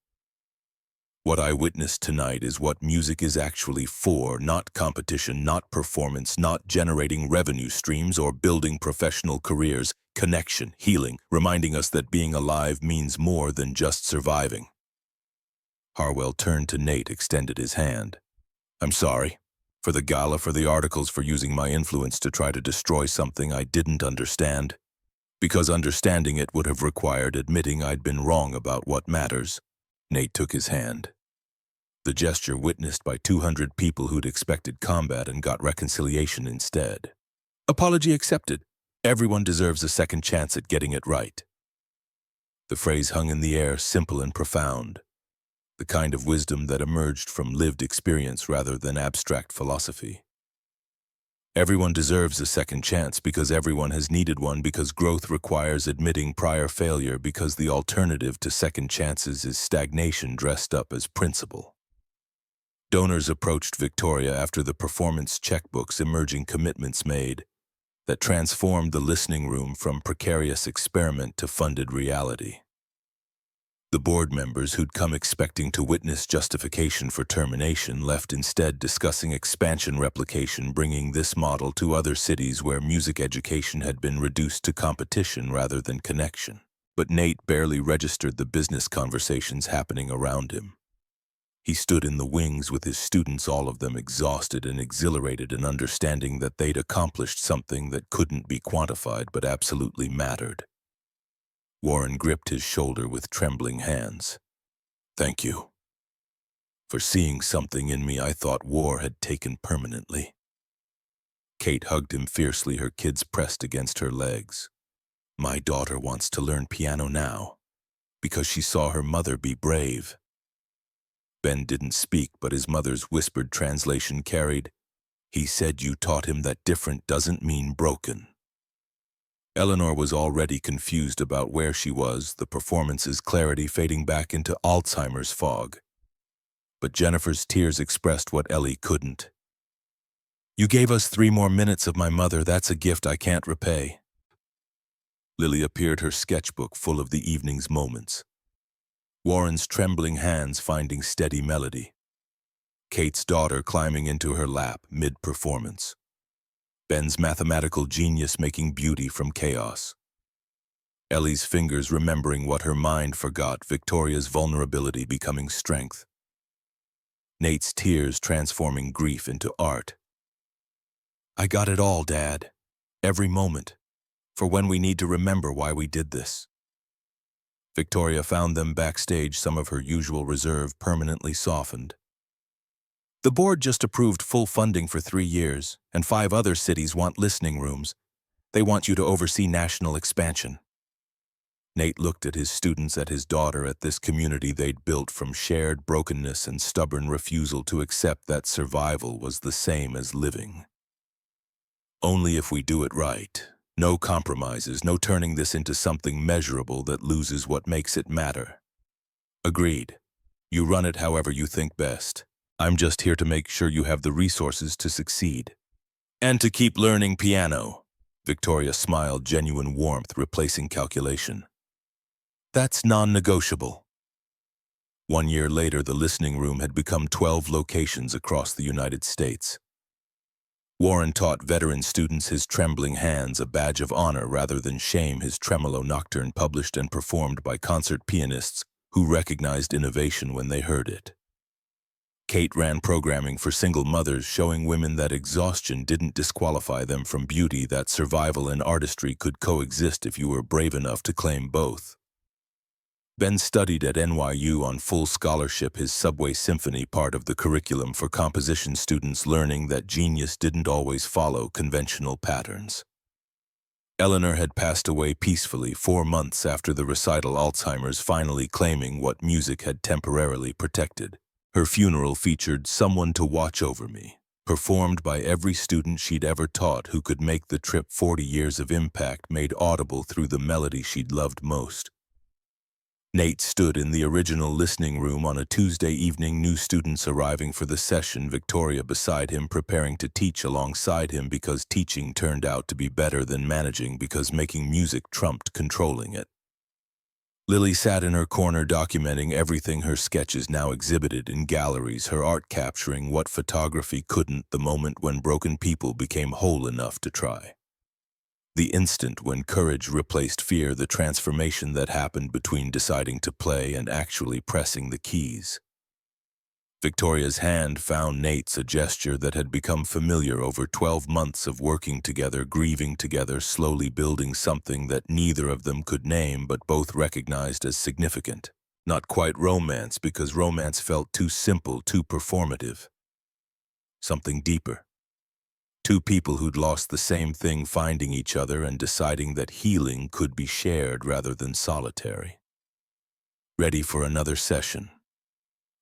"What I witnessed tonight is what music is actually for: not competition, not performance, not generating revenue streams or building professional careers. Connection, healing, reminding us that being alive means more than just surviving." Harwell turned to Nate, extended his hand. "I'm sorry. For the Gala, for the articles, for using my influence to try to destroy something I didn't understand. Because understanding it would have required admitting I'd been wrong about what matters." Nate took his hand. The gesture witnessed by 200 people who'd expected combat and got reconciliation instead. "Apology accepted. Everyone deserves a second chance at getting it right." The phrase hung in the air, simple and profound. The kind of wisdom that emerged from lived experience rather than abstract philosophy. Everyone deserves a second chance because everyone has needed one, because growth requires admitting prior failure, because the alternative to second chances is stagnation dressed up as principle. Donors approached Victoria after the performance checkbooks, emerging commitments made that transformed the listening room from precarious experiment to funded reality. The board members, who'd come expecting to witness justification for termination, left instead discussing expansion, replication, bringing this model to other cities where music education had been reduced to competition rather than connection. But Nate barely registered the business conversations happening around him. He stood in the wings with his students, all of them exhausted and exhilarated and understanding that they'd accomplished something that couldn't be quantified but absolutely mattered. Warren gripped his shoulder with trembling hands. "Thank you for seeing something in me I thought war had taken permanently." Kate hugged him fiercely, her kids pressed against her legs. "My daughter wants to learn piano now because she saw her mother be brave." Ben didn't speak, but his mother's whispered translation carried, "He said you taught him that different doesn't mean broken." Eleanor was already confused about where she was, the performance's clarity fading back into Alzheimer's fog. But Jennifer's tears expressed what Ellie couldn't. "You gave us 3 more minutes of my mother. That's a gift I can't repay." Lily appeared, her sketchbook full of the evening's moments. Warren's trembling hands finding steady melody. Kate's daughter climbing into her lap mid-performance. Ben's mathematical genius making beauty from chaos. Ellie's fingers remembering what her mind forgot, Victoria's vulnerability becoming strength. Nate's tears transforming grief into art. "I got it all, Dad. Every moment. For when we need to remember why we did this." Victoria found them backstage, some of her usual reserve permanently softened. "The board just approved full funding for 3 years, and 5 other cities want listening rooms. They want you to oversee national expansion." Nate looked at his students, at his daughter, at this community they'd built from shared brokenness and stubborn refusal to accept that survival was the same as living. Only if we do it right. No compromises, no turning this into something measurable that loses what makes it matter. Agreed. You run it however you think best. I'm just here to make sure you have the resources to succeed. And to keep learning piano. Victoria smiled, genuine warmth replacing calculation. That's non-negotiable. 1 year later, the listening room had become 12 locations across the United States. Warren taught veteran students his trembling hands, a badge of honor rather than shame, his tremolo nocturne published and performed by concert pianists who recognized innovation when they heard it. Kate ran programming for single mothers, showing women that exhaustion didn't disqualify them from beauty, that survival and artistry could coexist if you were brave enough to claim both. Ben studied at NYU on full scholarship, his Subway Symphony part of the curriculum for composition students, learning that genius didn't always follow conventional patterns. Eleanor had passed away peacefully 4 months after the recital, Alzheimer's finally claiming what music had temporarily protected. Her funeral featured Someone to Watch Over Me, performed by every student she'd ever taught, who could make the trip 40 years of impact made audible through the melody she'd loved most. Nate stood in the original listening room on a Tuesday evening, new students arriving for the session, Victoria beside him preparing to teach alongside him, because teaching turned out to be better than managing, because making music trumped controlling it. Lily sat in her corner documenting everything, her sketches now exhibited in galleries, her art capturing what photography couldn't, the moment when broken people became whole enough to try. The instant when courage replaced fear, the transformation that happened between deciding to play and actually pressing the keys. Victoria's hand found Nate's, a gesture that had become familiar over 12 months of working together, grieving together, slowly building something that neither of them could name but both recognized as significant. Not quite romance, because romance felt too simple, too performative. Something deeper. Two people who'd lost the same thing finding each other and deciding that healing could be shared rather than solitary. Ready for another session.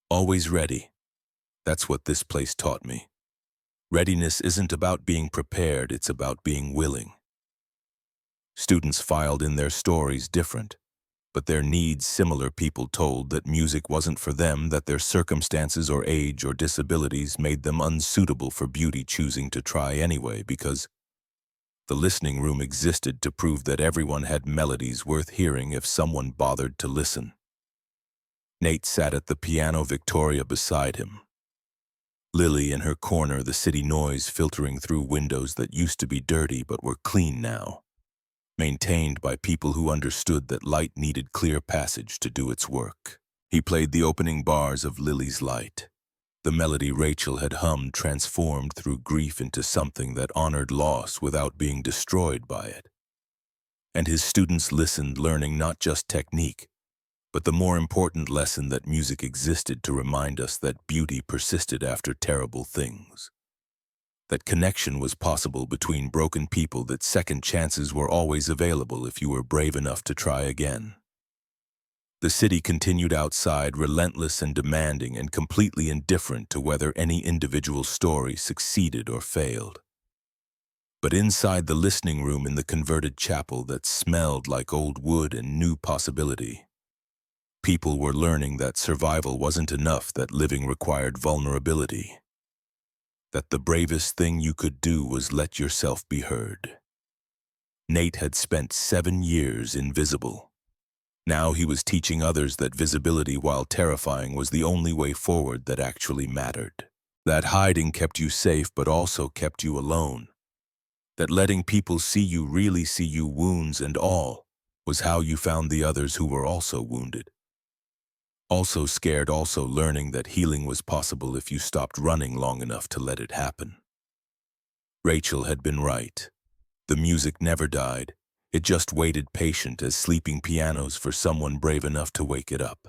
Always ready. That's what this place taught me. Readiness isn't about being prepared, it's about being willing. Students filed in their stories different, but their needs similar. People told that music wasn't for them, that their circumstances or age or disabilities made them unsuitable for beauty, choosing to try anyway, because the listening room existed to prove that everyone had melodies worth hearing if someone bothered to listen. Nate sat at the piano, Victoria beside him. Lily in her corner, the city noise filtering through windows that used to be dirty but were clean now, maintained by people who understood that light needed clear passage to do its work. He played the opening bars of Lily's Light. The melody Rachel had hummed transformed through grief into something that honored loss without being destroyed by it. And his students listened, learning not just technique, but the more important lesson that music existed to remind us that beauty persisted after terrible things. That connection was possible between broken people, that second chances were always available if you were brave enough to try again. The city continued outside, relentless and demanding, and completely indifferent to whether any individual story succeeded or failed. But inside the listening room, in the converted chapel that smelled like old wood and new possibility, people were learning that survival wasn't enough, that living required vulnerability. That the bravest thing you could do was let yourself be heard. Nate had spent 7 years invisible. Now he was teaching others that visibility, while terrifying, was the only way forward that actually mattered. That hiding kept you safe but also kept you alone. That letting people see you, really see you, wounds and all, was how you found the others who were also wounded. Also scared, also learning that healing was possible if you stopped running long enough to let it happen. Rachel had been right. The music never died. It just waited patient as sleeping pianos for someone brave enough to wake it up.